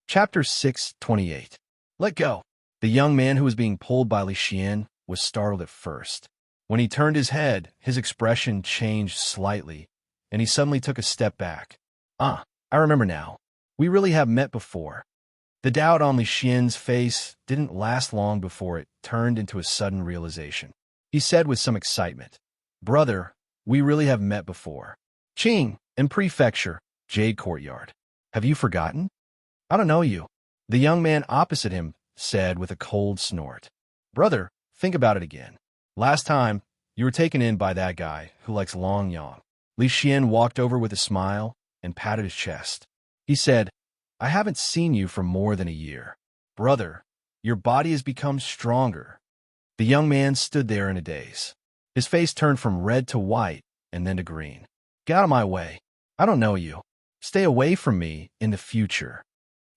Chapter 628. Let go. The young man who was being pulled by Li Xian was startled at first. When he turned his head, his expression changed slightly, and he suddenly took a step back. I remember now. We really have met before. The doubt on Li Xian's face didn't last long before it turned into a sudden realization. He said with some excitement, "Brother, we really have met before. Qing, in Prefecture, Jade Courtyard. Have you forgotten?" "I don't know you." The young man opposite him said with a cold snort. "Brother, think about it again. Last time, you were taken in by that guy who likes long yang." Li Xian walked over with a smile and patted his chest. He said, "I haven't seen you for more than a year. Brother, your body has become stronger." The young man stood there in a daze. His face turned from red to white and then to green. "Get out of my way. I don't know you. Stay away from me in the future."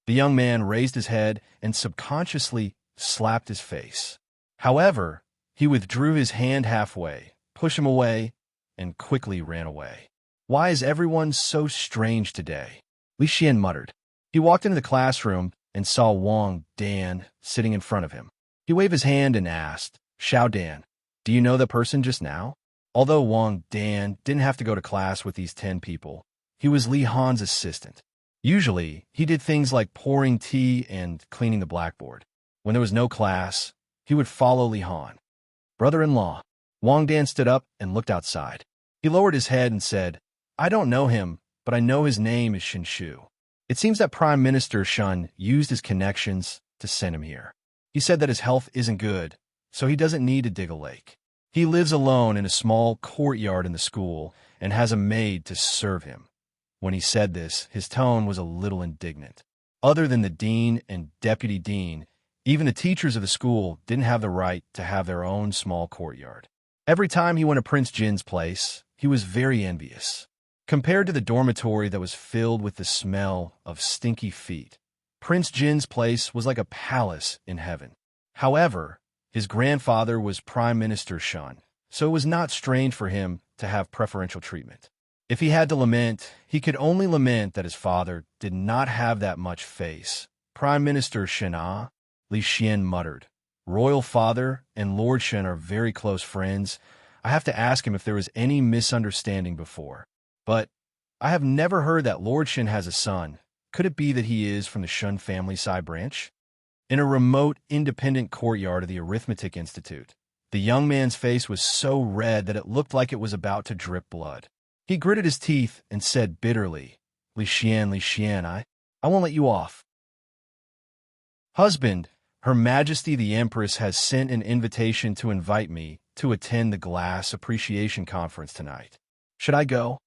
The young man raised his head and subconsciously slapped his face. However, he withdrew his hand halfway, pushed him away, and quickly ran away. "Why is everyone so strange today?" Li Xian muttered. He walked into the classroom and saw Wang Dan sitting in front of him. He waved his hand and asked, "Xiao Dan, do you know the person just now?" Although Wang Dan didn't have to go to class with these 10 people, he was Li Han's assistant. Usually, he did things like pouring tea and cleaning the blackboard. When there was no class, he would follow Li Han. "Brother-in-law." Wang Dan stood up and looked outside. He lowered his head and said, "I don't know him, but I know his name is Shin Shu. It seems that Prime Minister Shun used his connections to send him here. He said that his health isn't good, so he doesn't need to dig a lake. He lives alone in a small courtyard in the school and has a maid to serve him." When he said this, his tone was a little indignant. Other than the dean and deputy dean, even the teachers of the school didn't have the right to have their own small courtyard. Every time he went to Prince Jin's place, he was very envious. Compared to the dormitory that was filled with the smell of stinky feet, Prince Jin's place was like a palace in heaven. However, his grandfather was Prime Minister Shun, so it was not strange for him to have preferential treatment. If he had to lament, he could only lament that his father did not have that much face. "Prime Minister Shina," Li Xian muttered. "Royal father and Lord Shen are very close friends. I have to ask him if there was any misunderstanding before. But I have never heard that Lord Shen has a son. Could it be that he is from the Shun family side branch?" In a remote, independent courtyard of the Arithmetic Institute, the young man's face was so red that it looked like it was about to drip blood. He gritted his teeth and said bitterly, Li Xian, I won't let you off." "Husband, Her Majesty the Empress has sent an invitation to invite me to attend the Glass Appreciation Conference tonight. Should I go?"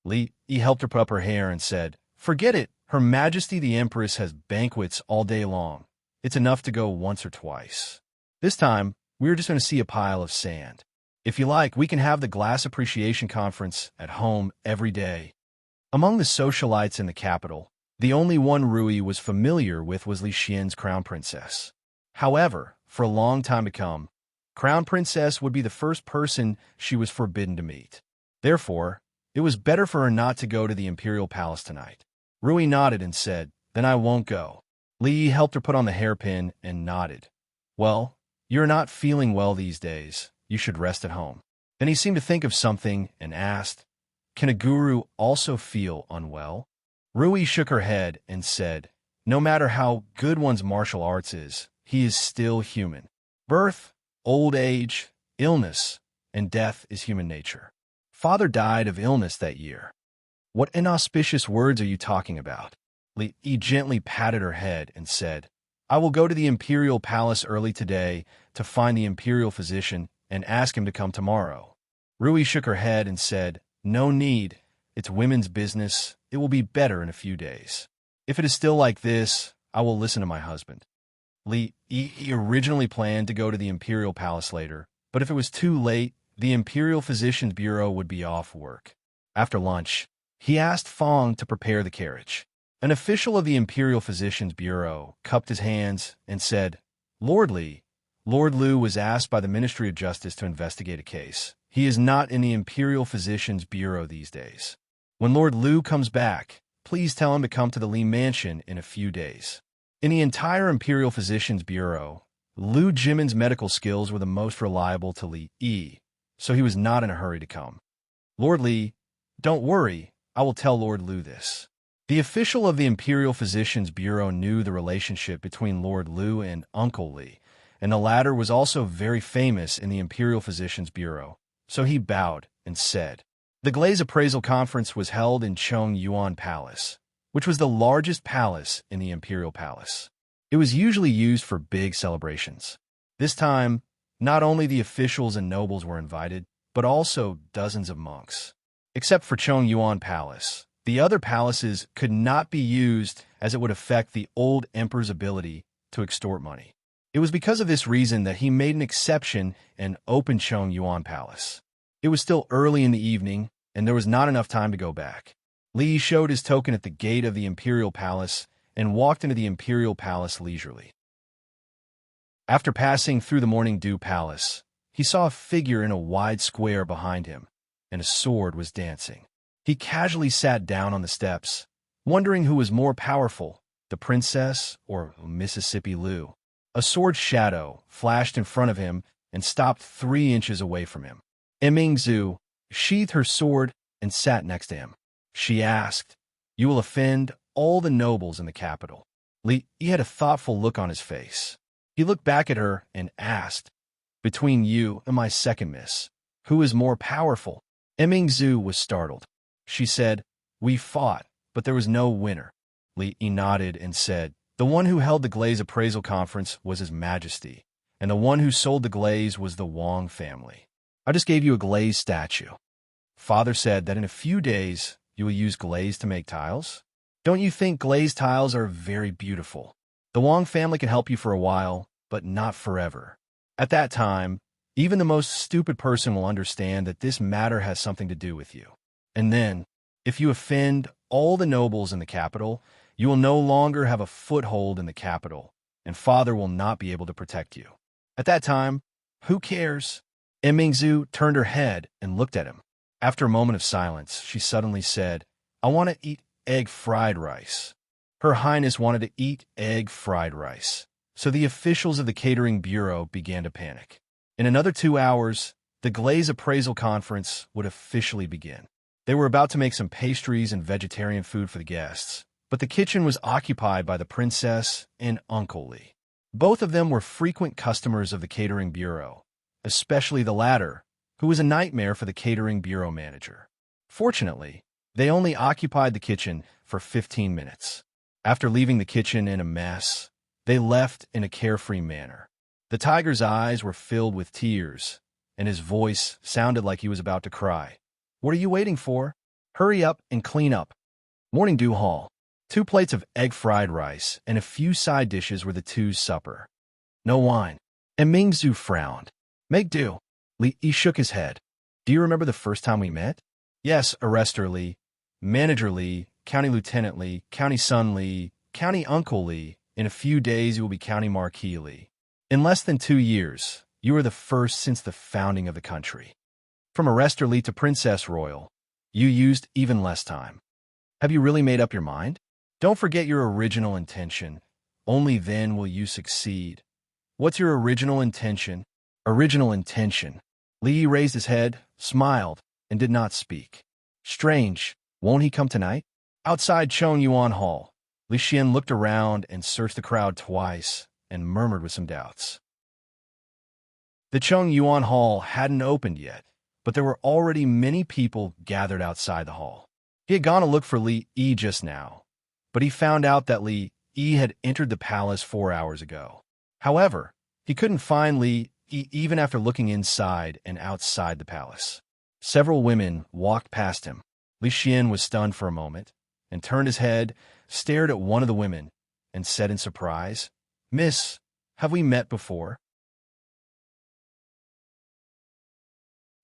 Li helped her put up her hair and said, "Forget it. Her Majesty the Empress has banquets all day long. It's enough to go once or twice. This time, we were just going to see a pile of sand. If you like, we can have the Glass Appreciation Conference at home every day." Among the socialites in the capital, the only one Rui was familiar with was Li Xian's Crown Princess. However, for a long time to come, Crown Princess would be the first person she was forbidden to meet. Therefore, it was better for her not to go to the Imperial Palace tonight. Rui nodded and said, "Then I won't go." Li helped her put on the hairpin and nodded. "Well, you're not feeling well these days. You should rest at home." Then he seemed to think of something and asked, "Can a guru also feel unwell?" Rui shook her head and said, "No matter how good one's martial arts is, he is still human. Birth, old age, illness, and death is human nature. Father died of illness that year." "What inauspicious words are you talking about?" Li gently patted her head and said, "I will go to the Imperial Palace early today to find the Imperial physician and ask him to come tomorrow." Rui shook her head and said, "No need. It's women's business. It will be better in a few days. If it is still like this, I will listen to my husband." Li originally planned to go to the Imperial Palace later, but if it was too late, the Imperial Physician's Bureau would be off work. After lunch, he asked Fong to prepare the carriage. An official of the Imperial Physician's Bureau cupped his hands and said, "Lord Li, Lord Liu was asked by the Ministry of Justice to investigate a case. He is not in the Imperial Physician's Bureau these days. When Lord Liu comes back, please tell him to come to the Li Mansion in a few days." In the entire Imperial Physician's Bureau, Liu Jimin's medical skills were the most reliable to Li Yi, so he was not in a hurry to come. Lord Li, don't worry, I will tell Lord Liu this. The official of the Imperial Physician's Bureau knew the relationship between Lord Liu and Uncle Li, and the latter was also very famous in the Imperial Physician's Bureau, so he bowed and said, "The Glaze Appraisal Conference was held in Chongyuan Palace, which was the largest palace in the Imperial Palace. It was usually used for big celebrations. This time, not only the officials and nobles were invited, but also dozens of monks. Except for Chongyuan Palace, the other palaces could not be used as it would affect the old emperor's ability to extort money. It was because of this reason that he made an exception and opened Chongyuan Palace. It was still early in the evening, and there was not enough time to go back. Li showed his token at the gate of the Imperial Palace and walked into the Imperial Palace leisurely. After passing through the Morning Dew Palace, he saw a figure in a wide square behind him, and a sword was dancing. He casually sat down on the steps, wondering who was more powerful, the princess or Mississippi Liu. A sword shadow flashed in front of him and stopped 3 inches away from him. Emingzu sheathed her sword and sat next to him. She asked, "You will offend all the nobles in the capital." Li had a thoughtful look on his face. He looked back at her and asked, "Between you and my second miss, who is more powerful?" Emingzu was startled. She said, "We fought, but there was no winner." Li nodded and said, "The one who held the Glaze Appraisal Conference was His Majesty, and the one who sold the glaze was the Wang family. I just gave you a glaze statue. Father said that in a few days you will use glaze to make tiles. Don't you think glazed tiles are very beautiful? The Wang family can help you for a while, but not forever. At that time, even the most stupid person will understand that this matter has something to do with you. And then, if you offend all the nobles in the capital, you will no longer have a foothold in the capital, and Father will not be able to protect you. At that time, who cares?" Emingzu turned her head and looked at him. After a moment of silence, she suddenly said, "I want to eat egg fried rice." Her Highness wanted to eat egg fried rice, so the officials of the Catering Bureau began to panic. In another 2 hours, the Glaze Appraisal Conference would officially begin. They were about to make some pastries and vegetarian food for the guests, but the kitchen was occupied by the princess and Uncle Li. Both of them were frequent customers of the Catering Bureau, especially the latter, who was a nightmare for the Catering Bureau manager. Fortunately, they only occupied the kitchen for 15 minutes. After leaving the kitchen in a mess, they left in a carefree manner. The tiger's eyes were filled with tears, and his voice sounded like he was about to cry. "What are you waiting for? Hurry up and clean up." Morning Dew Hall. 2 plates of egg fried rice and a few side dishes were the two's supper. No wine. And Mingzu frowned. "Make do." Li shook his head. "Do you remember the first time we met?" "Yes, Arrestor Li, Manager Li, County Lieutenant Li, County Son Li, County Uncle Li. In a few days you will be County Marquis Li. In less than 2 years, you are the first since the founding of the country. From Arrestor Li to Princess Royal, you used even less time. Have you really made up your mind? Don't forget your original intention. Only then will you succeed." "What's your original intention?" "Original intention." Li raised his head, smiled, and did not speak. "Strange, won't he come tonight?" Outside Chongyuan Hall, Li Xian looked around and searched the crowd twice and murmured with some doubts. The Chongyuan Hall hadn't opened yet, but there were already many people gathered outside the hall. He had gone to look for Li Yi just now, but he found out that Li Yi had entered the palace 4 hours ago. However, he couldn't find Li Yi even after looking inside and outside the palace. Several women walked past him. Li Xian was stunned for a moment and turned his head, stared at one of the women, and said in surprise, "Miss, have we met before?"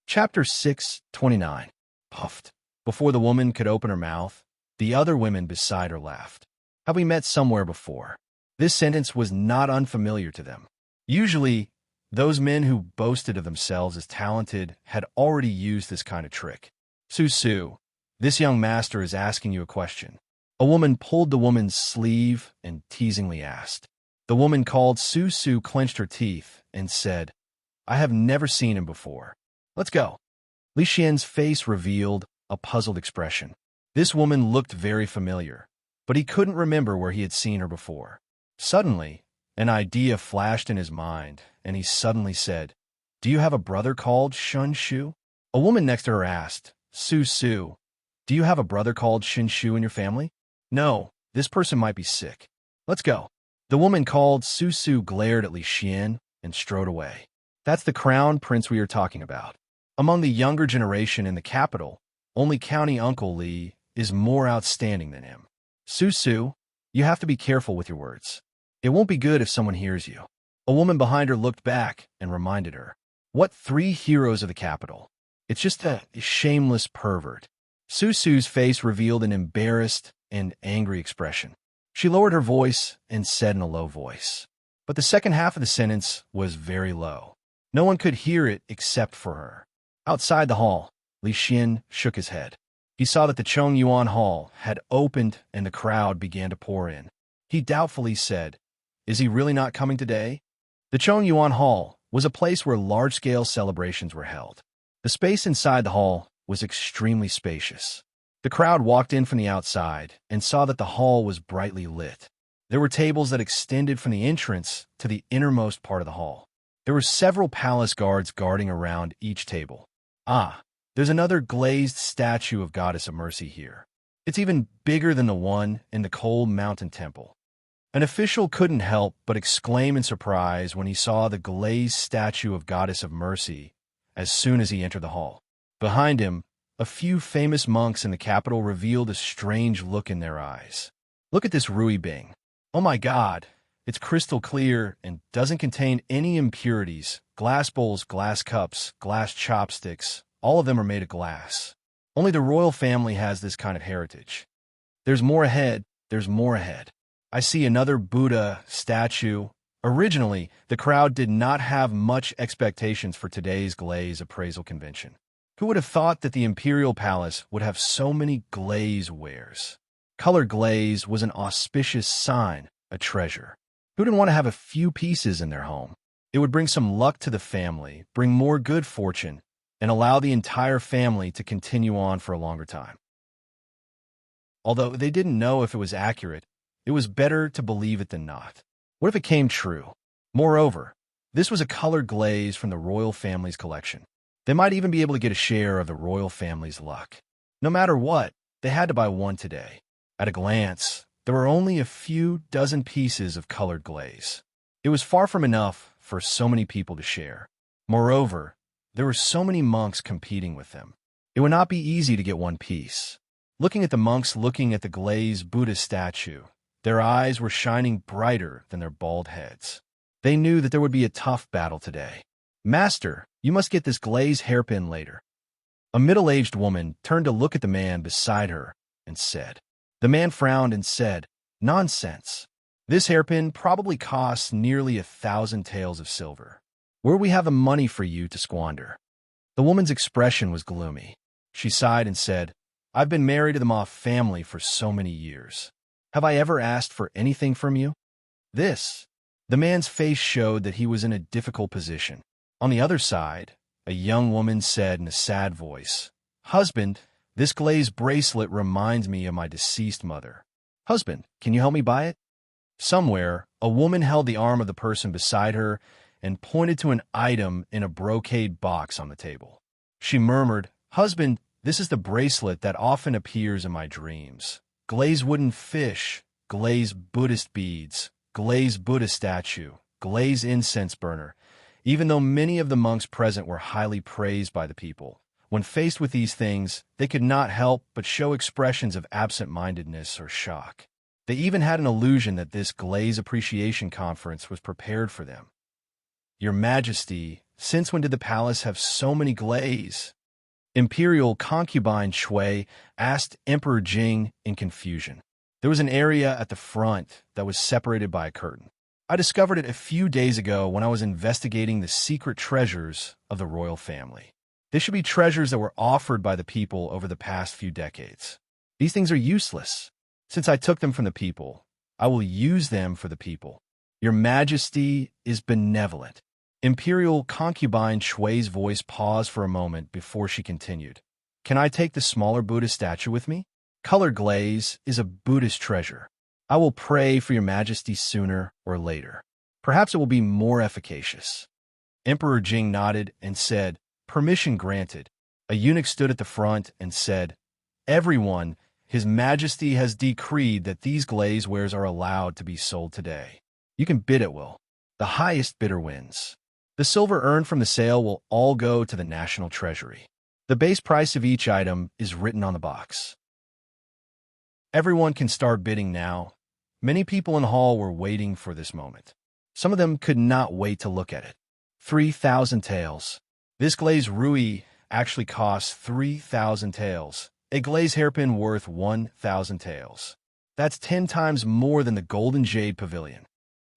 Chapter 629. Puffed. Before the woman could open her mouth, the other women beside her laughed. "Have we met somewhere before?" This sentence was not unfamiliar to them. Usually, those men who boasted of themselves as talented had already used this kind of trick. "Su, this young master is asking you a question." A woman pulled the woman's sleeve and teasingly asked. The woman called Su clenched her teeth and said, I have never seen him before. Let's go. Li Xian's face revealed a puzzled expression. This woman looked very familiar, but he couldn't remember where he had seen her before. Suddenly, an idea flashed in his mind, and he suddenly said, Do you have a brother called Shun Shu? A woman next to her asked, Su, do you have a brother called Shin Shu in your family? No, this person might be sick. Let's go. The woman called Su glared at Li Xian and strode away. That's the crown prince we are talking about. Among the younger generation in the capital, only County Uncle Li is more outstanding than him. Su, you have to be careful with your words. It won't be good if someone hears you. A woman behind her looked back and reminded her. What 3 heroes of the capital? It's just a shameless pervert. Su's face revealed an embarrassed and angry expression. She lowered her voice and said in a low voice. But the second half of the sentence was very low. No one could hear it except for her. Outside the hall, Li Xian shook his head. He saw that the Chongyuan Hall had opened and the crowd began to pour in. He doubtfully said, Is he really not coming today? The Chongyuan Hall was a place where large-scale celebrations were held. The space inside the hall was extremely spacious. The crowd walked in from the outside and saw that the hall was brightly lit. There were tables that extended from the entrance to the innermost part of the hall. There were several palace guards guarding around each table. There's another glazed statue of Goddess of Mercy here. It's even bigger than the one in the Cold Mountain Temple. An official couldn't help but exclaim in surprise when he saw the glazed statue of Goddess of Mercy as soon as he entered the hall. Behind him, a few famous monks in the capital revealed a strange look in their eyes. Look at this Rui Bing. Oh my God, it's crystal clear and doesn't contain any impurities. Glass bowls, glass cups, glass chopsticks, all of them are made of glass. Only the royal family has this kind of heritage. There's more ahead, there's more ahead. I see another Buddha statue. Originally, the crowd did not have much expectations for today's glaze appraisal convention. Who would have thought that the Imperial Palace would have so many glaze wares? Color glaze was an auspicious sign, a treasure. Who didn't want to have a few pieces in their home? It would bring some luck to the family, bring more good fortune, and allow the entire family to continue on for a longer time. Although they didn't know if it was accurate, it was better to believe it than not. What if it came true? Moreover, this was a colored glaze from the royal family's collection. They might even be able to get a share of the royal family's luck. No matter what, they had to buy one today. At a glance, there were only a few dozen pieces of colored glaze. It was far from enough for so many people to share. Moreover, there were so many monks competing with them. It would not be easy to get one piece. Looking at the monks looking at the glazed Buddha statue, their eyes were shining brighter than their bald heads. They knew that there would be a tough battle today. Master, you must get this glazed hairpin later. A middle-aged woman turned to look at the man beside her and said. The man frowned and said, Nonsense. This hairpin probably costs nearly 1,000 taels of silver. Where we have the money for you to squander? The woman's expression was gloomy. She sighed and said, I've been married to the Ma family for so many years. Have I ever asked for anything from you? This. The man's face showed that he was in a difficult position. On the other side, a young woman said in a sad voice, Husband, this glazed bracelet reminds me of my deceased mother. Husband, can you help me buy it? Somewhere, a woman held the arm of the person beside her and pointed to an item in a brocade box on the table. She murmured, Husband, this is the bracelet that often appears in my dreams. Glazed wooden fish, glazed Buddhist beads, glazed Buddha statue, glazed incense burner. Even though many of the monks present were highly praised by the people, when faced with these things, they could not help but show expressions of absent-mindedness or shock. They even had an illusion that this glaze appreciation conference was prepared for them. Your Majesty, since when did the palace have so many glaze? Imperial concubine Shui asked Emperor Jing in confusion. There was an area at the front that was separated by a curtain. I discovered it a few days ago when I was investigating the secret treasures of the royal family. They should be treasures that were offered by the people over the past few decades. These things are useless. Since I took them from the people, I will use them for the people. Your Majesty is benevolent. Imperial concubine Shui's voice paused for a moment before she continued. Can I take the smaller Buddhist statue with me? Colored glaze is a Buddhist treasure. I will pray for your Majesty sooner or later. Perhaps it will be more efficacious. Emperor Jing nodded and said, Permission granted. A eunuch stood at the front and said, Everyone, His Majesty has decreed that these glaze wares are allowed to be sold today. You can bid at will. The highest bidder wins. The silver earned from the sale will all go to the national treasury. The base price of each item is written on the box. Everyone can start bidding now. Many people in the hall were waiting for this moment. Some of them could not wait to look at it. 3,000 taels. This glaze rui actually costs 3,000 taels. A glaze hairpin worth 1,000 taels. That's 10 times more than the golden jade pavilion.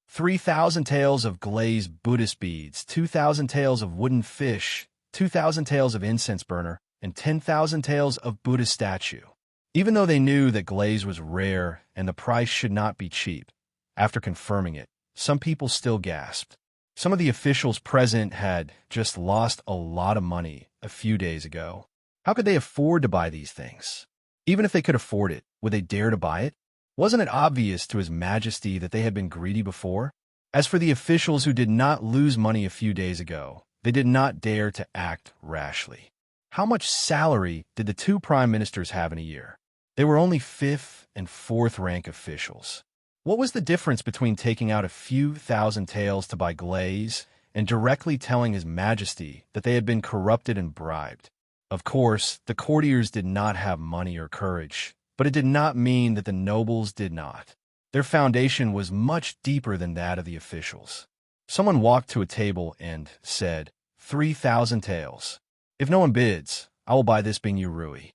3,000 taels of glazed Buddhist beads, 2,000 taels of wooden fish, 2,000 taels of incense burner, and 10,000 taels of Buddhist statue. Even though they knew that glaze was rare and the price should not be cheap, after confirming it, some people still gasped. Some of the officials present had just lost a lot of money a few days ago. How could they afford to buy these things? Even if they could afford it, would they dare to buy it? Wasn't it obvious to His Majesty that they had been greedy before? As for the officials who did not lose money a few days ago, they did not dare to act rashly. How much salary did the two prime ministers have in a year? They were only 5th and 4th rank officials. What was the difference between taking out a few thousand taels to buy glaze and directly telling His Majesty that they had been corrupted and bribed? Of course, the courtiers did not have money or courage, but it did not mean that the nobles did not. Their foundation was much deeper than that of the officials. Someone walked to a table and said, 3,000 taels. If no one bids, I will buy this Bingyu Rui.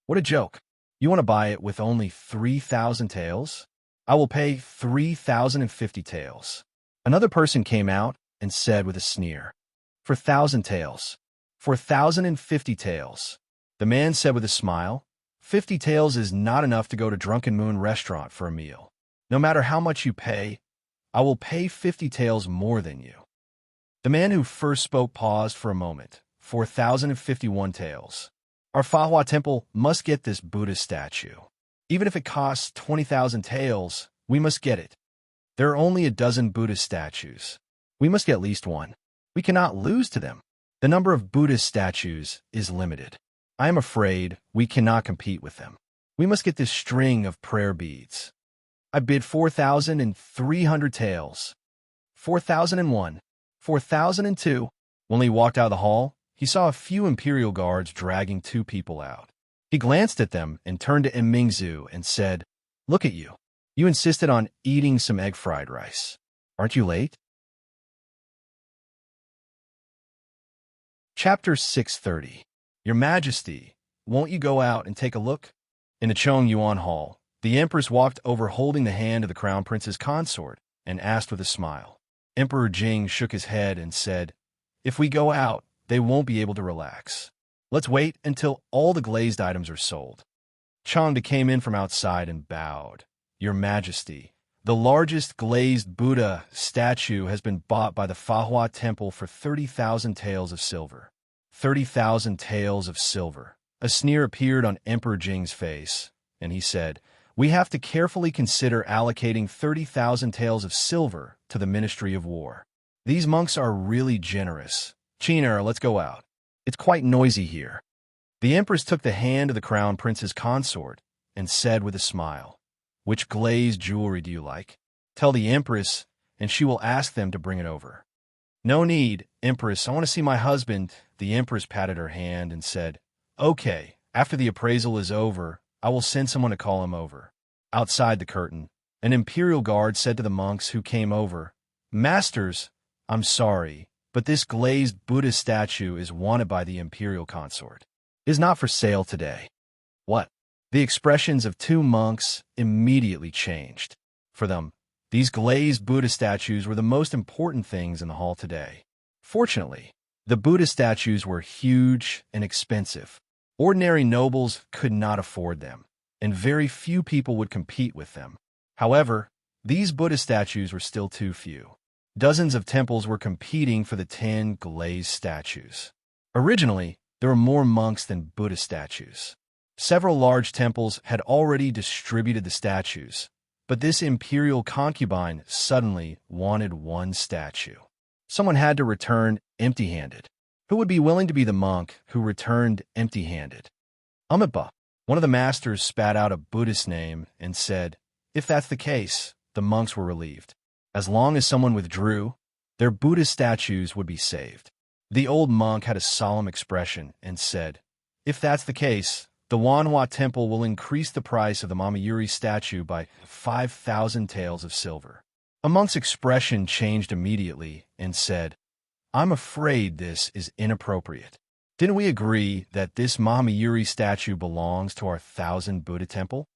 What a joke. You want to buy it with only 3,000 taels? I will pay 3,050 taels. Another person came out and said with a sneer, for 1,000 taels. For 1,050 taels. The man said with a smile, 50 taels is not enough to go to Drunken Moon restaurant for a meal. No matter how much you pay, I will pay 50 taels more than you. The man who first spoke paused for a moment. 4,051 taels. Our Fahua temple must get this Buddhist statue. Even if it costs 20,000 taels, we must get it. There are only a dozen Buddhist statues. We must get at least one. We cannot lose to them. The number of Buddhist statues is limited. I am afraid we cannot compete with them. We must get this string of prayer beads. I bid 4,300 taels. 4,001. 4,002. When he walked out of the hall, he saw a few imperial guards dragging two people out. He glanced at them and turned to Mingzu and said, Look at you. You insisted on eating some egg fried rice. Aren't you late? Chapter 630. Your Majesty, won't you go out and take a look? In the Chongyuan Hall, the Empress walked over holding the hand of the Crown Prince's consort and asked with a smile. Emperor Jing shook his head and said, If we go out, they won't be able to relax. Let's wait until all the glazed items are sold. Changde came in from outside and bowed. Your Majesty, the largest glazed Buddha statue has been bought by the Fahua Temple for 30,000 taels of silver. 30,000 taels of silver. A sneer appeared on Emperor Jing's face, and he said, We have to carefully consider allocating 30,000 taels of silver to the Ministry of War. These monks are really generous. Chiner, let's go out. It's quite noisy here. The Empress took the hand of the Crown Prince's consort and said with a smile, Which glazed jewelry do you like? Tell the Empress, and she will ask them to bring it over. No need, Empress. I want to see my husband. The Empress patted her hand and said, Okay, after the appraisal is over, I will send someone to call him over. Outside the curtain, an imperial guard said to the monks who came over, Masters, I'm sorry, but this glazed Buddha statue is wanted by the imperial consort. It is not for sale today. What? The expressions of two monks immediately changed. For them, these glazed Buddha statues were the most important things in the hall today. Fortunately, the Buddha statues were huge and expensive. Ordinary nobles could not afford them. and very few people would compete with them. However, these Buddha statues were still too few. Dozens of temples were competing for the 10 glazed statues. Originally, there were more monks than Buddha statues. Several large temples had already distributed the statues, but this imperial concubine suddenly wanted one statue. Someone had to return empty-handed. Who would be willing to be the monk who returned empty-handed? Amitabha. One of the masters spat out a Buddhist name and said, if that's the case, the monks were relieved. As long as someone withdrew, their Buddha statues would be saved. The old monk had a solemn expression and said, if that's the case, the Wanhua temple will increase the price of the Mamayuri statue by 5,000 taels of silver. A monk's expression changed immediately and said, I'm afraid this is inappropriate. Didn't we agree that this Mamayuri statue belongs to our 1,000 Buddha temple?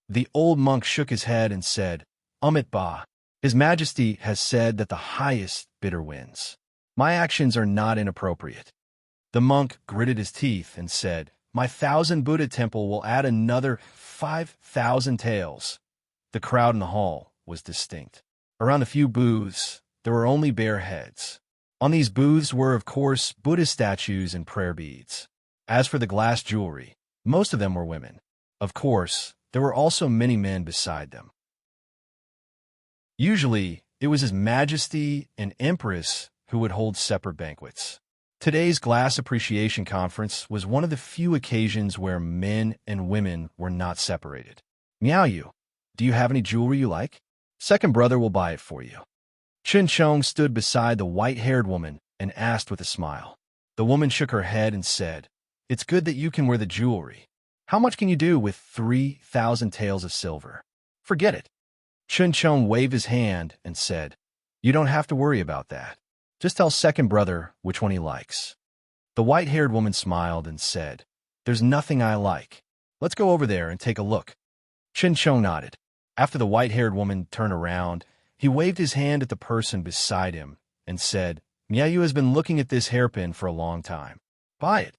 The old monk shook his head and said, Amitabha, His Majesty has said that the highest bidder wins. My actions are not inappropriate. The monk gritted his teeth and said, my 1,000 Buddha temple will add another 5,000 taels. The crowd in the hall was distinct. Around the few booths, there were only bare heads. On these booths were, of course, Buddha statues and prayer beads. As for the glass jewelry, most of them were women. Of course, there were also many men beside them. Usually, it was His Majesty and Empress who would hold separate banquets. Today's Glass Appreciation Conference was one of the few occasions where men and women were not separated. Miaoyu, do you have any jewelry you like? Second brother will buy it for you. Chen Chong stood beside the white-haired woman and asked with a smile. The woman shook her head and said, it's good that you can wear the jewelry. How much can you do with 3,000 taels of silver? Forget it. Chen Chong waved his hand and said, you don't have to worry about that. Just tell second brother which one he likes. The white-haired woman smiled and said, there's nothing I like. Let's go over there and take a look. Chen Chong nodded. After the white-haired woman turned around, he waved his hand at the person beside him and said, Miaoyu has been looking at this hairpin for a long time. Buy it.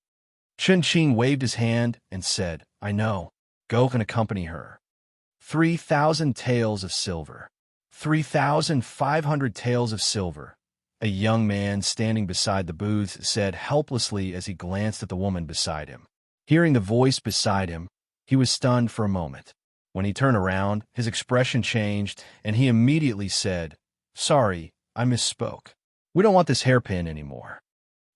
Chen Qing waved his hand and said, I know. Go and accompany her. 3,000 taels of silver. 3,500 taels of silver. A young man standing beside the booths said helplessly as he glanced at the woman beside him. Hearing the voice beside him, he was stunned for a moment. When he turned around, his expression changed, and he immediately said, sorry, I misspoke. We don't want this hairpin anymore.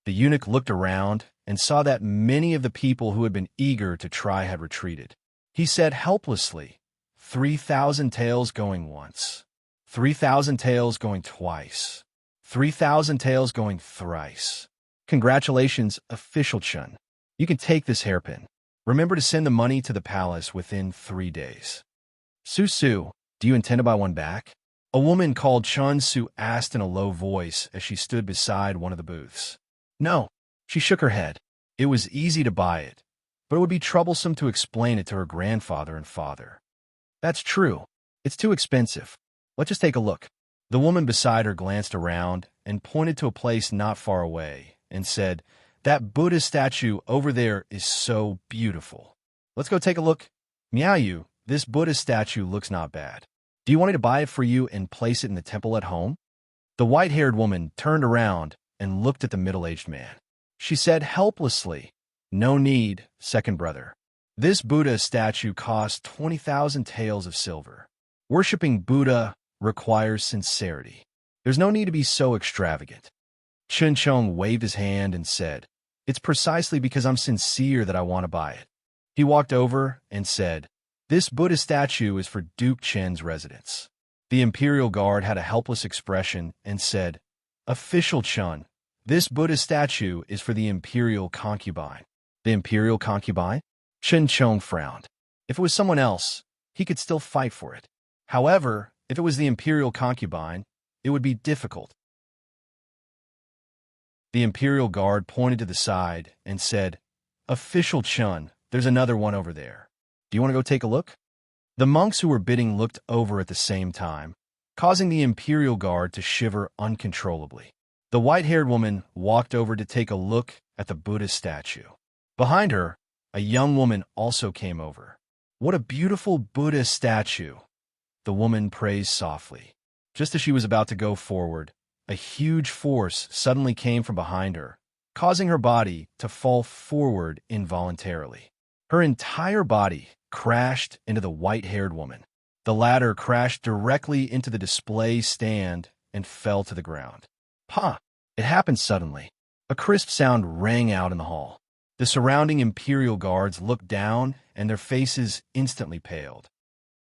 The eunuch looked around and saw that many of the people who had been eager to try had retreated. He said helplessly, 3,000 taels going once, 3,000 taels going twice, 3,000 taels going thrice. Congratulations, official Chun. You can take this hairpin. Remember to send the money to the palace within 3 days. Su, do you intend to buy one back? A woman called Chun Su asked in a low voice as she stood beside one of the booths. No, she shook her head. It was easy to buy it, but it would be troublesome to explain it to her grandfather and father. That's true. It's too expensive. Let's just take a look. The woman beside her glanced around and pointed to a place not far away and said, that Buddha statue over there is so beautiful. Let's go take a look. Miaoyu, this Buddha statue looks not bad. Do you want me to buy it for you and place it in the temple at home? The white-haired woman turned around and looked at the middle-aged man. She said helplessly, no need, second brother. This Buddha statue costs 20,000 taels of silver. Worshipping Buddha requires sincerity. There's no need to be so extravagant. Chen Chong waved his hand and said, it's precisely because I'm sincere that I want to buy it. He walked over and said, this Buddha statue is for Duke Chen's residence. The Imperial Guard had a helpless expression and said, official Chun, this Buddha statue is for the Imperial concubine. The Imperial concubine? Chen Chong frowned. If it was someone else, he could still fight for it. However, if it was the Imperial concubine, it would be difficult. The Imperial Guard pointed to the side and said, official Chun, there's another one over there. Do you want to go take a look? The monks who were bidding looked over at the same time, causing the Imperial Guard to shiver uncontrollably. The white-haired woman walked over to take a look at the Buddha statue. Behind her, a young woman also came over. What a beautiful Buddha statue, the woman praised softly. Just as she was about to go forward, a huge force suddenly came from behind her, causing her body to fall forward involuntarily. Her entire body crashed into the white-haired woman. The latter crashed directly into the display stand and fell to the ground. Ha! It happened suddenly. A crisp sound rang out in the hall. The surrounding Imperial guards looked down, and their faces instantly paled.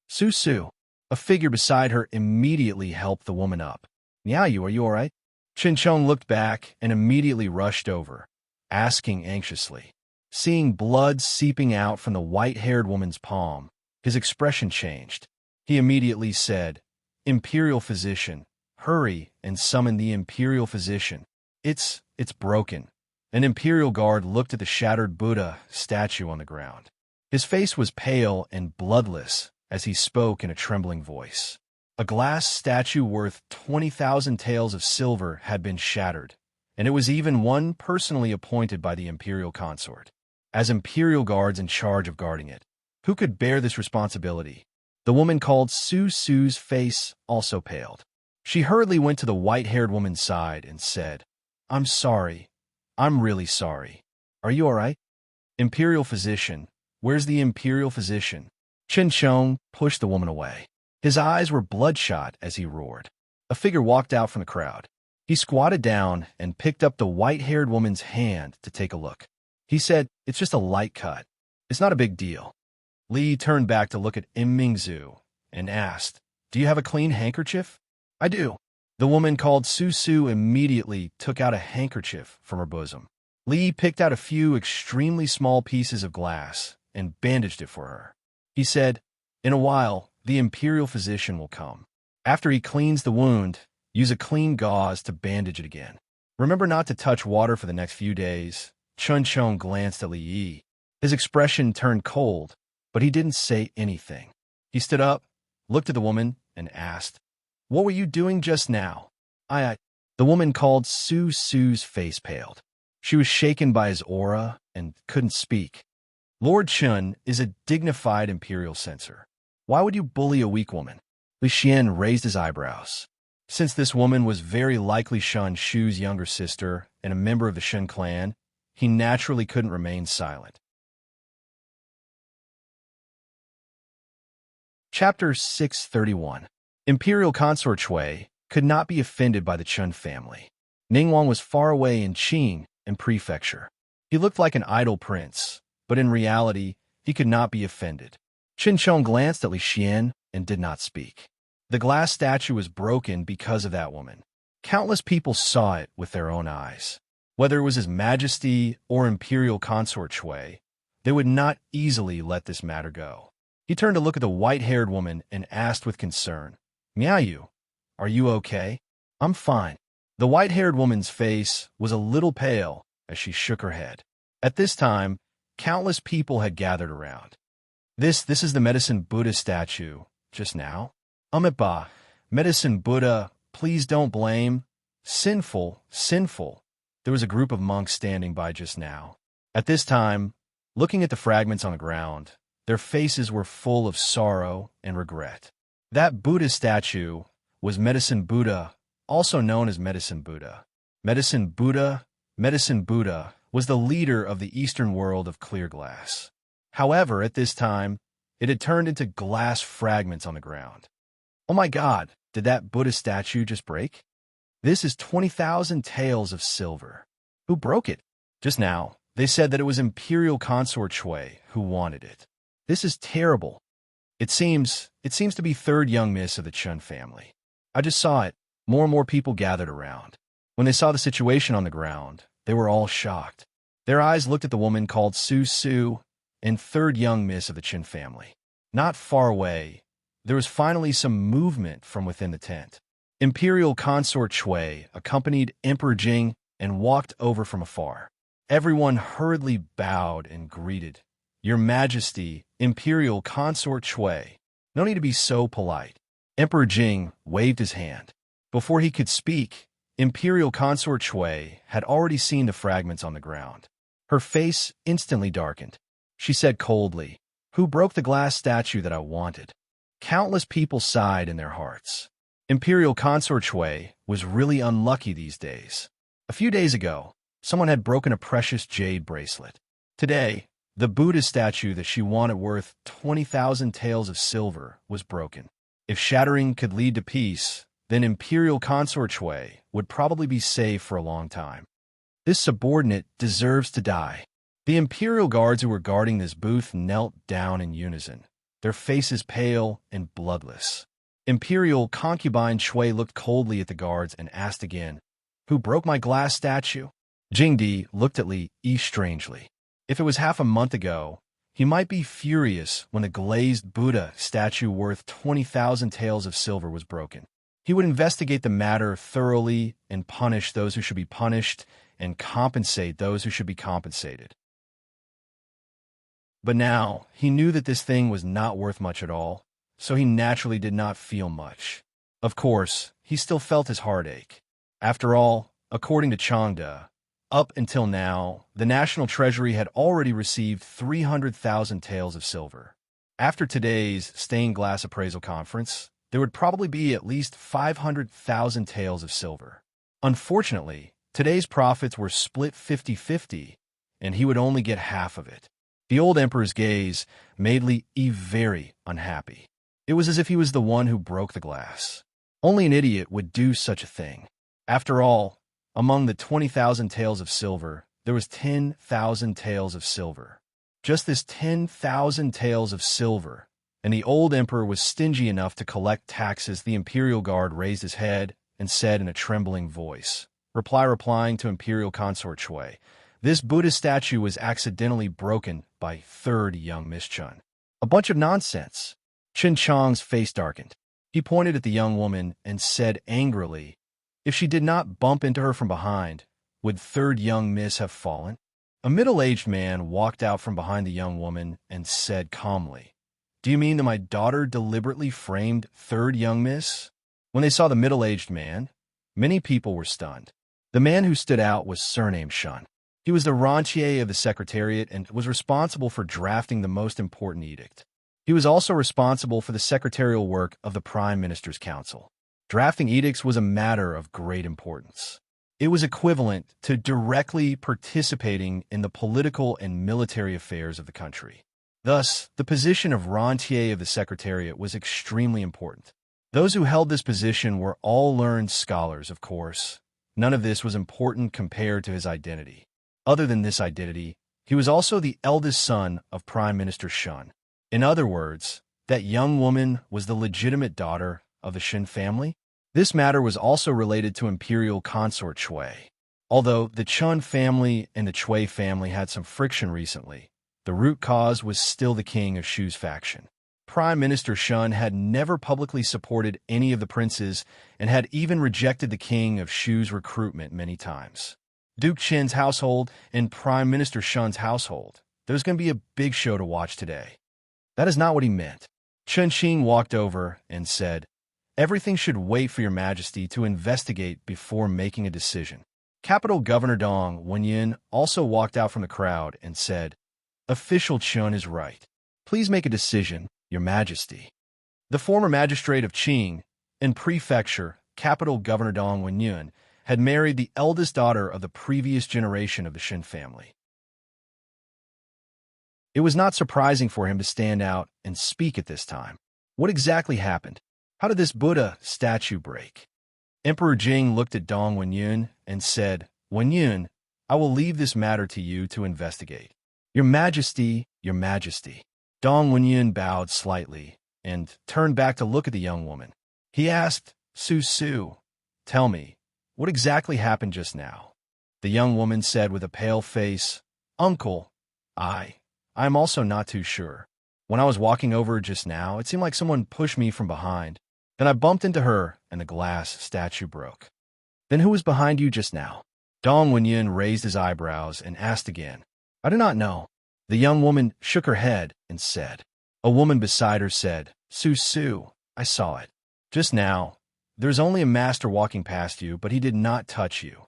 Su, a figure beside her, immediately helped the woman up. Miaoyu, are you all right? Chong looked back and immediately rushed over, asking anxiously. Seeing blood seeping out from the white-haired woman's palm, his expression changed. He immediately said, Imperial physician, hurry and summon the Imperial physician. It's broken. An Imperial guard looked at the shattered Buddha statue on the ground. His face was pale and bloodless as he spoke in a trembling voice. A glass statue worth 20,000 taels of silver had been shattered, and it was even one personally appointed by the Imperial consort, as Imperial guards in charge of guarding it. Who could bear this responsibility? The woman called Su's face also paled. She hurriedly went to the white-haired woman's side and said, I'm sorry. I'm really sorry. Are you all right? Imperial physician. Where's the Imperial physician? Chong pushed the woman away. His eyes were bloodshot as he roared. A figure walked out from the crowd. He squatted down and picked up the white-haired woman's hand to take a look. He said, It's just a light cut. It's not a big deal. Li turned back to look at Mingzu and asked, Do you have a clean handkerchief? I do. The woman called Su immediately took out a handkerchief from her bosom. Li picked out a few extremely small pieces of glass and bandaged it for her. He said, In a while, the Imperial physician will come. After he cleans the wound, use a clean gauze to bandage it again. Remember not to touch water for the next few days. Chong glanced at Li Yi. His expression turned cold, but he didn't say anything. He stood up, looked at the woman, and asked, What were you doing just now? The woman called Su's face paled. She was shaken by his aura and couldn't speak. Lord Chun is a dignified Imperial censor. Why would you bully a weak woman? Li Xian raised his eyebrows. Since this woman was very likely Shan Shu's younger sister and a member of the Shen clan, he naturally couldn't remain silent. Chapter 631. Imperial Consort Shui could not be offended by the Chun family. Ningguang was far away in Qing and Prefecture. He looked like an idle prince, but in reality, he could not be offended. Chong glanced at Li Xian and did not speak. The glass statue was broken because of that woman. Countless people saw it with their own eyes. Whether it was His Majesty or Imperial Consort Shui, they would not easily let this matter go. He turned to look at the white-haired woman and asked with concern, Miaoyu, are you okay? I'm fine. The white-haired woman's face was a little pale as she shook her head. At this time, countless people had gathered around. This is the Medicine Buddha statue, just now? Amitabha, Medicine Buddha, please don't blame. Sinful. There was a group of monks standing by just now. At this time, looking at the fragments on the ground, their faces were full of sorrow and regret. That Buddha statue was Medicine Buddha, also known as Medicine Buddha. Medicine Buddha was the leader of the Eastern world of clear glass. However, at this time, it had turned into glass fragments on the ground. Oh my God, did that Buddha statue just break? This is 20,000 taels of silver. Who broke it? Just now, they said that it was Imperial Consort Shui who wanted it. This is terrible. It seems to be third young miss of the Chun family. I just saw it. More and more people gathered around. When they saw the situation on the ground, they were all shocked. Their eyes looked at the woman called Su and third young miss of the Chun family. Not far away, there was finally some movement from within the tent. Imperial Consort Shui accompanied Emperor Jing and walked over from afar. Everyone hurriedly bowed and greeted. Your Majesty, Imperial Consort Shui. No need to be so polite. Emperor Jing waved his hand. Before he could speak, Imperial Consort Shui had already seen the fragments on the ground. Her face instantly darkened. She said coldly, Who broke the glass statue that I wanted? Countless people sighed in their hearts. Imperial Consort Shui was really unlucky these days. A few days ago, someone had broken a precious jade bracelet. Today, the Buddha statue that she wanted worth 20,000 taels of silver was broken. If shattering could lead to peace, then Imperial Consort Shui would probably be safe for a long time. This subordinate deserves to die. The Imperial guards who were guarding this booth knelt down in unison, their faces pale and bloodless. Imperial concubine Shui looked coldly at the guards and asked again, "Who broke my glass statue?" Jingdi looked at Li Yi strangely. If it was half a month ago, he might be furious when the glazed Buddha statue worth 20,000 taels of silver was broken. He would investigate the matter thoroughly and punish those who should be punished and compensate those who should be compensated. But now, he knew that this thing was not worth much at all, so he naturally did not feel much. Of course, he still felt his heartache. After all, according to Changde, up until now, the National Treasury had already received 300,000 taels of silver. After today's stained glass appraisal conference, there would probably be at least 500,000 taels of silver. Unfortunately, today's profits were split 50-50, and he would only get half of it. The old emperor's gaze made Li Yi very unhappy. It was as if he was the one who broke the glass. Only an idiot would do such a thing. After all, among the 20,000 taels of silver, there was 10,000 taels of silver. Just this 10,000 taels of silver, and the old emperor was stingy enough to collect taxes. The Imperial Guard raised his head and said in a trembling voice, replying to Imperial Consort Shui, "This Buddha statue was accidentally broken by third young Miss Chun." A bunch of nonsense. Chen Chang's face darkened. He pointed at the young woman and said angrily, if she did not bump into her from behind, would third young Miss have fallen? A middle-aged man walked out from behind the young woman and said calmly, "Do you mean that my daughter deliberately framed third young Miss?" When they saw the middle-aged man, many people were stunned. The man who stood out was surnamed Shun. He was the rentier of the Secretariat and was responsible for drafting the most important edict. He was also responsible for the secretarial work of the Prime Minister's Council. Drafting edicts was a matter of great importance. It was equivalent to directly participating in the political and military affairs of the country. Thus, the position of rentier of the Secretariat was extremely important. Those who held this position were all learned scholars, of course. None of this was important compared to his identity. Other than this identity, he was also the eldest son of Prime Minister Shun. In other words, that young woman was the legitimate daughter of the Shin family. This matter was also related to Imperial Consort Shui. Although the Chun family and the Chui family had some friction recently, the root cause was still the king of Shu's faction. Prime Minister Shun had never publicly supported any of the princes and had even rejected the king of Shu's recruitment many times. Duke Qin's household and Prime Minister Shun's household. There's going to be a big show to watch today. That is not what he meant. Chen Qing walked over and said, "Everything should wait for your majesty to investigate before making a decision." Capital Governor Dong Wenyin also walked out from the crowd and said, "Official Chun is right. Please make a decision, your majesty." The former magistrate of Qing and prefecture, Capital Governor Dong Wenyin, had married the eldest daughter of the previous generation of the Shin family. It was not surprising for him to stand out and speak at this time. What exactly happened? How did this Buddha statue break? Emperor Jing looked at Dong Wenyun and said, "Wenyun, I will leave this matter to you to investigate." Your Majesty, your Majesty." Dong Wenyun bowed slightly and turned back to look at the young woman. He asked, Su, tell me, what exactly happened just now?" The young woman said with a pale face, "Uncle, I'm also not too sure. When I was walking over just now, it seemed like someone pushed me from behind. Then I bumped into her, and the glass statue broke." "Then who was behind you just now?" Dong Wenyun raised his eyebrows and asked again. "I do not know." The young woman shook her head and said. A woman beside her said, Su, I saw it. Just now, there's only a master walking past you, but he did not touch you."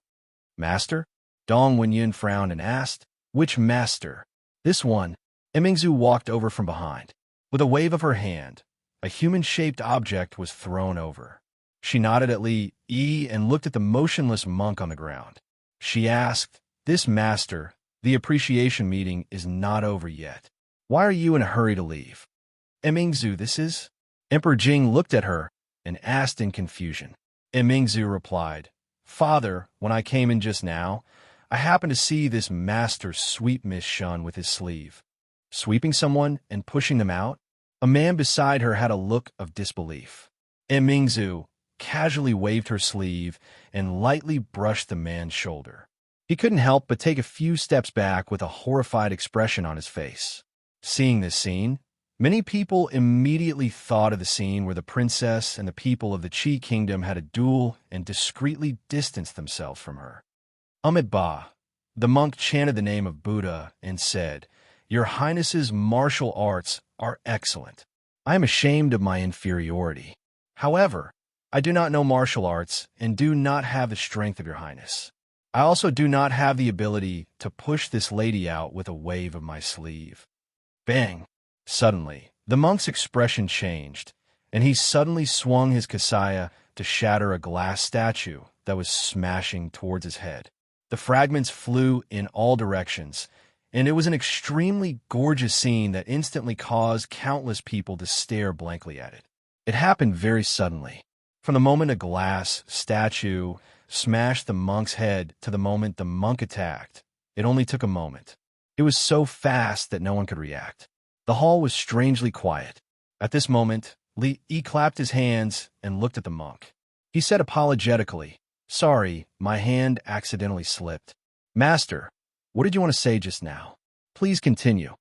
"Master?" Dong Wenyun frowned and asked, "Which master?" "This one." Emingzu walked over from behind. With a wave of her hand, a human-shaped object was thrown over. She nodded at Li Yi and looked at the motionless monk on the ground. She asked, "This master, the appreciation meeting is not over yet. Why are you in a hurry to leave?" "Emingzu, this is?" Emperor Jing looked at her and asked in confusion. Emingzu replied, "Father, when I came in just now, I happened to see this master sweep Miss Shun with his sleeve." Sweeping someone and pushing them out? A man beside her had a look of disbelief. Emingzu casually waved her sleeve and lightly brushed the man's shoulder. He couldn't help but take a few steps back with a horrified expression on his face. Seeing this scene, many people immediately thought of the scene where the princess and the people of the Qi kingdom had a duel and discreetly distanced themselves from her. Ba, the monk chanted the name of Buddha and said, "Your Highness's martial arts are excellent. I am ashamed of my inferiority. However, I do not know martial arts and do not have the strength of your Highness. I also do not have the ability to push this lady out with a wave of my sleeve." Bang! Suddenly, the monk's expression changed, and he suddenly swung his kasaya to shatter a glass statue that was smashing towards his head. The fragments flew in all directions, and it was an extremely gorgeous scene that instantly caused countless people to stare blankly at it. It happened very suddenly. From the moment a glass statue smashed the monk's head to the moment the monk attacked, it only took a moment. It was so fast that no one could react. The hall was strangely quiet. At this moment, Li Yi clapped his hands and looked at the monk. He said apologetically, "Sorry, my hand accidentally slipped. Master, what did you want to say just now? Please continue."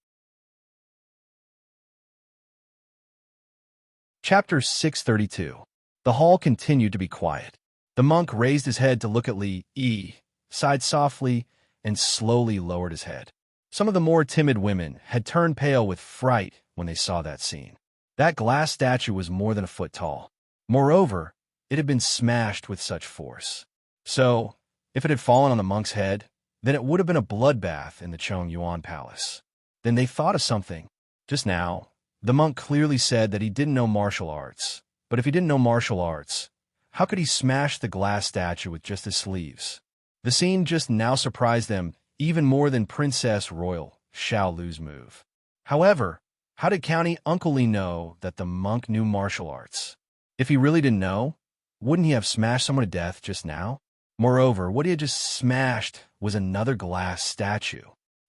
Chapter 632. The hall continued to be quiet. The monk raised his head to look at Li Yi, sighed softly, and slowly lowered his head. Some of the more timid women had turned pale with fright when they saw that scene. That glass statue was more than a foot tall. Moreover, it had been smashed with such force. So, if it had fallen on the monk's head, then it would have been a bloodbath in the Chongyuan Palace. Then they thought of something. Just now, the monk clearly said that he didn't know martial arts. But if he didn't know martial arts, how could he smash the glass statue with just his sleeves? The scene just now surprised them even more than Princess Royal Xiaolu's move. However, how did County Uncle Li know that the monk knew martial arts? If he really didn't know, wouldn't he have smashed someone to death just now? Moreover, what he had just smashed was another glass statue.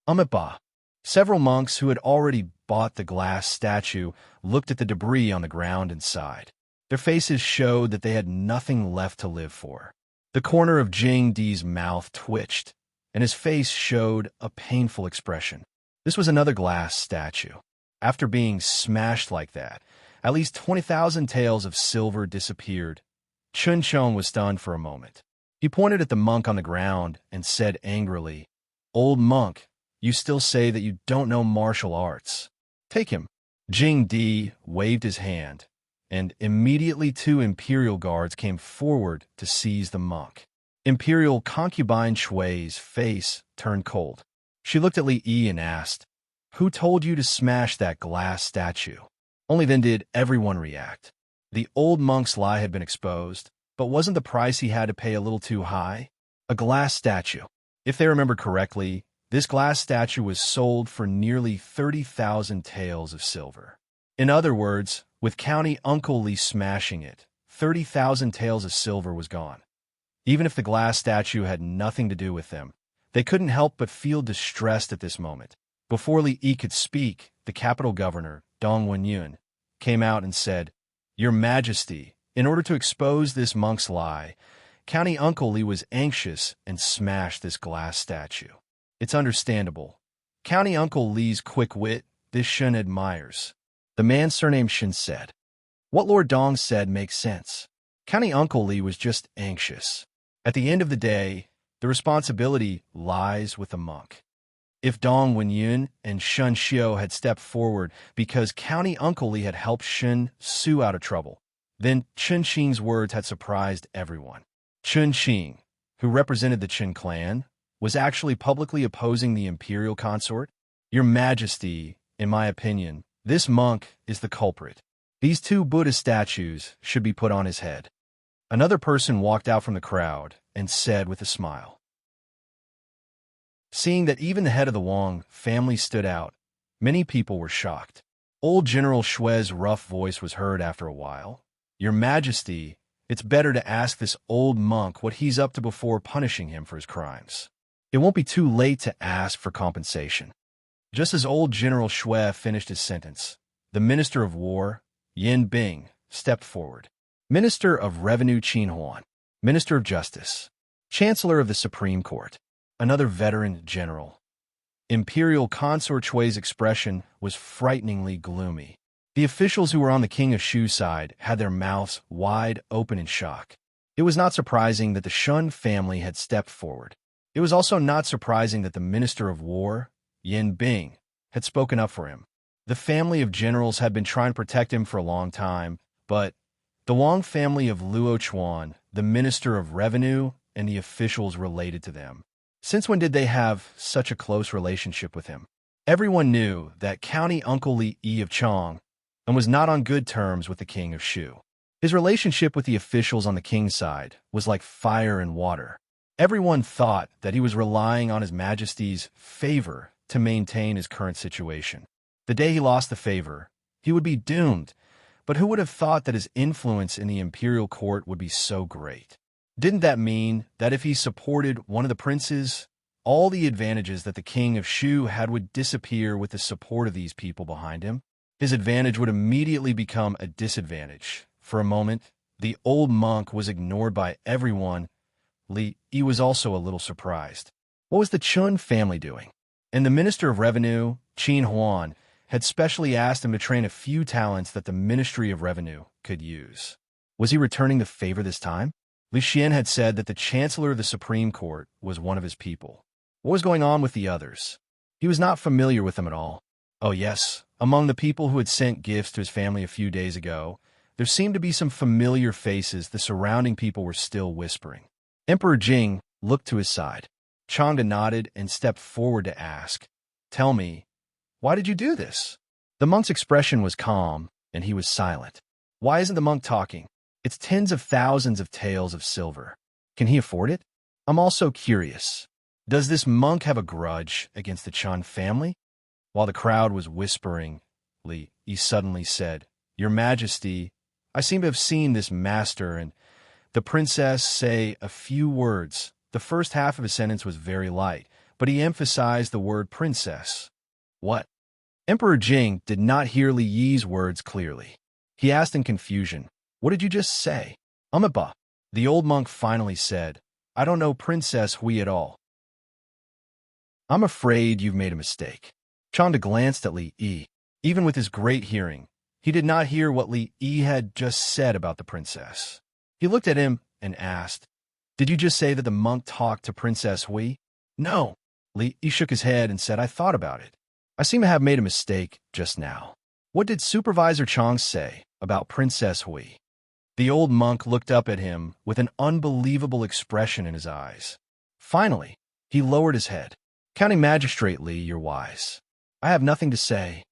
Ba. Several monks who had already bought the glass statue looked at the debris on the ground and sighed. Their faces showed that they had nothing left to live for. The corner of Jing Di's mouth twitched, and his face showed a painful expression. This was another glass statue. After being smashed like that, at least 20,000 taels of silver disappeared. Chun Chon was stunned for a moment. He pointed at the monk on the ground and said angrily, "Old monk, you still say that you don't know martial arts. Take him." Jing Di waved his hand, and immediately 2 imperial guards came forward to seize the monk. Imperial concubine Shui's face turned cold. She looked at Li Yi and asked, "Who told you to smash that glass statue?" Only then did everyone react. The old monk's lie had been exposed, but wasn't the price he had to pay a little too high? A glass statue. If they remember correctly, this glass statue was sold for nearly 30,000 taels of silver. In other words, with County Uncle Li smashing it, 30,000 taels of silver was gone. Even if the glass statue had nothing to do with them, they couldn't help but feel distressed at this moment. Before Li Yi could speak, the capital governor, Dong Wenyun, came out and said, "Your Majesty, in order to expose this monk's lie, County Uncle Li was anxious and smashed this glass statue. It's understandable. County Uncle Li's quick wit, this Shun admires." The man surnamed Shin said, "What Lord Dong said makes sense. County Uncle Li was just anxious. At the end of the day, the responsibility lies with the monk. If Dong Wenyun and Shun Xiu had stepped forward because County Uncle Li had helped Shun Su out of trouble, then Chun Xing's words had surprised everyone. Chun Xing, who represented the Qin clan, was actually publicly opposing the imperial consort. Your Majesty, In my opinion, this monk is the culprit. These two Buddha statues should be put on his head." Another person walked out from the crowd and said with a smile. Seeing that even the head of the Wang family stood out, many people were shocked. Old General Shui's rough voice was heard after a while. "Your Majesty, it's better to ask this old monk what he's up to before punishing him for his crimes. It won't be too late to ask for compensation." Just as old General Shui finished his sentence, the Minister of War, Yin Bing, stepped forward. Minister of Revenue Qin Huan, Minister of Justice, Chancellor of the Supreme Court, another veteran general. Imperial Consort Shui's expression was frighteningly gloomy. The officials who were on the King of Shu's side had their mouths wide open in shock. It was not surprising that the Shun family had stepped forward. It was also not surprising that the Minister of War, Yin Bing, had spoken up for him. The family of generals had been trying to protect him for a long time, but the Wang family of Luo Chuan, the Minister of Revenue, and the officials related to them. Since when did they have such a close relationship with him? Everyone knew that County Uncle Li Yi of Chong and was not on good terms with the King of Shu. His relationship with the officials on the king's side was like fire and water. Everyone thought that he was relying on His Majesty's favor to maintain his current situation. The day he lost the favor, he would be doomed, but who would have thought that his influence in the imperial court would be so great? Didn't that mean that if he supported one of the princes, all the advantages that the King of Shu had would disappear with the support of these people behind him? His advantage would immediately become a disadvantage. For a moment, the old monk was ignored by everyone. Li Yi was also a little surprised. What was the Chun family doing? And the Minister of Revenue, Qin Huan, had specially asked him to train a few talents that the Ministry of Revenue could use. Was he returning the favor this time? Li Xian had said that the Chancellor of the Supreme Court was one of his people. What was going on with the others? He was not familiar with them at all. Oh yes, among the people who had sent gifts to his family a few days ago, there seemed to be some familiar faces the surrounding people were still whispering. Emperor Jing looked to his side. Changde nodded and stepped forward to ask, "Tell me, why did you do this?" The monk's expression was calm, and he was silent. Why isn't the monk talking? It's tens of thousands of taels of silver. Can he afford it? I'm also curious. Does this monk have a grudge against the Chun family? While the crowd was whispering, Li Yi suddenly said, "Your Majesty, I seem to have seen this master and the princess say a few words." The first half of his sentence was very light, but he emphasized the word princess. What? Emperor Jing did not hear Li Yi's words clearly. He asked in confusion, "What did you just say?" "Umaba." The old monk finally said, "I don't know Princess Hui at all." "I'm afraid you've made a mistake." Changde glanced at Li Yi. Even with his great hearing, he did not hear what Li Yi had just said about the princess. He looked at him and asked, "Did you just say that the monk talked to Princess Hui?" "No." Li Yi shook his head and said, "I thought about it. I seem to have made a mistake just now." "What did Supervisor Chong say about Princess Hui?" The old monk looked up at him with an unbelievable expression in his eyes. Finally, he lowered his head. "County Magistrate Li, you're wise. I have nothing to say."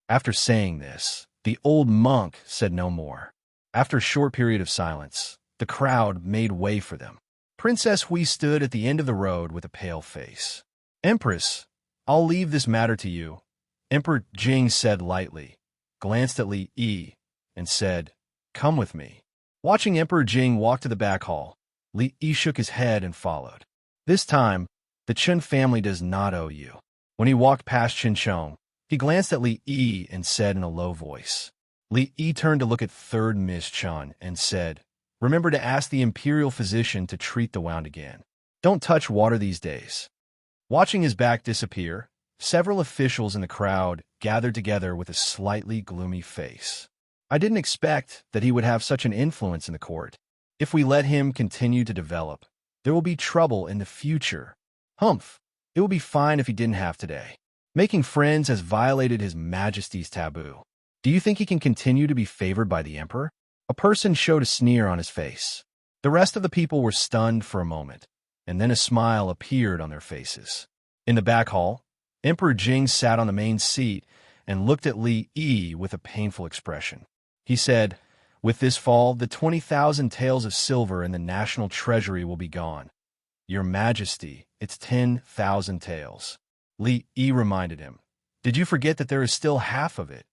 After saying this, the old monk said no more. After a short period of silence, the crowd made way for them. Princess Hui stood at the end of the road with a pale face. "Empress, I'll leave this matter to you," Emperor Jing said lightly, glanced at Li Yi, and said, "Come with me." Watching Emperor Jing walk to the back hall, Li Yi shook his head and followed. This time, the Chen family does not owe you. When he walked past Chen Chong, he glanced at Li Yi and said in a low voice. Li Yi turned to look at third Miss Chen and said, "Remember to ask the imperial physician to treat the wound again. Don't touch water these days." Watching his back disappear, several officials in the crowd gathered together with a slightly gloomy face. "I didn't expect that he would have such an influence in the court. If we let him continue to develop, there will be trouble in the future. Humph, it will be fine if he didn't have today. Making friends has violated His Majesty's taboo. Do you think he can continue to be favored by the emperor?" A person showed a sneer on his face. The rest of the people were stunned for a moment, and then a smile appeared on their faces. In the back hall, Emperor Jing sat on the main seat and looked at Li Yi with a painful expression. He said, "With this fall, the 20,000 taels of silver in the national treasury will be gone. Your Majesty, it's 10,000 taels." Li Yi reminded him, "Did you forget that there is still half of it?"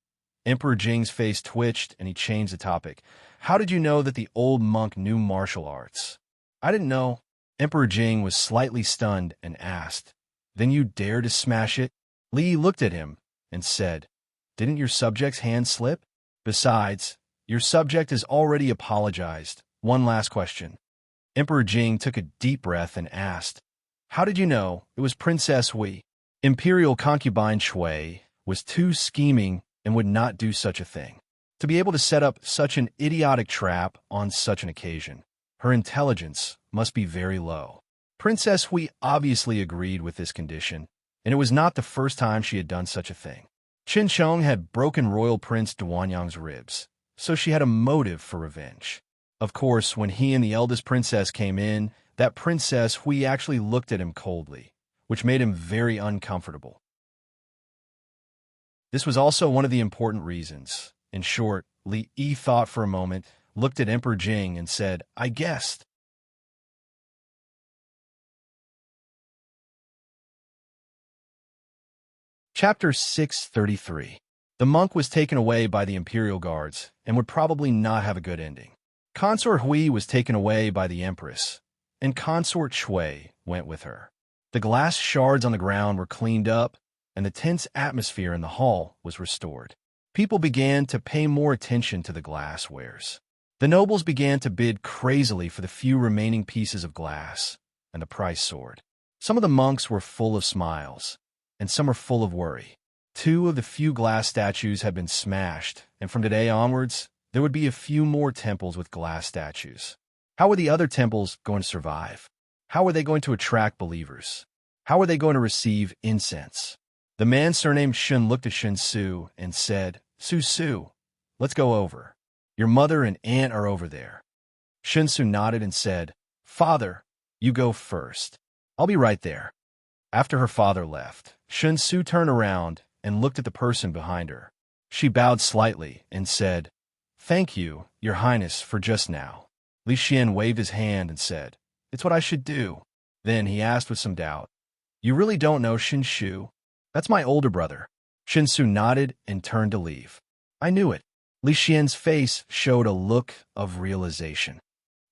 Emperor Jing's face twitched, and he changed the topic. "How did you know that the old monk knew martial arts?" "I didn't know." Emperor Jing was slightly stunned and asked, "Then you dare to smash it?" Li Yi looked at him and said, "Didn't your subject's hand slip? Besides, your subject has already apologized. One last question." Emperor Jing took a deep breath and asked, "How did you know it was Princess Wei?" Imperial concubine Shui was too scheming and would not do such a thing. To be able to set up such an idiotic trap on such an occasion, her intelligence must be very low. Princess Hui obviously agreed with this condition, and it was not the first time she had done such a thing. Qin Sheng had broken Royal Prince Duanyang's ribs, so she had a motive for revenge. Of course, when he and the eldest princess came in, that Princess Hui actually looked at him coldly, which made him very uncomfortable. This was also one of the important reasons. In short, Li Yi thought for a moment, looked at Emperor Jing, and said, "I guessed." Chapter 633. The monk was taken away by the imperial guards and would probably not have a good ending. Consort Hui was taken away by the empress, and Consort Shui went with her. The glass shards on the ground were cleaned up, and the tense atmosphere in the hall was restored. People began to pay more attention to the glasswares. The nobles began to bid crazily for the few remaining pieces of glass, and the price soared. Some of the monks were full of smiles, and some were full of worry. 2 of the few glass statues had been smashed, and from today onwards, there would be a few more temples with glass statues. How were the other temples going to survive? How were they going to attract believers? How were they going to receive incense? The man surnamed Shun looked at Shun Su and said, Su, let's go over. Your mother and aunt are over there." Shun Su nodded and said, "Father, you go first. I'll be right there." After her father left, Shun Su turned around and looked at the person behind her. She bowed slightly and said, "Thank you, Your Highness, for just now." Li Xian waved his hand and said, "It's what I should do." Then he asked with some doubt, "You really don't know Shin Shu? That's my older brother." Shin Su nodded and turned to leave. "I knew it." Li Xian's face showed a look of realization.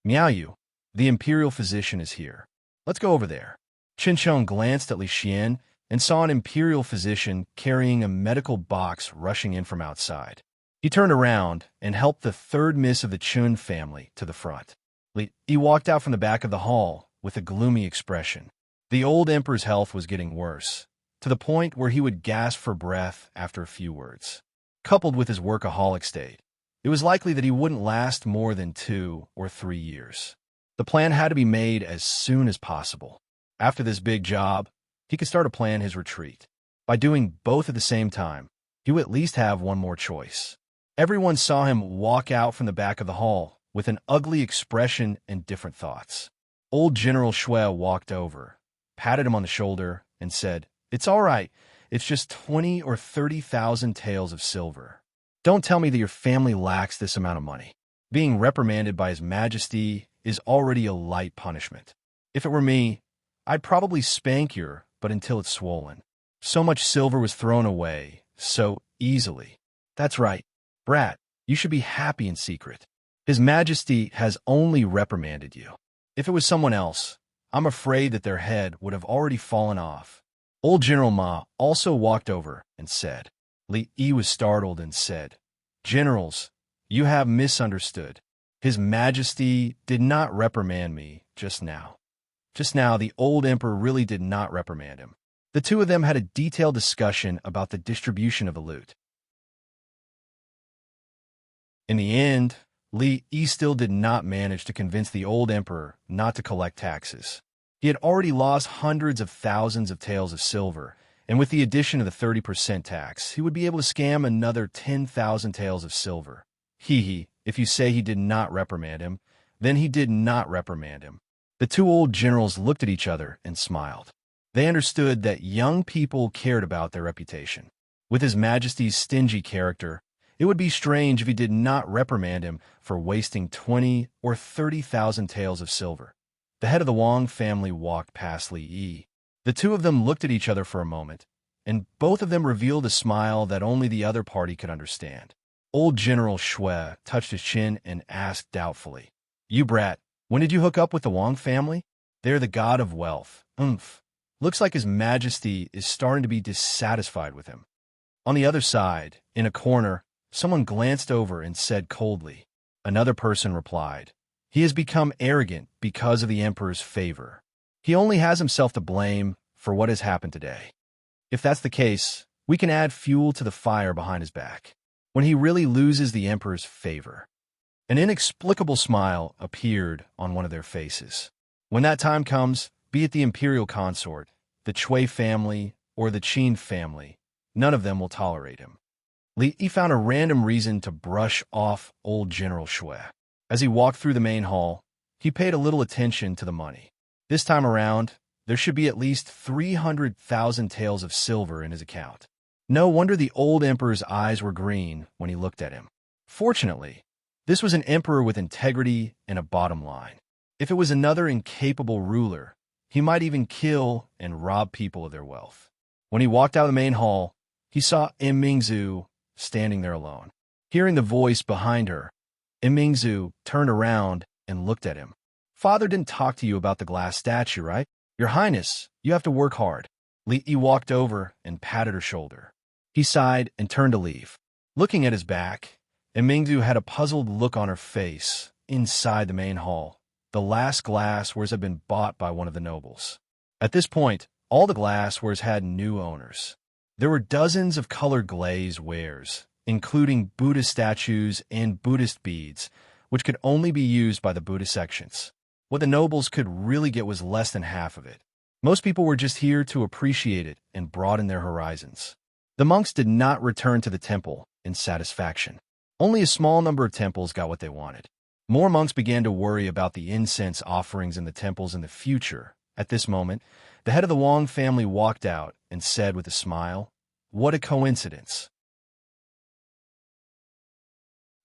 "Miao Yu, the imperial physician is here. Let's go over there." Qin Sheng glanced at Li Xian and saw an imperial physician carrying a medical box rushing in from outside. He turned around and helped the third miss of the Chun family to the front. He walked out from the back of the hall with a gloomy expression. The old emperor's health was getting worse, to the point where he would gasp for breath after a few words. Coupled with his workaholic state, it was likely that he wouldn't last more than 2 or 3 years. The plan had to be made as soon as possible. After this big job, he could start to plan his retreat. By doing both at the same time, he would at least have one more choice. Everyone saw him walk out from the back of the hall with an ugly expression and different thoughts. Old General Shui walked over, patted him on the shoulder, and said, "It's all right. It's just 20 or 30,000 taels of silver. Don't tell me that your family lacks this amount of money. Being reprimanded by His Majesty is already a light punishment. If it were me, I'd probably spank you, but until it's swollen." So much silver was thrown away so easily. "That's right, brat. You should be happy in secret. His Majesty has only reprimanded you. If it was someone else, I'm afraid that their head would have already fallen off." Old General Ma also walked over and said. Li Yi was startled and said, "Generals, you have misunderstood. His Majesty did not reprimand me just now." Just now, the old emperor really did not reprimand him. The two of them had a detailed discussion about the distribution of the loot. In the end, Li Yi still did not manage to convince the old emperor not to collect taxes. He had already lost hundreds of thousands of taels of silver, and with the addition of the 30% tax, he would be able to scam another 10,000 taels of silver. If you say he did not reprimand him, then he did not reprimand him. The two old generals looked at each other and smiled. They understood that young people cared about their reputation. With His Majesty's stingy character, it would be strange if he did not reprimand him for wasting 20 or 30,000 taels of silver. The head of the Wang family walked past Li Yi. The two of them looked at each other for a moment, and both of them revealed a smile that only the other party could understand. Old General Shui touched his chin and asked doubtfully, "You brat, when did you hook up with the Wang family? They're the god of wealth. Oomph. Looks like His Majesty is starting to be dissatisfied with him." On the other side, in a corner, someone glanced over and said coldly. Another person replied, "He has become arrogant because of the Emperor's favor. He only has himself to blame for what has happened today. If that's the case, we can add fuel to the fire behind his back when he really loses the Emperor's favor." An inexplicable smile appeared on one of their faces. When that time comes, be it the imperial consort, the Chui family, or the Qin family, none of them will tolerate him. Li Yi found a random reason to brush off old General Shui. As he walked through the main hall, he paid a little attention to the money. This time around, there should be at least 300,000 taels of silver in his account. No wonder the old emperor's eyes were green when he looked at him. Fortunately, this was an emperor with integrity and a bottom line. If it was another incapable ruler, he might even kill and rob people of their wealth. When he walked out of the main hall, he saw Mingzu standing there alone. Hearing the voice behind her, Mingzu turned around and looked at him. "Father didn't talk to you about the glass statue, right? Your Highness, you have to work hard." Li Yi walked over and patted her shoulder. He sighed and turned to leave. Looking at his back, Mingzu had a puzzled look on her face. Inside the main hall, the last glasswares had been bought by one of the nobles. At this point, all the glasswares had new owners. There were dozens of colored glaze wares, including Buddhist statues and Buddhist beads, which could only be used by the Buddhist sections. What the nobles could really get was less than half of it. Most people were just here to appreciate it and broaden their horizons. The monks did not return to the temple in satisfaction. Only a small number of temples got what they wanted. More monks began to worry about the incense offerings in the temples in the future. At this moment, the head of the Wang family walked out and said with a smile, "What a coincidence."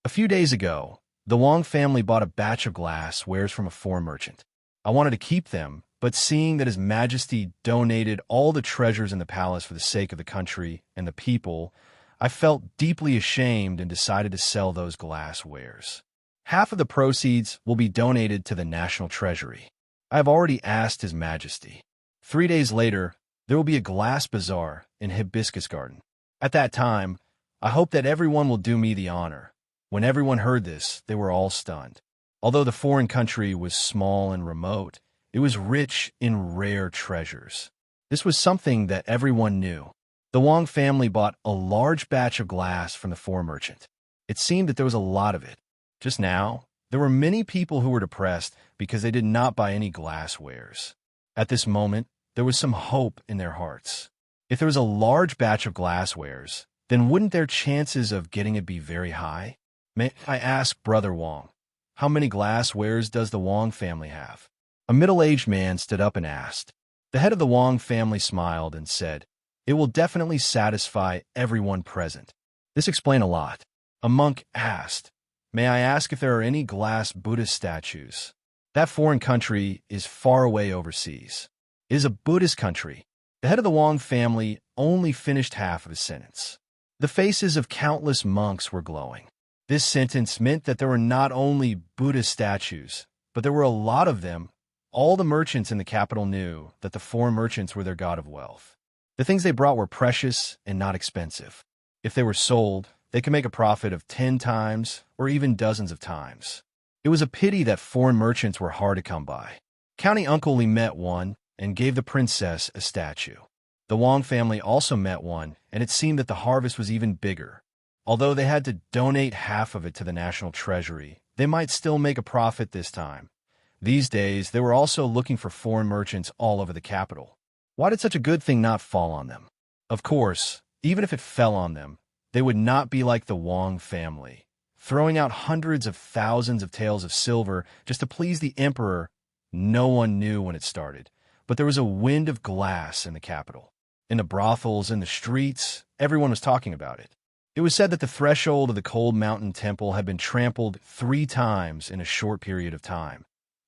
A few days ago, the Wang family bought a batch of glasswares from a foreign merchant. I wanted to keep them, but seeing that His Majesty donated all the treasures in the palace for the sake of the country and the people, I felt deeply ashamed and decided to sell those glasswares. Half of the proceeds will be donated to the national treasury. I have already asked His Majesty. 3 days later, there will be a glass bazaar in Hibiscus Garden. At that time, I hope that everyone will do me the honor. When everyone heard this, they were all stunned. Although the foreign country was small and remote, it was rich in rare treasures. This was something that everyone knew. The Wang family bought a large batch of glass from the foreign merchant. It seemed that there was a lot of it. Just now, there were many people who were depressed because they did not buy any glasswares. At this moment, there was some hope in their hearts. If there was a large batch of glasswares, then wouldn't their chances of getting it be very high? May I ask Brother Wang, how many glasswares does the Wang family have? A middle-aged man stood up and asked. The head of the Wang family smiled and said, "It will definitely satisfy everyone present." This explained a lot. A monk asked, "May I ask if there are any glass Buddhist statues?" That foreign country is far away overseas. It is a Buddhist country. The head of the Wang family only finished half of his sentence. The faces of countless monks were glowing. This sentence meant that there were not only Buddhist statues, but there were a lot of them. All the merchants in the capital knew that the foreign merchants were their god of wealth. The things they brought were precious and not expensive. If they were sold, they could make a profit of 10 times or even dozens of times. It was a pity that foreign merchants were hard to come by. County Uncle Li met one and gave the princess a statue. The Wang family also met one, and it seemed that the harvest was even bigger. Although they had to donate half of it to the national treasury, they might still make a profit this time. These days, they were also looking for foreign merchants all over the capital. Why did such a good thing not fall on them? Of course, even if it fell on them, they would not be like the Wang family, throwing out hundreds of thousands of taels of silver just to please the emperor. No one knew when it started, but there was a wind of glass in the capital. In the brothels, in the streets, everyone was talking about it. It was said that the threshold of the Cold Mountain Temple had been trampled 3 times in a short period of time.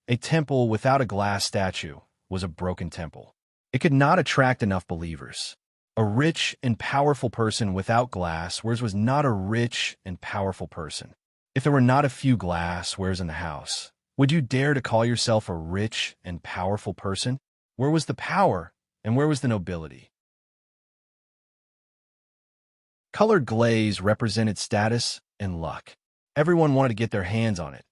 A temple without a glass statue was a broken temple. It could not attract enough believers. A rich and powerful person without glasswares was not a rich and powerful person. If there were not a few glasswares in the house, would you dare to call yourself a rich and powerful person? Where was the power and where was the nobility? Colored glaze represented status and luck. Everyone wanted to get their hands on it.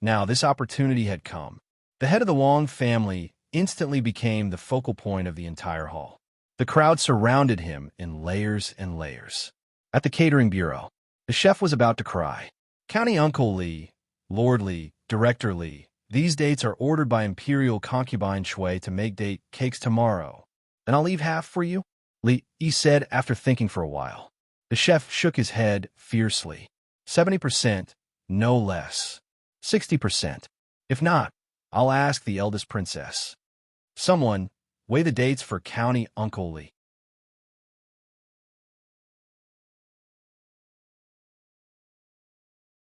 Now, this opportunity had come. The head of the Wong family instantly became the focal point of the entire hall. The crowd surrounded him in layers and layers. At the catering bureau, the chef was about to cry. County Uncle Li, Lord Li, Director Li, these dates are ordered by Imperial concubine Shui to make date cakes tomorrow. Then I'll leave half for you, Li said after thinking for a while. The chef shook his head fiercely. 70%, no less. 60%. If not, I'll ask the eldest princess. Someone, weigh the dates for County Uncle Li.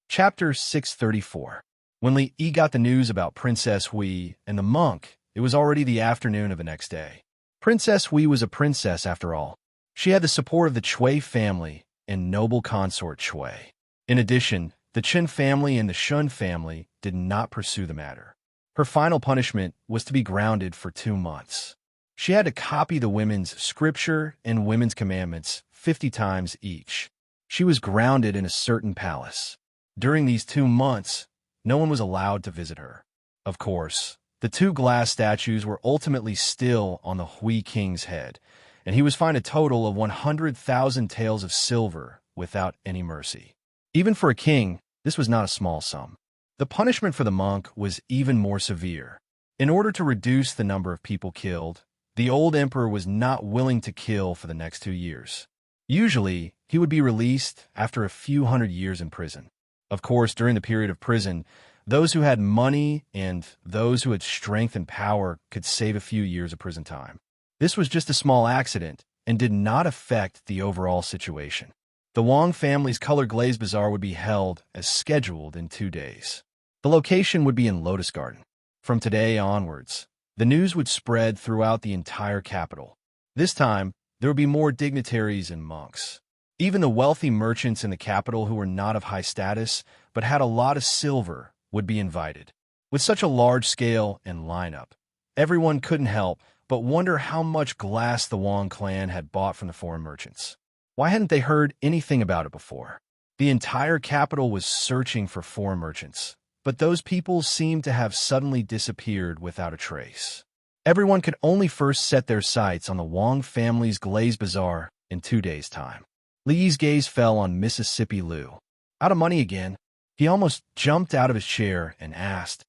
Chapter 634. When Li Yi got the news about Princess Hui and the monk, it was already the afternoon of the next day. Princess Hui was a princess after all. She had the support of the Chui family and noble consort Chui. In addition, the Chen family and the Shun family did not pursue the matter. Her final punishment was to be grounded for 2 months. She had to copy the women's scripture and women's commandments 50 times each. She was grounded in a certain palace. During these 2 months, no one was allowed to visit her. Of course, the 2 glass statues were ultimately still on the Hui King's head, and he was fined a total of 100,000 taels of silver without any mercy. Even for a king, this was not a small sum. The punishment for the monk was even more severe. In order to reduce the number of people killed, the old emperor was not willing to kill for the next 2 years. Usually, he would be released after a few hundred years in prison. Of course, during the period of prison, those who had money and those who had strength and power could save a few years of prison time. This was just a small accident and did not affect the overall situation. The Wong family's color glaze bazaar would be held as scheduled in 2 days. The location would be in Lotus Garden. From today onwards, the news would spread throughout the entire capital. This time, there would be more dignitaries and monks. Even the wealthy merchants in the capital who were not of high status but had a lot of silver would be invited. With such a large scale and lineup, everyone couldn't help but wonder how much glass the Wong clan had bought from the foreign merchants. Why hadn't they heard anything about it before? The entire capital was searching for foreign merchants, but those people seemed to have suddenly disappeared without a trace. Everyone could only first set their sights on the Wong family's glaze bazaar in 2 days' time. Li's gaze fell on Mississippi Liu. Out of money again? He almost jumped out of his chair and asked,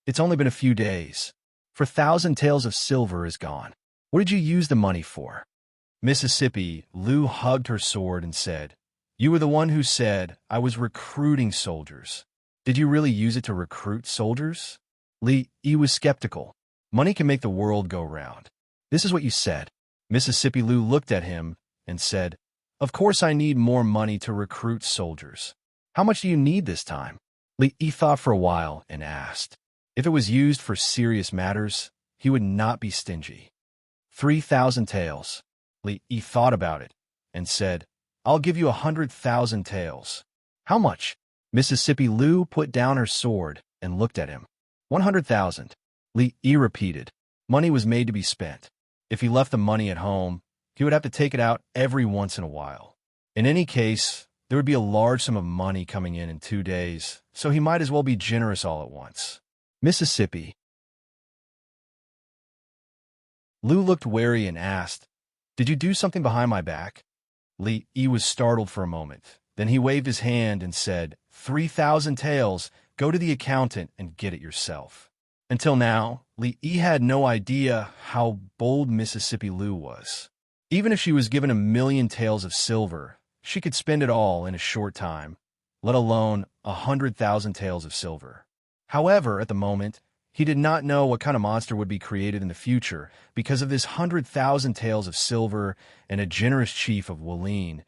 "It's only been a few days. 4,000 taels of silver is gone. What did you use the money for?" Mississippi Liu hugged her sword and said, "You were the one who said I was recruiting soldiers. Did you really use it to recruit soldiers?" Li was skeptical. "Money can make the world go round. This is what you said." Mississippi Liu looked at him and said, "Of course I need more money to recruit soldiers. How much do you need this time?" Li thought for a while and asked. If it was used for serious matters, he would not be stingy. 3,000 taels. Li thought about it and said, "I'll give you 100,000 taels." "How much?" Mississippi Liu put down her sword and looked at him. 100,000. Li repeated. Money was made to be spent. If he left the money at home, he would have to take it out every once in a while. In any case, there would be a large sum of money coming in 2 days, so he might as well be generous all at once. Mississippi. Liu looked wary and asked, "Did you do something behind my back?" Li was startled for a moment. Then he waved his hand and said, 3,000 taels, go to the accountant and get it yourself. Until now, Li had no idea how bold Mississippi Liu was. Even if she was given 1,000,000 taels of silver, she could spend it all in a short time, let alone 100,000 taels of silver. However, at the moment, He did not know what kind of monster would be created in the future because of this 100,000 tales of silver and a generous chief of Wallene.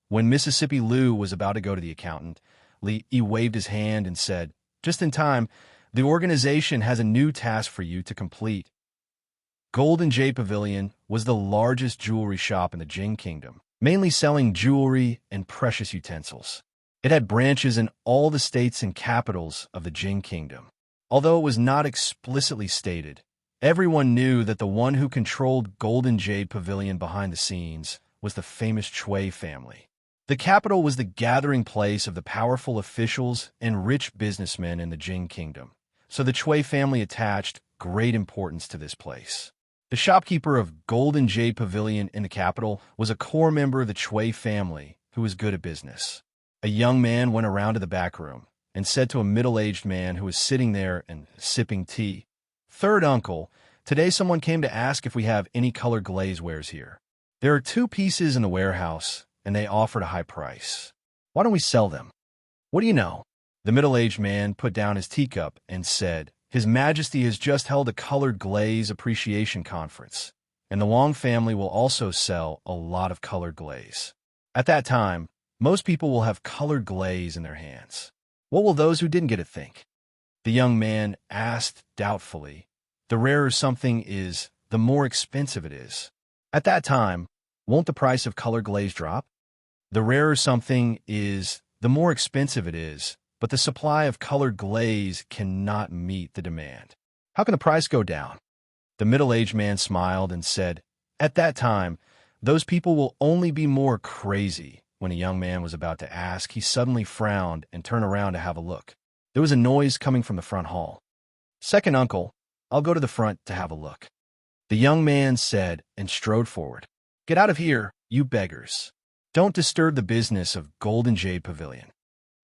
When Mississippi Lou was about to go to the accountant, he waved his hand and said, "Just in time, the organization has a new task for you to complete." Golden Jade Pavilion was the largest jewelry shop in the Jing Kingdom, mainly selling jewelry and precious utensils. It had branches in all the states and capitals of the Jing Kingdom. Although it was not explicitly stated, everyone knew that the one who controlled Golden Jade Pavilion behind the scenes was the famous Chui family. The capital was the gathering place of the powerful officials and rich businessmen in the Jing Kingdom, so the Chui family attached great importance to this place. The shopkeeper of Golden Jade Pavilion in the capital was a core member of the Chui family who was good at business. A young man went around to the back room and said to a middle-aged man who was sitting there and sipping tea, "Third uncle, today someone came to ask if we have any colored glaze wares here. There are 2 pieces in the warehouse, and they offered a high price. Why don't we sell them?" "What do you know?" The middle-aged man put down his teacup and said, "His Majesty has just held a colored glaze appreciation conference, and the Wong family will also sell a lot of colored glaze. At that time, most people will have colored glaze in their hands. What will those who didn't get it think?" The young man asked doubtfully. "The rarer something is, the more expensive it is. At that time, won't the price of colored glaze drop?" "The rarer something is, the more expensive it is, but the supply of colored glaze cannot meet the demand. How can the price go down?" The middle-aged man smiled and said, "At that time, those people will only be more crazy." When a young man was about to ask, he suddenly frowned and turned around to have a look. There was a noise coming from the front hall. "Second uncle, I'll go to the front to have a look," the young man said and strode forward. "Get out of here, you beggars. Don't disturb the business of Golden Jade Pavilion."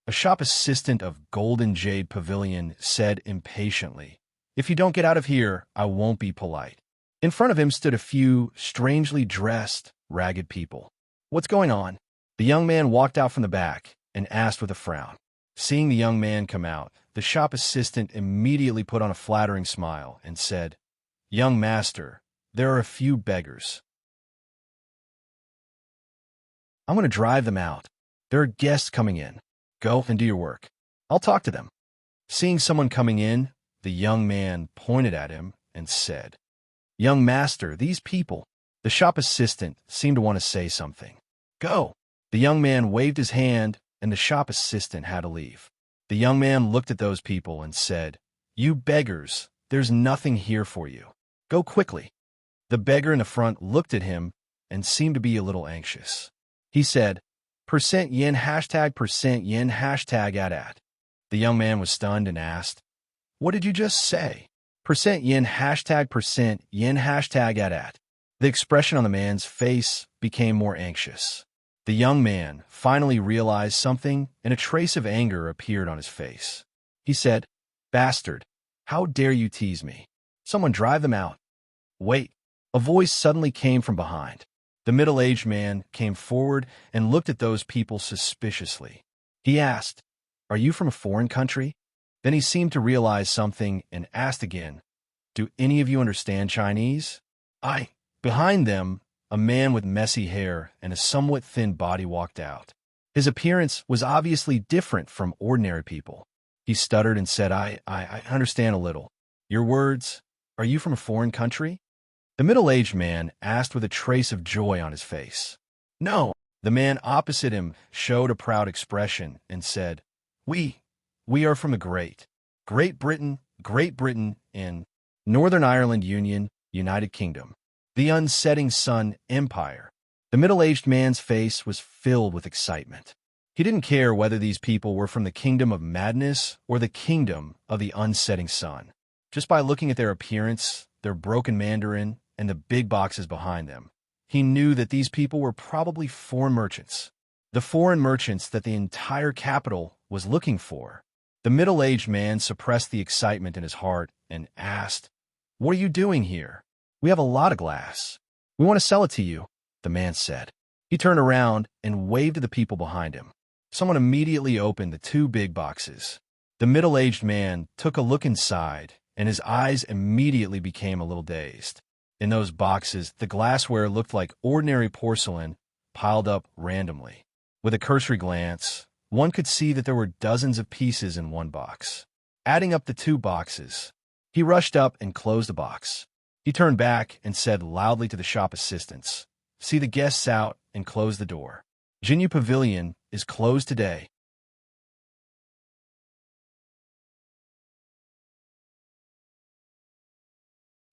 A shop assistant of Golden Jade Pavilion said impatiently, "If you don't get out of here, I won't be polite." In front of him stood a few strangely dressed, ragged people. "What's going on?" The young man walked out from the back and asked with a frown. Seeing the young man come out, the shop assistant immediately put on a flattering smile and said, "Young master, there are a few beggars. I'm going to drive them out. There are guests coming in. Go and do your work. I'll talk to them." Seeing someone coming in, the young man pointed at him and said, "Young master, these people." The shop assistant seemed to want to say something. "Go." The young man waved his hand, and the shop assistant had to leave. The young man looked at those people and said, "You beggars, there's nothing here for you. Go quickly." The beggar in the front looked at him and seemed to be a little anxious. He said, %yen %yen #at. The young man was stunned and asked, "What did you just say?" %yen %yen #at. The expression on the man's face became more anxious. The young man finally realized something, and a trace of anger appeared on his face. He said, "Bastard, how dare you tease me? Someone drive them out." "Wait." A voice suddenly came from behind. The middle-aged man came forward and looked at those people suspiciously. He asked, "Are you from a foreign country?" Then he seemed to realize something and asked again, "Do any of you understand Chinese?" "I." Behind them, a man with messy hair and a somewhat thin body walked out. His appearance was obviously different from ordinary people. He stuttered and said, I understand a little. Your words, are you from a foreign country?" The middle-aged man asked with a trace of joy on his face. "No." The man opposite him showed a proud expression and said, We are from the Great Britain in Northern Ireland Union, United Kingdom. The Unsetting Sun Empire." The middle-aged man's face was filled with excitement. He didn't care whether these people were from the Kingdom of Madness or the Kingdom of the Unsetting Sun. Just by looking at their appearance, their broken Mandarin, and the big boxes behind them, he knew that these people were probably foreign merchants. The foreign merchants that the entire capital was looking for. The middle-aged man suppressed the excitement in his heart and asked, "What are you doing here? We have a lot of glass. We want to sell it to you," the man said. He turned around and waved to the people behind him. Someone immediately opened the 2 big boxes. The middle-aged man took a look inside and his eyes immediately became a little dazed. In those boxes, the glassware looked like ordinary porcelain piled up randomly. With a cursory glance, one could see that there were dozens of pieces in one box. Adding up the two boxes, he rushed up and closed the box. He turned back and said loudly to the shop assistants, "See the guests out and close the door. Jinyu Pavilion is closed today."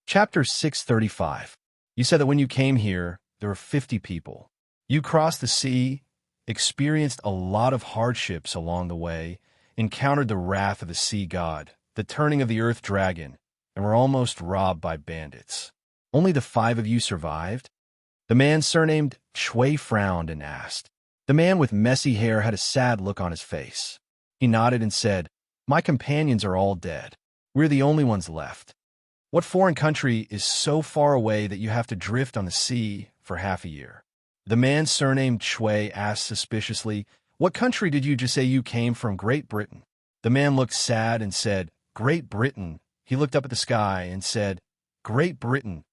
Chapter 635. You said that when you came here, there were 50 people. You crossed the sea, experienced a lot of hardships along the way, encountered the wrath of the sea god, the turning of the earth dragon, and were almost robbed by bandits. Only the 5 of you survived? The man surnamed Shui frowned and asked. The man with messy hair had a sad look on his face. He nodded and said, "My companions are all dead. We're the only ones left." "What foreign country is so far away that you have to drift on the sea for half a year?" The man surnamed Shui asked suspiciously, "What country did you just say you came from?" "Great Britain." The man looked sad and said, "Great Britain." He looked up at the sky and said, "Great Britain.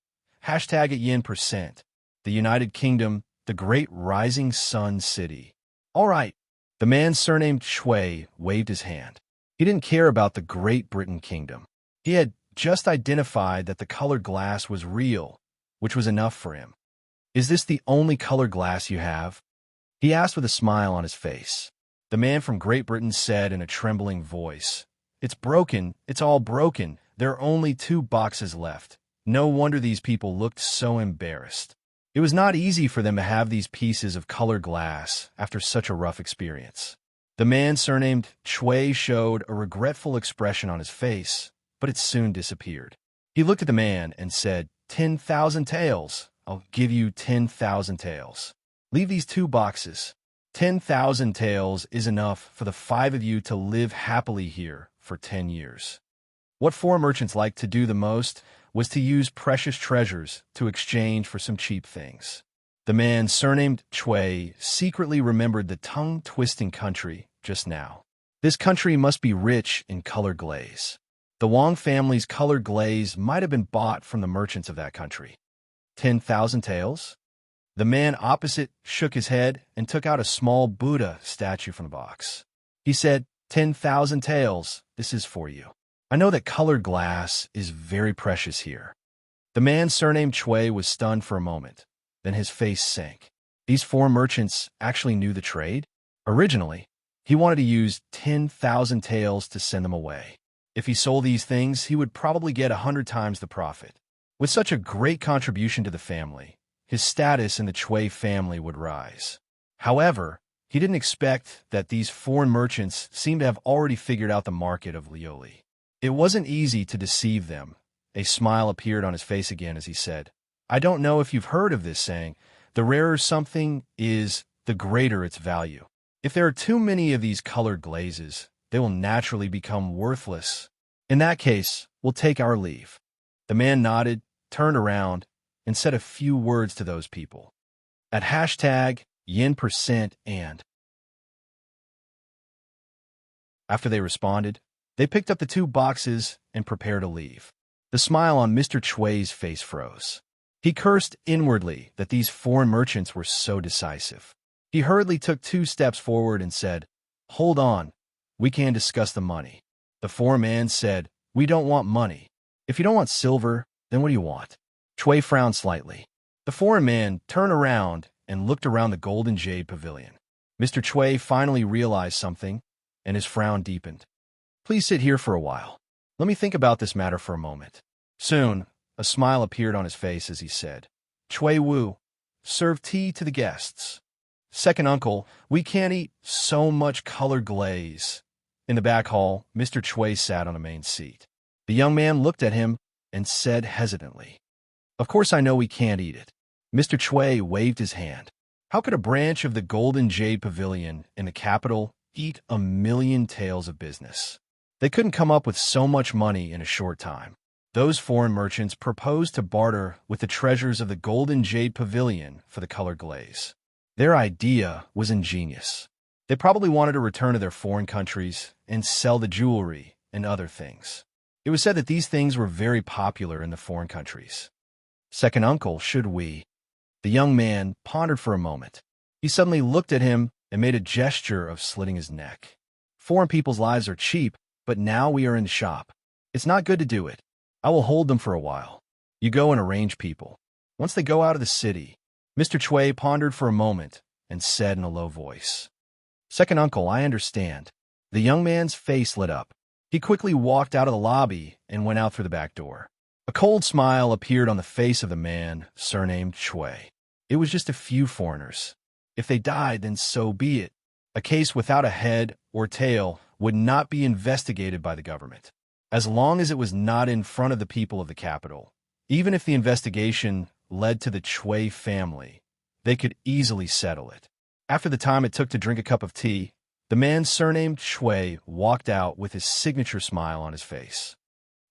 Hashtag at yen%. The United Kingdom, the great rising sun city." "All right." The man surnamed Shui waved his hand. He didn't care about the Great Britain Kingdom. He had just identified that the colored glass was real, which was enough for him. "Is this the only colored glass you have?" he asked with a smile on his face. The man from Great Britain said in a trembling voice, "It's broken. It's all broken. There are only 2 boxes left." No wonder these people looked so embarrassed. It was not easy for them to have these pieces of colored glass after such a rough experience. The man surnamed Shui showed a regretful expression on his face, but it soon disappeared. He looked at the man and said, 10,000 taels. I'll give you 10,000 taels. Leave these 2 boxes. 10,000 taels is enough for the 5 of you to live happily here for 10 years. What 4 merchants liked to do the most was to use precious treasures to exchange for some cheap things. The man surnamed Shui secretly remembered the tongue-twisting country just now. This country must be rich in colored glaze. The Wang family's colored glaze might have been bought from the merchants of that country. 10,000 taels? The man opposite shook his head and took out a small Buddha statue from the box. He said, 10,000 taels, this is for you. I know that colored glass is very precious here. The man surnamed Shui was stunned for a moment. Then his face sank. These 4 merchants actually knew the trade? Originally, he wanted to use 10,000 taels to send them away. If he sold these things, he would probably get 100 times the profit. With such a great contribution to the family, his status in the Shui family would rise. However, he didn't expect that these foreign merchants seemed to have already figured out the market of Lioli. It wasn't easy to deceive them. A smile appeared on his face again as he said, "I don't know if you've heard of this saying, the rarer something is, the greater its value. If there are too many of these colored glazes, they will naturally become worthless. In that case, we'll take our leave." The man nodded, turned around, and said a few words to those people. At hashtag yen% and. After they responded, they picked up the 2 boxes and prepared to leave. The smile on Mr. Shui's face froze. He cursed inwardly that these foreign merchants were so decisive. He hurriedly took 2 steps forward and said, "Hold on, we can discuss the money." The foreign man said, "We don't want money. If you don't want silver, then what do you want?" Shui frowned slightly. The foreign man turned around and looked around the Golden Jade Pavilion. Mr. Shui finally realized something, and his frown deepened. "Please sit here for a while. Let me think about this matter for a moment." Soon, a smile appeared on his face as he said, "Shui Wu, serve tea to the guests." "Second uncle, we can't eat so much colored glaze." In the back hall, Mr. Shui sat on a main seat. The young man looked at him and said hesitantly, "Of course I know we can't eat it." Mr. Shui waved his hand. How could a branch of the Golden Jade Pavilion in the capital eat 1,000,000 taels of business? They couldn't come up with so much money in a short time. Those foreign merchants proposed to barter with the treasures of the Golden Jade Pavilion for the colored glaze. Their idea was ingenious. They probably wanted to return to their foreign countries and sell the jewelry and other things. It was said that these things were very popular in the foreign countries. Second uncle, should we? The young man pondered for a moment. He suddenly looked at him and made a gesture of slitting his neck. Foreign people's lives are cheap, but now we are in the shop. It's not good to do it. I will hold them for a while. You go and arrange people. Once they go out of the city, Mr. Chui pondered for a moment and said in a low voice, Second uncle, I understand. The young man's face lit up. He quickly walked out of the lobby and went out through the back door. A cold smile appeared on the face of the man surnamed Chui. It was just a few foreigners. If they died, then so be it. A case without a head or tail would not be investigated by the government, as long as it was not in front of the people of the capital. Even if the investigation led to the Chui family, they could easily settle it. After the time it took to drink a cup of tea, the man surnamed Chui walked out with his signature smile on his face.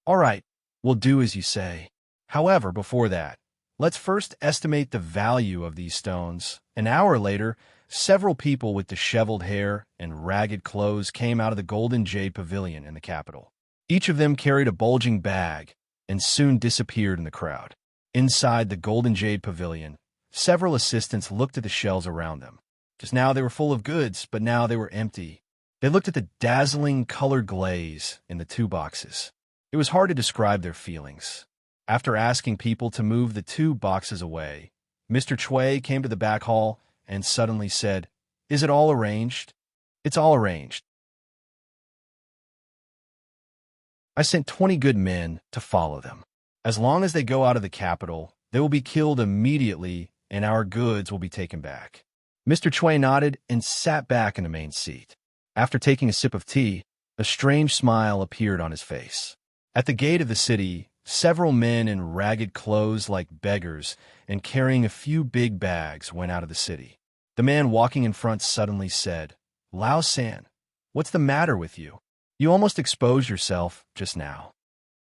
All right, we'll do as you say. However, before that, let's first estimate the value of these stones. An hour later, several people with disheveled hair and ragged clothes came out of the Golden Jade Pavilion in the capital. Each of them carried a bulging bag and soon disappeared in the crowd. Inside the Golden Jade Pavilion, several assistants looked at the shelves around them. Just now they were full of goods, but now they were empty. They looked at the dazzling colored glaze in the two boxes. It was hard to describe their feelings. After asking people to move the two boxes away, Mr. Chui came to the back hall and suddenly said, Is it all arranged? It's all arranged. I sent 20 good men to follow them. As long as they go out of the capital, they will be killed immediately and our goods will be taken back. Mr. Chui nodded and sat back in the main seat. After taking a sip of tea, a strange smile appeared on his face. At the gate of the city, several men in ragged clothes like beggars and carrying a few big bags went out of the city. The man walking in front suddenly said, Lao San, what's the matter with you? You almost exposed yourself just now.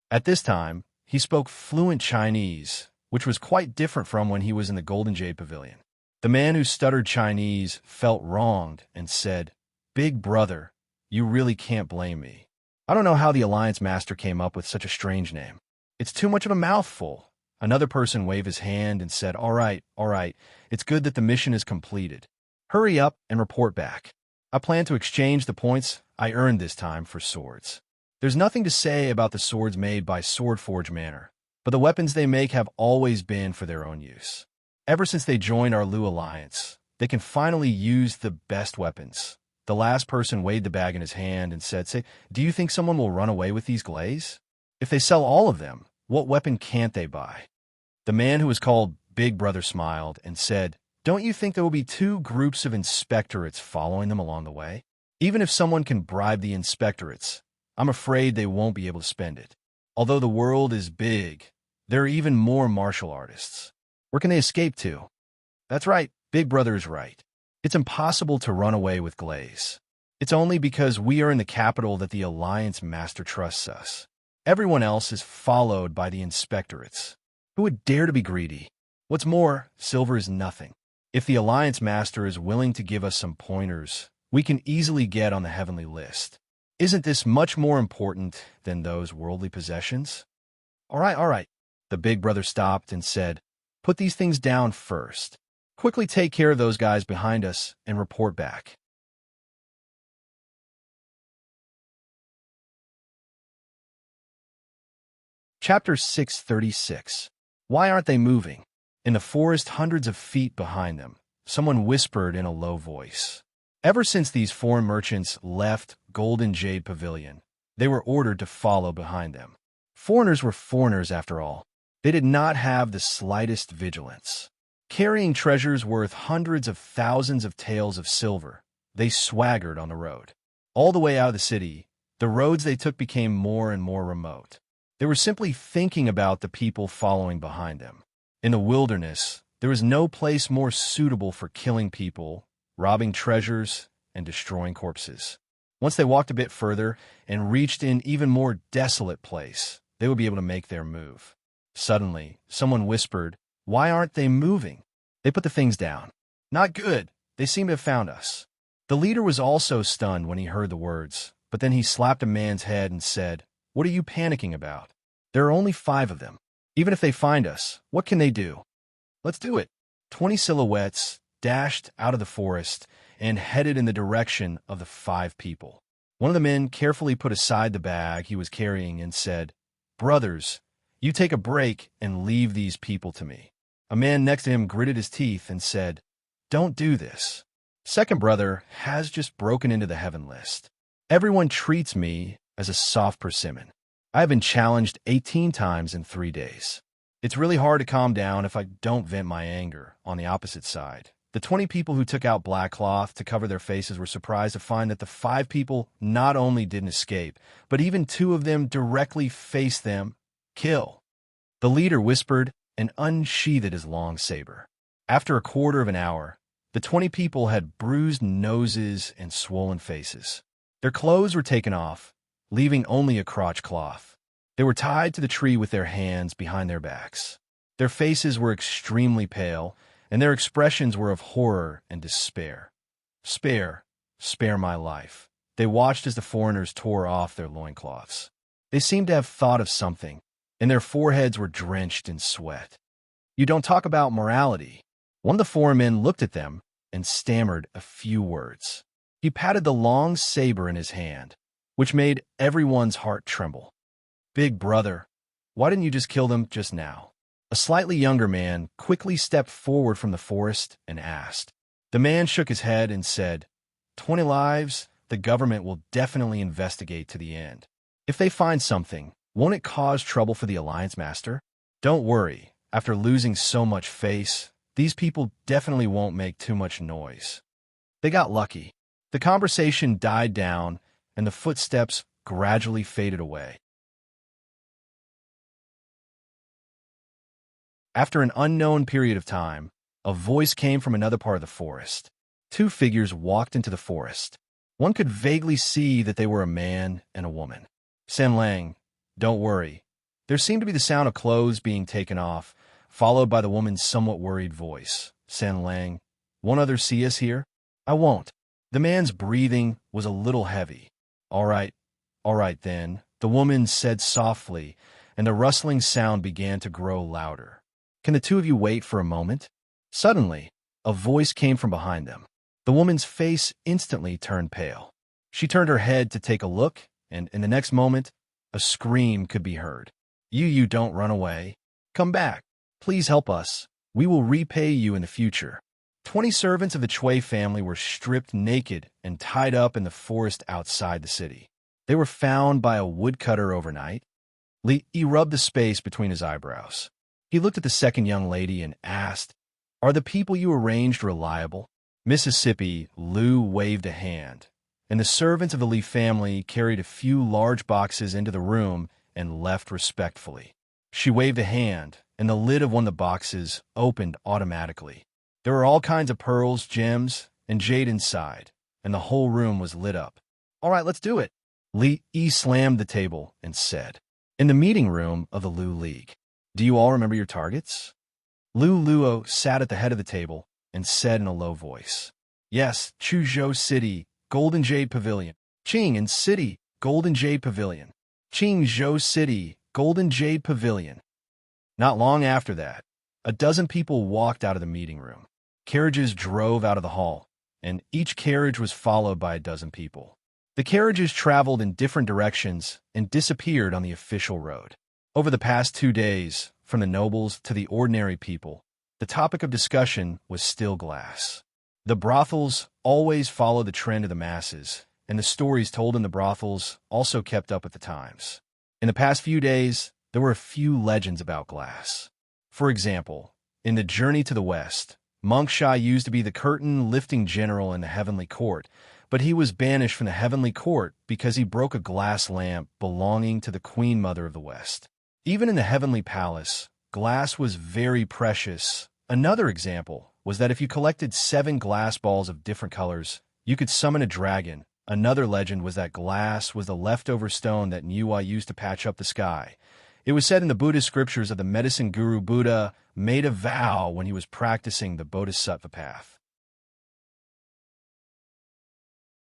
At this time, he spoke fluent Chinese, which was quite different from when he was in the Golden Jade Pavilion. The man who stuttered Chinese felt wronged and said, Big brother, you really can't blame me. I don't know how the Alliance Master came up with such a strange name. It's too much of a mouthful. Another person waved his hand and said, all right. It's good that the mission is completed. Hurry up and report back. I plan to exchange the points I earned this time for swords. There's nothing to say about the swords made by Swordforge Manor, but the weapons they make have always been for their own use. Ever since they joined our Lu Alliance, they can finally use the best weapons. The last person weighed the bag in his hand and said, do you think someone will run away with these glaze? If they sell all of them, what weapon can't they buy? The man who was called Big Brother smiled and said, Don't you think there will be 2 groups of inspectorates following them along the way? Even if someone can bribe the inspectorates, I'm afraid they won't be able to spend it. Although the world is big, there are even more martial artists. Where can they escape to? That's right, Big Brother is right. It's impossible to run away with glaze. It's only because we are in the capital that the Alliance Master trusts us. Everyone else is followed by the inspectorates. Who would dare to be greedy? What's more, silver is nothing. If the Alliance Master is willing to give us some pointers, we can easily get on the heavenly list. Isn't this much more important than those worldly possessions? All right. The Big Brother stopped and said, Put these things down first. Quickly take care of those guys behind us and report back. Chapter 636. Why aren't they moving? In the forest hundreds of feet behind them, someone whispered in a low voice. Ever since these foreign merchants left Golden Jade Pavilion, they were ordered to follow behind them. Foreigners were foreigners after all. They did not have the slightest vigilance. Carrying treasures worth hundreds of thousands of taels of silver, they swaggered on the road. All the way out of the city, the roads they took became more and more remote. They were simply thinking about the people following behind them. In the wilderness, there was no place more suitable for killing people, robbing treasures, and destroying corpses. Once they walked a bit further and reached an even more desolate place, they would be able to make their move. Suddenly, someone whispered, Why aren't they moving? They put the things down. Not good. They seem to have found us. The leader was also stunned when he heard the words, but then he slapped a man's head and said, What are you panicking about? There are only 5 of them. Even if they find us, what can they do? Let's do it. 20 silhouettes dashed out of the forest and headed in the direction of the 5 people. One of the men carefully put aside the bag he was carrying and said, "Brothers, you take a break and leave these people to me." A man next to him gritted his teeth and said, "Don't do this. Second brother has just broken into the heaven list. Everyone treats me as a soft persimmon. I have been challenged 18 times in 3 days. It's really hard to calm down if I don't vent my anger on the opposite side." The 20 people who took out black cloth to cover their faces were surprised to find that the 5 people not only didn't escape, but even 2 of them directly faced them. "Kill." The leader whispered and unsheathed his long saber. After a quarter of an hour, the 20 people had bruised noses and swollen faces. Their clothes were taken off, leaving only a crotch cloth. They were tied to the tree with their hands behind their backs. Their faces were extremely pale, and their expressions were of horror and despair. Spare my life." They watched as the foreigners tore off their loincloths. They seemed to have thought of something, and their foreheads were drenched in sweat. "You don't talk about morality." One of the foreign men looked at them and stammered a few words. He patted the long saber in his hand, which made everyone's heart tremble. "Big brother, why didn't you just kill them just now?" A slightly younger man quickly stepped forward from the forest and asked. The man shook his head and said, 20 lives, the government will definitely investigate to the end. If they find something, won't it cause trouble for the Alliance Master? Don't worry, after losing so much face, these people definitely won't make too much noise." They got lucky. The conversation died down, and the footsteps gradually faded away. After an unknown period of time, a voice came from another part of the forest. 2 figures walked into the forest. One could vaguely see that they were a man and a woman. "Sen Lang, don't worry." There seemed to be the sound of clothes being taken off, followed by the woman's somewhat worried voice. "Sen Lang, won't others see us here?" "I won't." The man's breathing was a little heavy. All right then," the woman said softly, and the rustling sound began to grow louder. "Can the 2 of you wait for a moment?" Suddenly, a voice came from behind them. The woman's face instantly turned pale. She turned her head to take a look, and in the next moment, a scream could be heard. You don't run away. Come back. Please help us. We will repay you in the future." 20 servants of the Chui family were stripped naked and tied up in the forest outside the city. They were found by a woodcutter overnight. He rubbed the space between his eyebrows. He looked at the second young lady and asked, "Are the people you arranged reliable?" Mississippi Lou waved a hand, and the servants of the Lee family carried a few large boxes into the room and left respectfully. She waved a hand, and the lid of one of the boxes opened automatically. There were all kinds of pearls, gems, and jade inside, and the whole room was lit up. "All right, let's do it." Lee slammed the table and said, "In the meeting room of the Lu League. Do you all remember your targets?" Lu Luo sat at the head of the table and said in a low voice, "Yes, Chuzhou City, Golden Jade Pavilion. Qing'an City, Golden Jade Pavilion. Qingzhou City, Golden Jade Pavilion." Not long after that, a dozen people walked out of the meeting room. Carriages drove out of the hall, and each carriage was followed by a dozen people. The carriages traveled in different directions and disappeared on the official road. Over the past 2 days, from the nobles to the ordinary people, the topic of discussion was still glass. The brothels always follow the trend of the masses, and the stories told in the brothels also kept up with the times. In the past few days, there were a few legends about glass. For example, in The Journey to the West, Monk Shai used to be the curtain-lifting general in the heavenly court, but he was banished from the heavenly court because he broke a glass lamp belonging to the Queen Mother of the West. Even in the heavenly palace, glass was very precious. Another example was that if you collected 7 glass balls of different colors, you could summon a dragon. Another legend was that glass was the leftover stone that Niwa used to patch up the sky. It was said in the Buddhist scriptures that the medicine guru Buddha made a vow when he was practicing the Bodhisattva path.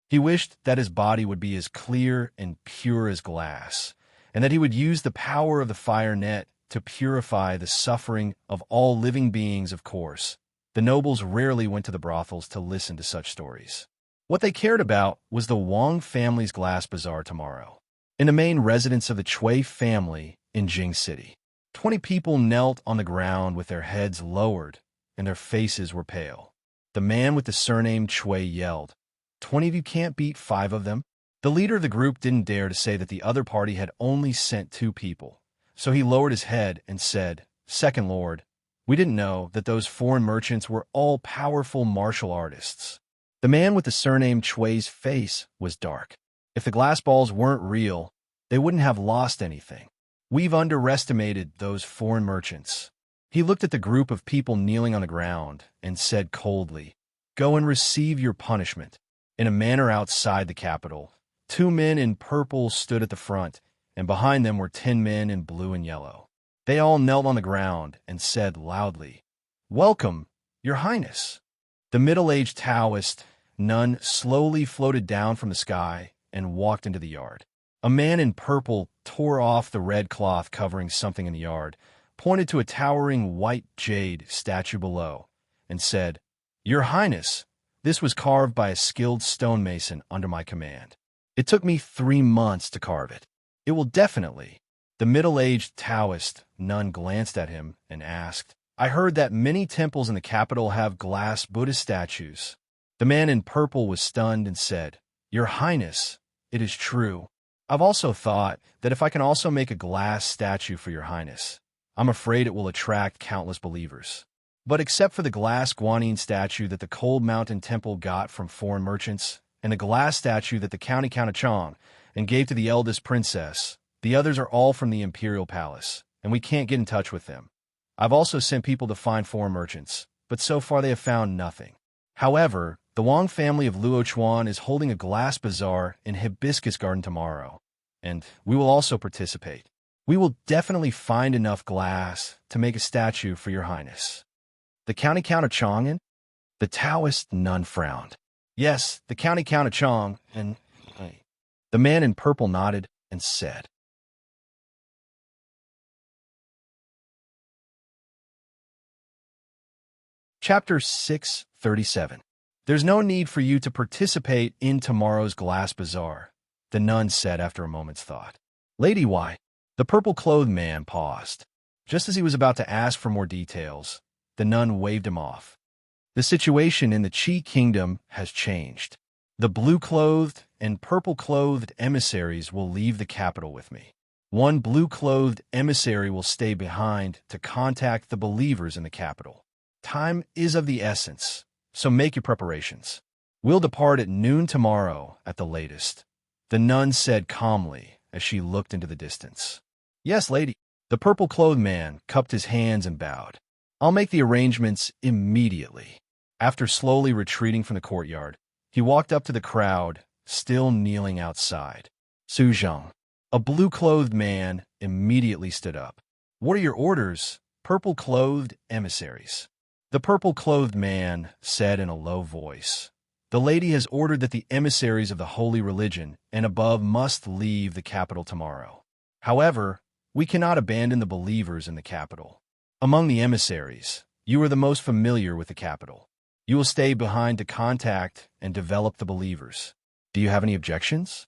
He wished that his body would be as clear and pure as glass, and that he would use the power of the fire net to purify the suffering of all living beings, of course. The nobles rarely went to the brothels to listen to such stories. What they cared about was the Wang family's glass bazaar tomorrow, in the main residence of the Chui family in Jing City. 20 people knelt on the ground with their heads lowered, and their faces were pale. The man with the surname Chui yelled, "20 of you can't beat 5 of them?" The leader of the group didn't dare to say that the other party had only sent 2 people, so he lowered his head and said, "Second Lord, we didn't know that those foreign merchants were all powerful martial artists." The man with the surname Chui's face was dark. If the glass balls weren't real, they wouldn't have lost anything. "We've underestimated those foreign merchants." He looked at the group of people kneeling on the ground and said coldly, "Go and receive your punishment." In a manor outside the capital, 2 men in purple stood at the front, and behind them were 10 men in blue and yellow. They all knelt on the ground and said loudly, "Welcome, Your Highness." The middle-aged Taoist nun slowly floated down from the sky and walked into the yard. A man in purple tore off the red cloth covering something in the yard, pointed to a towering white jade statue below, and said, "Your Highness, this was carved by a skilled stonemason under my command. It took me 3 months to carve it. It will definitely." The middle-aged Taoist nun glanced at him and asked, "I heard that many temples in the capital have glass Buddha statues." The man in purple was stunned and said, "Your Highness, it is true. I've also thought that if I can also make a glass statue for Your Highness, I'm afraid it will attract countless believers. But except for the glass guanyin statue that the Cold Mountain Temple got from foreign merchants, and the glass statue that the County Count of Chong and gave to the eldest princess, the others are all from the Imperial Palace, and we can't get in touch with them. I've also sent people to find foreign merchants, but so far they have found nothing. However, the Wang family of Luochuan is holding a glass bazaar in Hibiscus Garden tomorrow, and we will also participate. We will definitely find enough glass to make a statue for Your Highness." "The County Count of Chong'an?" The Taoist nun frowned. "Yes, the County Count of Chong, and..." The man in purple nodded and said, Chapter 637. "There's no need for you to participate in tomorrow's glass bazaar," the nun said after a moment's thought. "Lady, why?" The purple-clothed man paused. Just as he was about to ask for more details, the nun waved him off. "The situation in the Qi Kingdom has changed. The blue-clothed and purple-clothed emissaries will leave the capital with me. One blue-clothed emissary will stay behind to contact the believers in the capital. Time is of the essence, so make your preparations. We'll depart at noon tomorrow at the latest," the nun said calmly as she looked into the distance. "Yes, lady." The purple-clothed man cupped his hands and bowed. "I'll make the arrangements immediately." After slowly retreating from the courtyard, he walked up to the crowd, still kneeling outside. Su Zheng, a blue-clothed man, immediately stood up. "What are your orders, purple-clothed emissaries?" The purple-clothed man said in a low voice, "The lady has ordered that the emissaries of the holy religion and above must leave the capital tomorrow. However, we cannot abandon the believers in the capital. Among the emissaries, you are the most familiar with the capital. You will stay behind to contact and develop the believers. Do you have any objections?"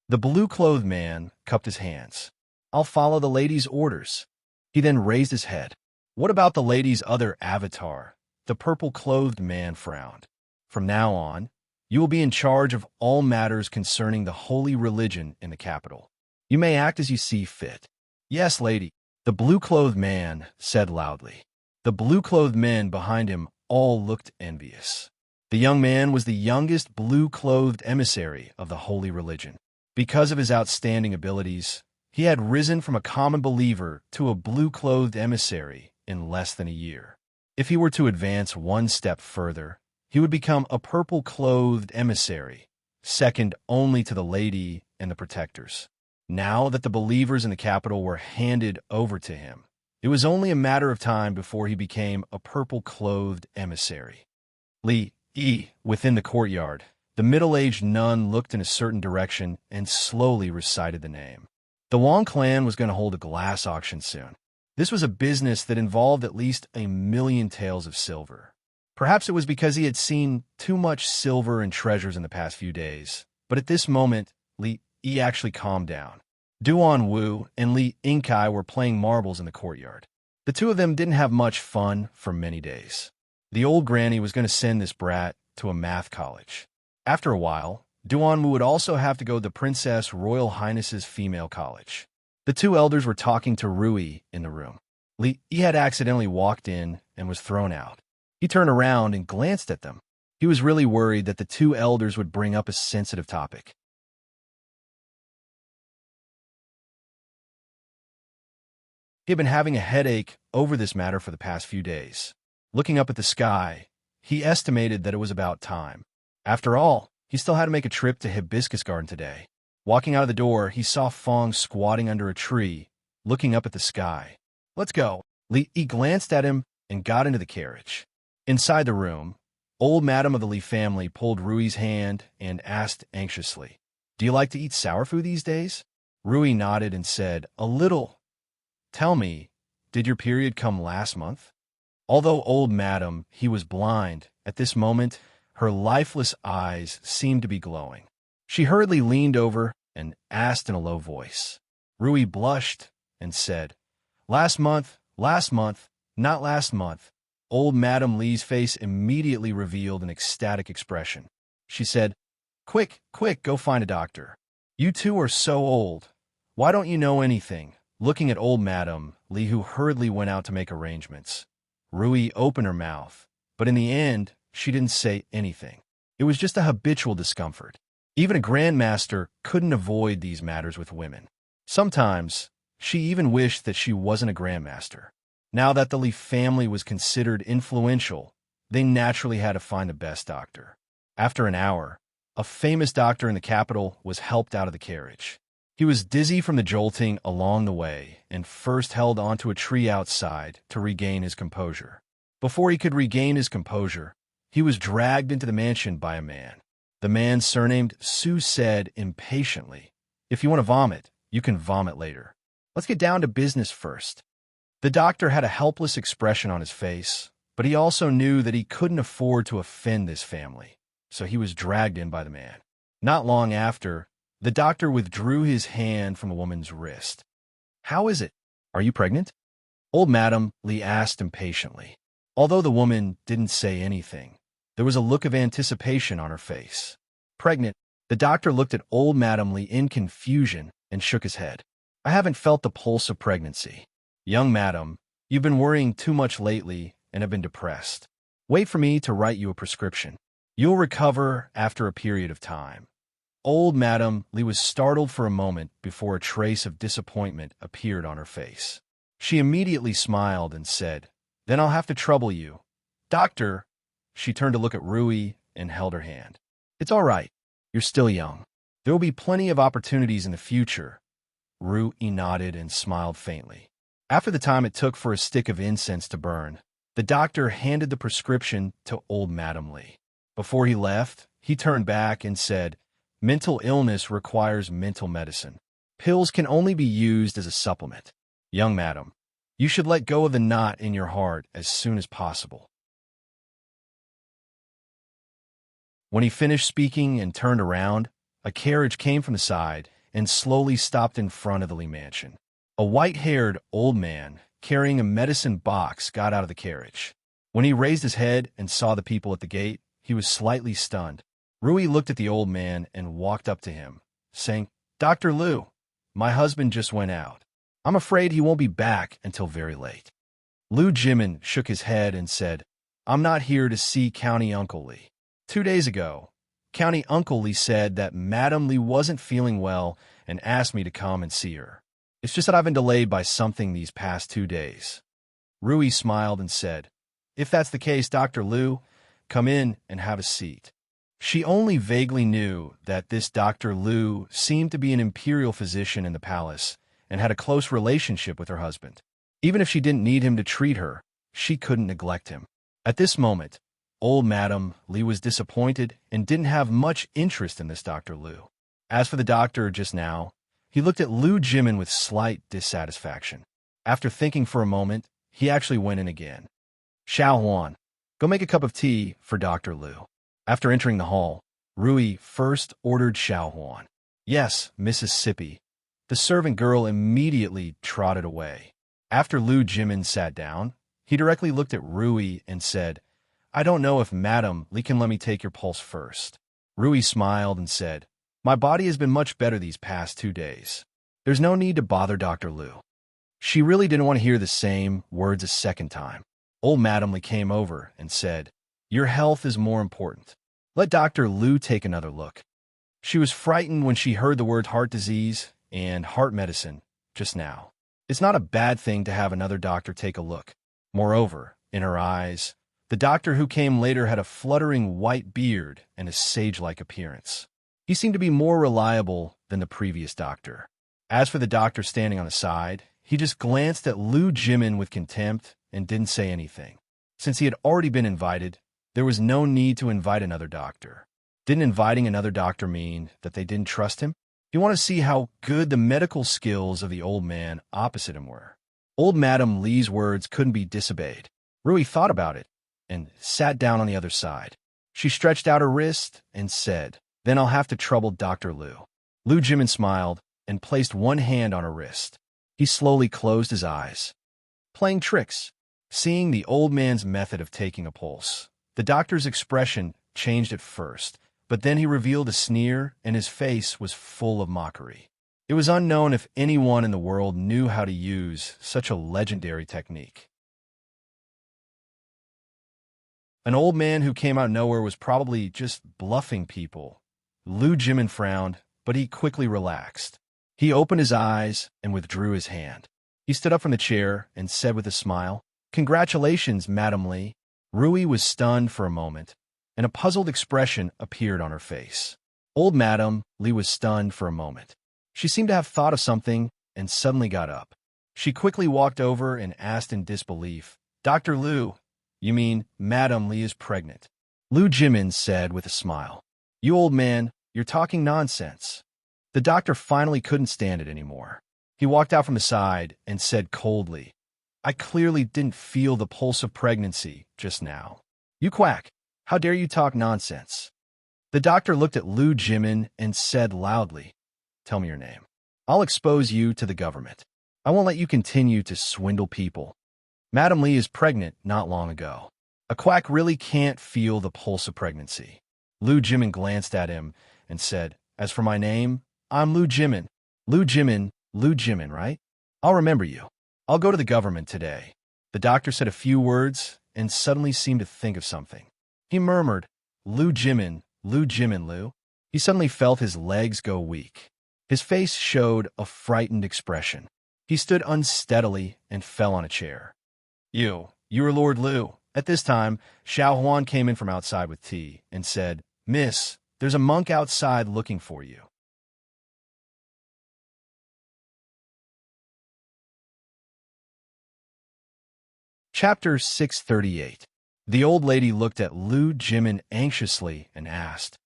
The blue-clothed man cupped his hands. "I'll follow the lady's orders." He then raised his head. "What about the lady's other avatar?" The purple-clothed man frowned. "From now on, you will be in charge of all matters concerning the holy religion in the capital. You may act as you see fit." "Yes, lady," the blue-clothed man said loudly. The blue-clothed men behind him all looked envious. The young man was the youngest blue-clothed emissary of the holy religion. Because of his outstanding abilities, he had risen from a common believer to a blue-clothed emissary in less than a year. If he were to advance one step further, he would become a purple-clothed emissary, second only to the lady and the protectors. Now that the believers in the capital were handed over to him, it was only a matter of time before he became a purple-clothed emissary. Within the courtyard, the middle-aged nun looked in a certain direction and slowly recited the name. The Wong clan was going to hold a glass auction soon. This was a business that involved at least 1,000,000 taels of silver. Perhaps it was because he had seen too much silver and treasures in the past few days, but at this moment, Li Yi actually calmed down. Duan Wu and Li Yingkai were playing marbles in the courtyard. The two of them didn't have much fun for many days. The old granny was going to send this brat to a math college. After a while, Duan Wu would also have to go to the Princess Royal Highness's female college. The two elders were talking to Rui in the room. Li Yi had accidentally walked in and was thrown out. He turned around and glanced at them. He was really worried that the two elders would bring up a sensitive topic. He had been having a headache over this matter for the past few days. Looking up at the sky, he estimated that it was about time. After all, he still had to make a trip to Hibiscus Garden today. Walking out of the door, he saw Fong squatting under a tree, looking up at the sky. "Let's go." Li Yi glanced at him and got into the carriage. Inside the room, old Madam of the Li family pulled Rui's hand and asked anxiously, "Do you like to eat sour food these days?" Rui nodded and said, "A little." "Tell me, did your period come last month?" Although old Madam, he was blind, at this moment, her lifeless eyes seemed to be glowing. She hurriedly leaned over and asked in a low voice. Rui blushed and said, last month, not last month." Old Madam Li's face immediately revealed an ecstatic expression. She said, quick, go find a doctor. You two are so old. Why don't you know anything?" Looking at old Madam Li, who hurriedly went out to make arrangements, Rui opened her mouth, but in the end, she didn't say anything. It was just a habitual discomfort. Even a grandmaster couldn't avoid these matters with women. Sometimes, she even wished that she wasn't a grandmaster. Now that the Li family was considered influential, they naturally had to find the best doctor. After an hour, a famous doctor in the capital was helped out of the carriage. He was dizzy from the jolting along the way and first held onto a tree outside to regain his composure. Before he could regain his composure, he was dragged into the mansion by a man. The man, surnamed Su, said impatiently, "If you want to vomit, you can vomit later. Let's get down to business first." The doctor had a helpless expression on his face, but he also knew that he couldn't afford to offend this family, so he was dragged in by the man. Not long after, the doctor withdrew his hand from the woman's wrist. "How is it? Are you pregnant?" Old Madam Li asked impatiently. Although the woman didn't say anything, there was a look of anticipation on her face. "Pregnant?" The doctor looked at old Madam Li in confusion and shook his head. "I haven't felt the pulse of pregnancy." "Young madam, you've been worrying too much lately and have been depressed. Wait for me to write you a prescription. You'll recover after a period of time." Old Madam Li was startled for a moment before a trace of disappointment appeared on her face. She immediately smiled and said, "Then I'll have to trouble you." "Doctor," she turned to look at Rui and held her hand. "It's all right. You're still young. There will be plenty of opportunities in the future." Rui nodded and smiled faintly. After the time it took for a stick of incense to burn, the doctor handed the prescription to old Madam Li. Before he left, he turned back and said, "Mental illness requires mental medicine. Pills can only be used as a supplement. Young madam, you should let go of the knot in your heart as soon as possible." When he finished speaking and turned around, a carriage came from the side and slowly stopped in front of the Li mansion. A white-haired old man carrying a medicine box got out of the carriage. When he raised his head and saw the people at the gate, he was slightly stunned. Rui looked at the old man and walked up to him, saying, "Dr. Liu, my husband just went out. I'm afraid he won't be back until very late." Liu Jimin shook his head and said, "I'm not here to see County Uncle Li. 2 days ago, County Uncle Li said that Madam Li wasn't feeling well and asked me to come and see her. It's just that I've been delayed by something these past 2 days." Rui smiled and said, "If that's the case, Dr. Liu, come in and have a seat." She only vaguely knew that this Dr. Liu seemed to be an imperial physician in the palace and had a close relationship with her husband. Even if she didn't need him to treat her, she couldn't neglect him. At this moment, old Madam Li was disappointed and didn't have much interest in this Dr. Liu. As for the doctor just now, He looked at Lu Jimin with slight dissatisfaction. After thinking for a moment, he actually went in again. Xiao Huan, go make a cup of tea for Dr. Lu. After entering the hall, Rui first ordered Xiao Huan. Yes, Mississippi. The servant girl immediately trotted away. After Lu Jimin sat down, he directly looked at Rui and said, I don't know if Madam Li can let me take your pulse first. Rui smiled and said, My body has been much better these past 2 days. There's no need to bother Dr. Lu. She really didn't want to hear the same words a second time. Old Madam Li came over and said, Your health is more important. Let Dr. Lu take another look. She was frightened when she heard the word heart disease and heart medicine just now. It's not a bad thing to have another doctor take a look. Moreover, in her eyes, the doctor who came later had a fluttering white beard and a sage-like appearance. He seemed to be more reliable than the previous doctor. As for the doctor standing on the side, he just glanced at Lu Jimin with contempt and didn't say anything. Since he had already been invited, there was no need to invite another doctor. Didn't inviting another doctor mean that they didn't trust him? He wanted to see how good the medical skills of the old man opposite him were. Old Madam Li's words couldn't be disobeyed. Rui thought about it and sat down on the other side. She stretched out her wrist and said, Then I'll have to trouble Dr. Lu. Lu Jimin smiled and placed one hand on her wrist. He slowly closed his eyes. Playing tricks. Seeing the old man's method of taking a pulse, the doctor's expression changed at first, but then he revealed a sneer and his face was full of mockery. It was unknown if anyone in the world knew how to use such a legendary technique. An old man who came out of nowhere was probably just bluffing people. Lu Jimin frowned, but he quickly relaxed. He opened his eyes and withdrew his hand. He stood up from the chair and said with a smile, Congratulations, Madam Li. Rui was stunned for a moment, and a puzzled expression appeared on her face. Old Madam Li was stunned for a moment. She seemed to have thought of something and suddenly got up. She quickly walked over and asked in disbelief, Dr. Lu, you mean Madam Li is pregnant? Lu Jimin said with a smile, You old man, you're talking nonsense. The doctor finally couldn't stand it anymore. He walked out from the side and said coldly, I clearly didn't feel the pulse of pregnancy just now. You quack. How dare you talk nonsense? The doctor looked at Lu Jimin and said loudly, Tell me your name. I'll expose you to the government. I won't let you continue to swindle people. Madam Li is pregnant not long ago. A quack really can't feel the pulse of pregnancy. Lu Jimin glanced at him and said, As for my name, I'm Lu Jimin. Lu Jimin, right? I'll remember you. I'll go to the government today. The doctor said a few words and suddenly seemed to think of something. He murmured, Lu Jimin, Lu. He suddenly felt his legs go weak. His face showed a frightened expression. He stood unsteadily and fell on a chair. You are Lord Lu. At this time, Xiao Huan came in from outside with tea and said, Miss, there's a monk outside looking for you. Chapter 638. The old lady looked at Lu Jimin anxiously and asked,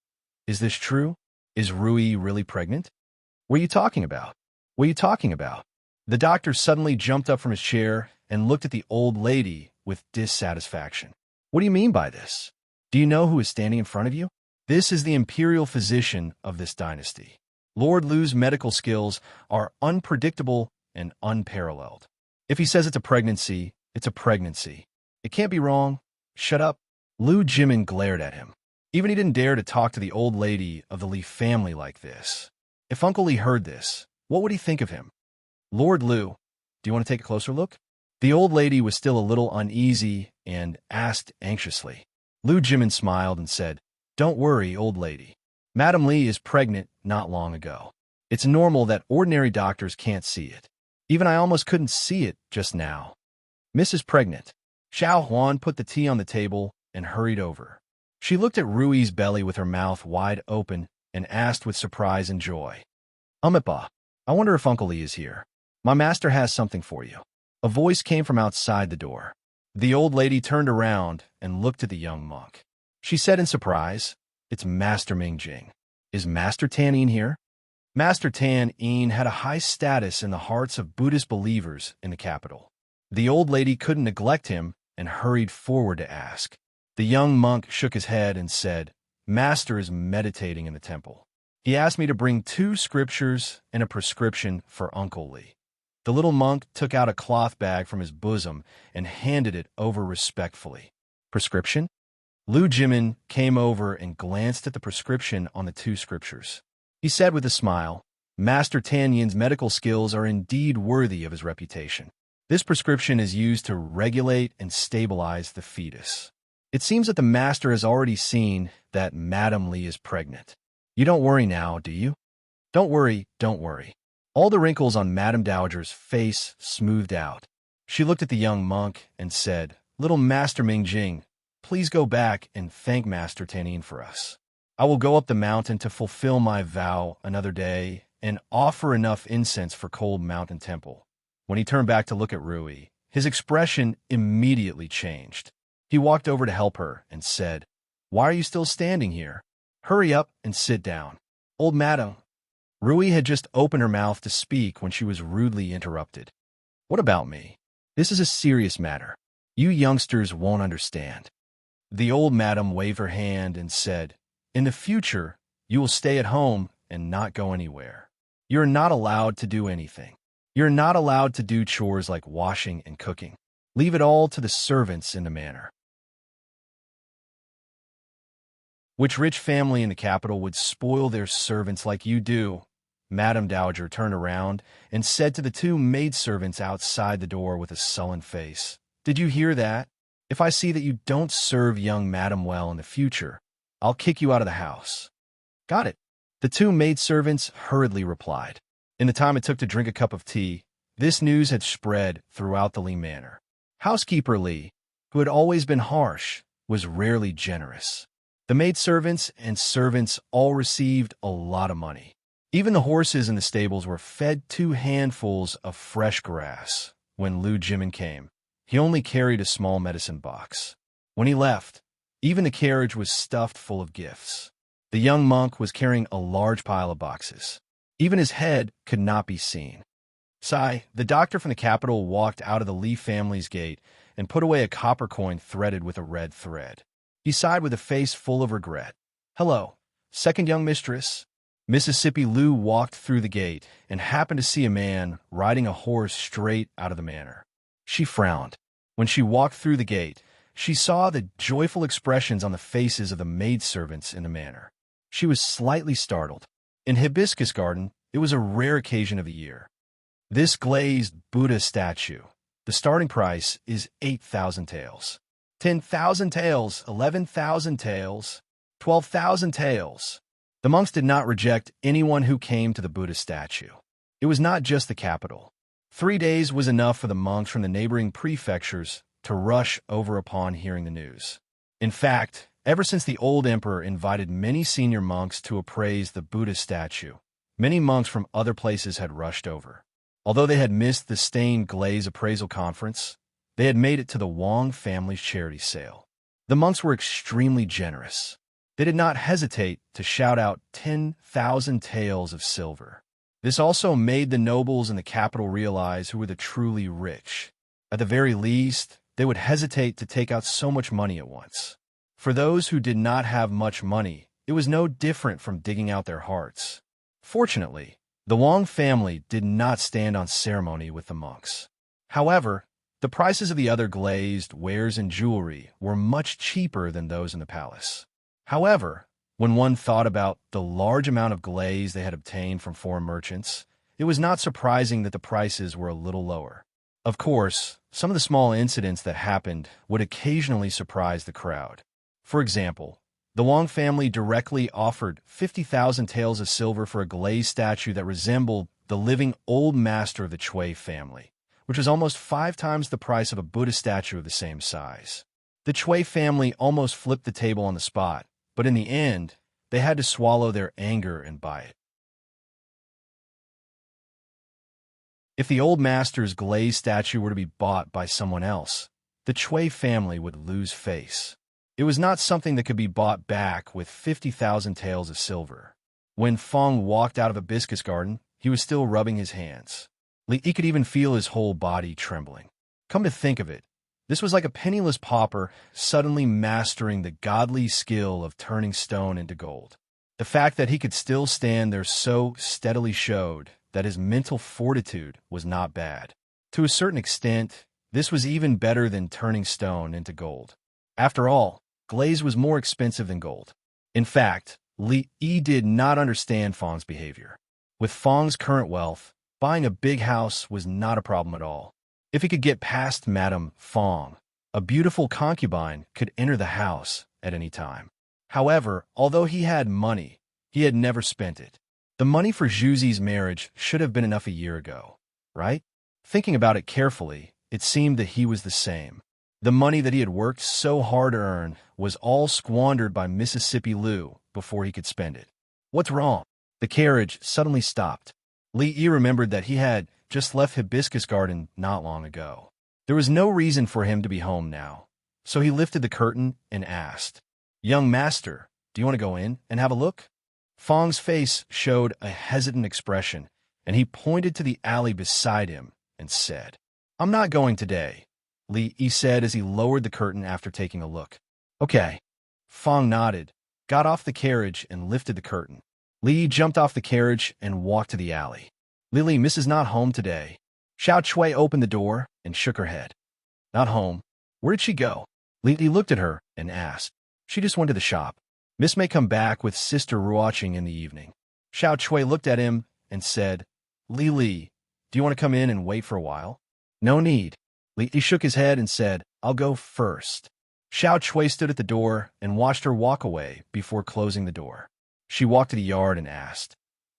Is this true? Is Rui really pregnant? What are you talking about? What are you talking about? The doctor suddenly jumped up from his chair and looked at the old lady with dissatisfaction. What do you mean by this? Do you know who is standing in front of you? This is the imperial physician of this dynasty. Lord Lu's medical skills are unpredictable and unparalleled. If he says it's a pregnancy, it's a pregnancy. It can't be wrong. Shut up. Lu Jimin glared at him. Even he didn't dare to talk to the old lady of the Li family like this. If Uncle Li heard this, what would he think of him? Lord Lu, do you want to take a closer look? The old lady was still a little uneasy and asked anxiously. Lu Jimin smiled and said, Don't worry, old lady. Madam Li is pregnant not long ago. It's normal that ordinary doctors can't see it. Even I almost couldn't see it just now. Miss is pregnant. Xiao Huan put the tea on the table and hurried over. She looked at Rui's belly with her mouth wide open and asked with surprise and joy, Umipa, I wonder if Uncle Li is here. My master has something for you. A voice came from outside the door. The old lady turned around and looked at the young monk. She said in surprise, It's Master Mingjing. Is Master Tanning here? Master Tan Yin had a high status in the hearts of Buddhist believers in the capital. The old lady couldn't neglect him and hurried forward to ask. The young monk shook his head and said, "Master is meditating in the temple. He asked me to bring 2 scriptures and a prescription for Uncle Lee." The little monk took out a cloth bag from his bosom and handed it over respectfully. "Prescription?" Lu Jimin came over and glanced at the prescription on the 2 scriptures. He said with a smile, "Master Tan Yin's medical skills are indeed worthy of his reputation. This prescription is used to regulate and stabilize the fetus. It seems that the master has already seen that Madame Lee is pregnant. You don't worry now, do you?" "Don't worry, don't worry." All the wrinkles on Madame Dowager's face smoothed out. She looked at the young monk and said, "Little Master Mingjing, please go back and thank Master Tan Yin for us. I will go up the mountain to fulfill my vow another day and offer enough incense for Cold Mountain Temple." When he turned back to look at Rui, his expression immediately changed. He walked over to help her and said, "Why are you still standing here? Hurry up and sit down." "Old madam." Rui had just opened her mouth to speak when she was rudely interrupted. "What about me? This is a serious matter. You youngsters won't understand." The old madam waved her hand and said, "In the future, you will stay at home and not go anywhere. You're not allowed to do anything. You're not allowed to do chores like washing and cooking. Leave it all to the servants in the manor." "Which rich family in the capital would spoil their servants like you do?" Madame Dowager turned around and said to the 2 maidservants outside the door with a sullen face, "Did you hear that? If I see that you don't serve young madam well in the future, I'll kick you out of the house." "Got it," the 2 maidservants hurriedly replied. In the time it took to drink a cup of tea, this news had spread throughout the Lee manor. Housekeeper Lee, who had always been harsh, was rarely generous. The maidservants and servants all received a lot of money. Even the horses in the stables were fed 2 handfuls of fresh grass. When Lu Jimin came, he only carried a small medicine box. When he left, even the carriage was stuffed full of gifts. The young monk was carrying a large pile of boxes. Even his head could not be seen. Sai, the doctor from the capital, walked out of the Lee family's gate and put away a copper coin threaded with a red thread. He sighed with a face full of regret. "Hello, second young mistress." Mississippi Lu walked through the gate and happened to see a man riding a horse straight out of the manor. She frowned. When she walked through the gate, she saw the joyful expressions on the faces of the maidservants in the manor. She was slightly startled. In Hibiscus Garden, it was a rare occasion of the year. This glazed Buddha statue, the starting price is 8,000 taels. 10,000 taels, 11,000 taels, 12,000 taels. The monks did not reject anyone who came to the Buddha statue. It was not just the capital. 3 days was enough for the monks from the neighboring prefectures to rush over upon hearing the news. In fact, ever since the old emperor invited many senior monks to appraise the Buddha statue, many monks from other places had rushed over. Although they had missed the stained glaze appraisal conference, they had made it to the Wang family's charity sale. The monks were extremely generous. They did not hesitate to shout out 10,000 taels of silver. This also made the nobles in the capital realize who were the truly rich. At the very least, they would hesitate to take out so much money at once. For those who did not have much money, it was no different from digging out their hearts. Fortunately, the Wang family did not stand on ceremony with the monks. However, the prices of the other glazed wares and jewelry were much cheaper than those in the palace. However, when one thought about the large amount of glaze they had obtained from foreign merchants, it was not surprising that the prices were a little lower. Of course, some of the small incidents that happened would occasionally surprise the crowd. For example, the Wang family directly offered 50,000 taels of silver for a glazed statue that resembled the living old master of the Chui family, which was almost 5 times the price of a Buddha statue of the same size. The Chui family almost flipped the table on the spot, but in the end, they had to swallow their anger and buy it. If the old master's glazed statue were to be bought by someone else, the Chui family would lose face. It was not something that could be bought back with 50,000 taels of silver. When Fong walked out of a hibiscus garden, he was still rubbing his hands. He could even feel his whole body trembling. Come to think of it, this was like a penniless pauper suddenly mastering the godly skill of turning stone into gold. The fact that he could still stand there so steadily showed that his mental fortitude was not bad. To a certain extent, this was even better than turning stone into gold. After all, glaze was more expensive than gold. In fact, Li Yi did not understand Fong's behavior. With Fong's current wealth, buying a big house was not a problem at all. If he could get past Madame Fong, a beautiful concubine could enter the house at any time. However, although he had money, he had never spent it. The money for Zhuzi's marriage should have been enough a year ago, right? Thinking about it carefully, it seemed that he was the same. The money that he had worked so hard to earn was all squandered by Mississippi Lou before he could spend it. What's wrong? The carriage suddenly stopped. Li Yi remembered that he had just left Hibiscus Garden not long ago. There was no reason for him to be home now, so he lifted the curtain and asked, "Young master, do you want to go in and have a look?" Fong's face showed a hesitant expression, and he pointed to the alley beside him and said, "I'm not going today," Li Yi said as he lowered the curtain after taking a look. "Okay." Fong nodded, got off the carriage, and lifted the curtain. Li Yi jumped off the carriage and walked to the alley. "Lily, Miss is not home today." Xiao Chui opened the door and shook her head. "Not home? Where did she go?" Li Yi looked at her and asked. "She just went to the shop. Miss may come back with Sister watching in the evening." Xiao Chui looked at him and said, "Li, do you want to come in and wait for a while?" "No need." Li Yi shook his head and said, "I'll go first." Xiao Chui stood at the door and watched her walk away before closing the door. She walked to the yard and asked,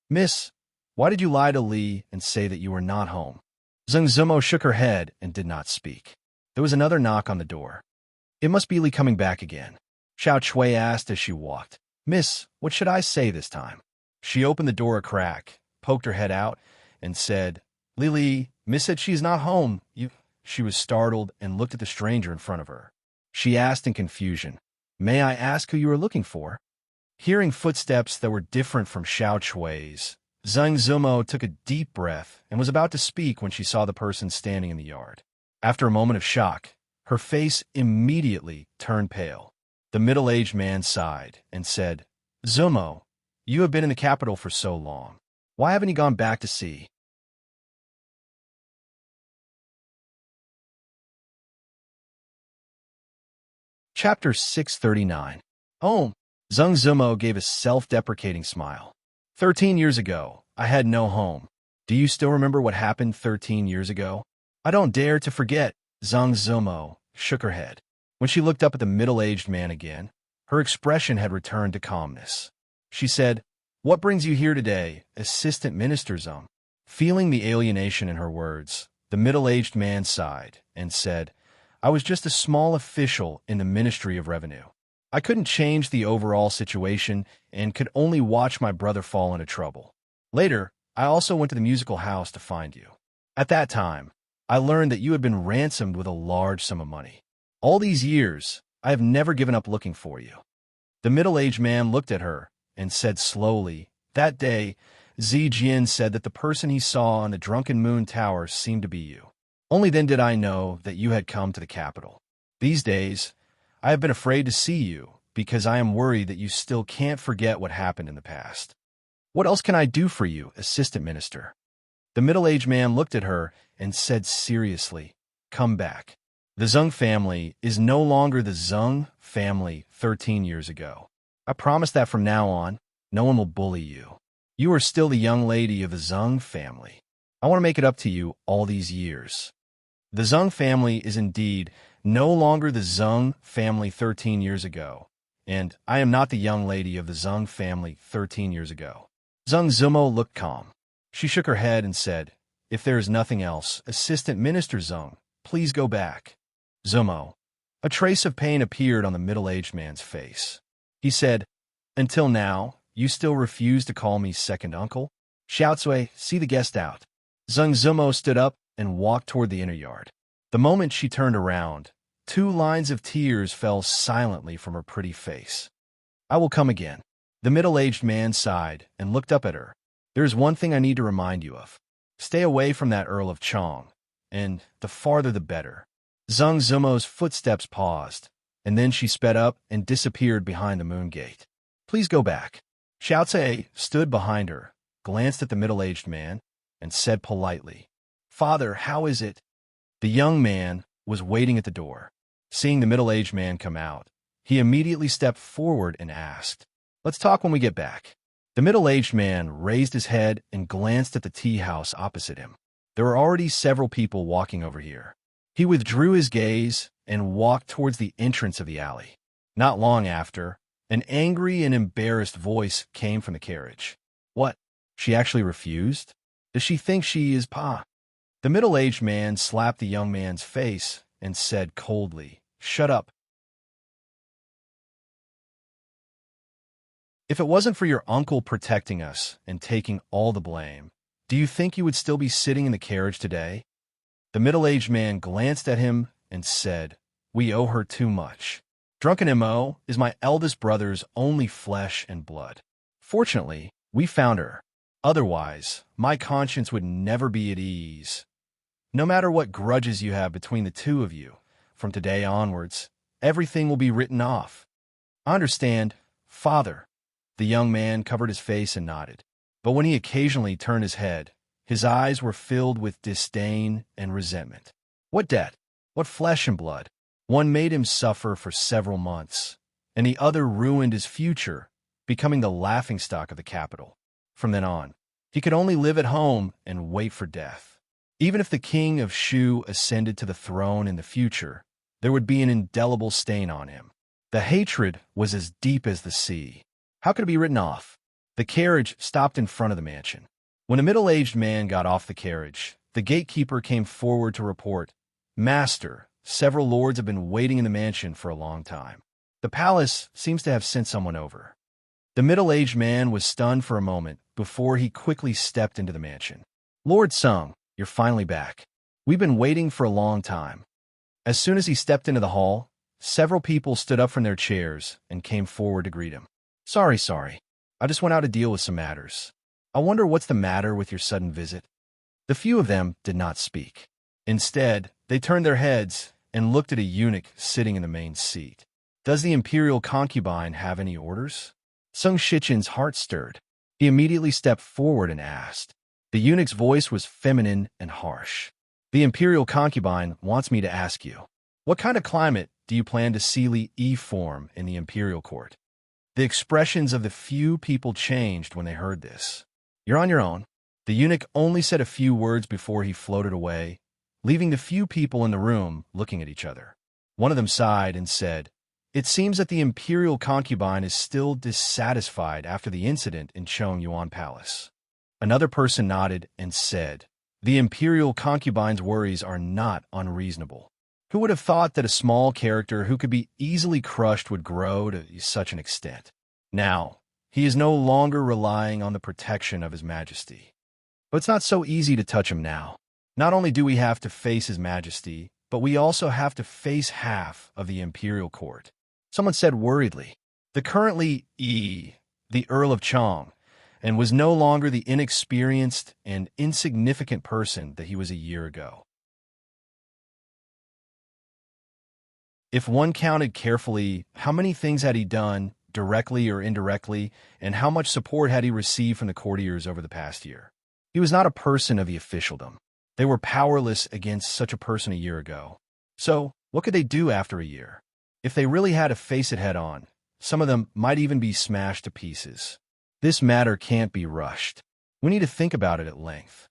"Miss, why did you lie to Li and say that you were not home?" Zheng Zumo shook her head and did not speak. There was another knock on the door. "It must be Li coming back again," Xiao Chui asked as she walked. "Miss, what should I say this time?" She opened the door a crack, poked her head out, and said, "Li, Miss said she's not home. She was startled and looked at the stranger in front of her. She asked in confusion, "May I ask who you are looking for?" Hearing footsteps that were different from Xiao Chui's, Zheng Zumo took a deep breath and was about to speak when she saw the person standing in the yard. After a moment of shock, her face immediately turned pale. The middle-aged man sighed and said, "Zumo, you have been in the capital for so long. Why haven't you gone back to sea?" Chapter 639. Home. Zheng Zumo gave a self-deprecating smile. 13 years ago, I had no home. Do you still remember what happened 13 years ago? I don't dare to forget. Zheng Zumo shook her head. When she looked up at the middle-aged man again, her expression had returned to calmness. She said, "What brings you here today, Assistant Minister Zheng?" Feeling the alienation in her words, the middle-aged man sighed and said, "I was just a small official in the Ministry of Revenue. I couldn't change the overall situation and could only watch my brother fall into trouble. Later, I also went to the musical house to find you. At that time, I learned that you had been ransomed with a large sum of money. All these years, I have never given up looking for you." The middle-aged man looked at her and said slowly, "That day, Zijian said that the person he saw on the Drunken Moon Tower seemed to be you. Only then did I know that you had come to the capital. These days, I have been afraid to see you because I am worried that you still can't forget what happened in the past. What else can I do for you, Assistant Minister?" The middle-aged man looked at her and said seriously, "Come back. The Zheng family is no longer the Zheng family 13 years ago. I promise that from now on, no one will bully you. You are still the young lady of the Zheng family. I want to make it up to you all these years. The Zheng family is indeed no longer the Zheng family 13 years ago, and I am not the young lady of the Zheng family 13 years ago." Zheng Zumo looked calm. She shook her head and said, "If there is nothing else, Assistant Minister Zheng, please go back." "Zumo." A trace of pain appeared on the middle-aged man's face. He said, "Until now, you still refuse to call me second uncle? Xiaocui, see the guest out." Zheng Zumo stood up and walked toward the inner yard. The moment she turned around, 2 lines of tears fell silently from her pretty face. "I will come again." The middle-aged man sighed and looked up at her. There is one thing I need to remind you of. Stay away from that Earl of Chong, and the farther the better. Zhang Zumo's footsteps paused, and then she sped up and disappeared behind the moon gate. Please go back. Xiao Tse stood behind her, glanced at the middle-aged man, and said politely, Father, how is it? The young man was waiting at the door. Seeing the middle-aged man come out, he immediately stepped forward and asked, Let's talk when we get back. The middle-aged man raised his head and glanced at the tea house opposite him. There were already several people walking over here. He withdrew his gaze and walked towards the entrance of the alley. Not long after, an angry and embarrassed voice came from the carriage. What? She actually refused? Does she think she is Pa? The middle-aged man slapped the young man's face and said coldly, Shut up. If it wasn't for your uncle protecting us and taking all the blame, do you think you would still be sitting in the carriage today? The middle-aged man glanced at him and said, We owe her too much. Drunken Mo is my eldest brother's only flesh and blood. Fortunately, we found her. Otherwise, my conscience would never be at ease. No matter what grudges you have between the two of you, from today onwards, everything will be written off. I understand, Father. The young man covered his face and nodded. But when he occasionally turned his head, his eyes were filled with disdain and resentment. What debt? What flesh and blood? One made him suffer for several months, and the other ruined his future, becoming the laughingstock of the capital. From then on, he could only live at home and wait for death. Even if the king of Shu ascended to the throne in the future, there would be an indelible stain on him. The hatred was as deep as the sea. How could it be written off? The carriage stopped in front of the mansion. When a middle-aged man got off the carriage, the gatekeeper came forward to report, Master, several lords have been waiting in the mansion for a long time. The palace seems to have sent someone over. The middle-aged man was stunned for a moment before he quickly stepped into the mansion. Lord Sung, you're finally back. We've been waiting for a long time. As soon as he stepped into the hall, several people stood up from their chairs and came forward to greet him. Sorry. I just went out to deal with some matters. I wonder what's the matter with your sudden visit. The few of them did not speak. Instead, they turned their heads and looked at a eunuch sitting in the main seat. Does the imperial concubine have any orders? Sung Shichen's heart stirred. He immediately stepped forward and asked. The eunuch's voice was feminine and harsh. The imperial concubine wants me to ask you, what kind of climate do you plan to seely form in the imperial court? The expressions of the few people changed when they heard this. You're on your own. The eunuch only said a few words before he floated away, leaving the few people in the room looking at each other. One of them sighed and said, It seems that the imperial concubine is still dissatisfied after the incident in Chongyuan Palace. Another person nodded and said, The imperial concubine's worries are not unreasonable. Who would have thought that a small character who could be easily crushed would grow to such an extent? Now, he is no longer relying on the protection of His Majesty. But it's not so easy to touch him now. Not only do we have to face His Majesty, but we also have to face half of the imperial court. Someone said worriedly, the currently the Earl of Chong, and was no longer the inexperienced and insignificant person that he was a year ago. If one counted carefully, how many things had he done, directly or indirectly, and how much support had he received from the courtiers over the past year? He was not a person of the officialdom. They were powerless against such a person a year ago. So, what could they do after a year? If they really had to face it head-on, some of them might even be smashed to pieces. This matter can't be rushed. We need to think about it at length.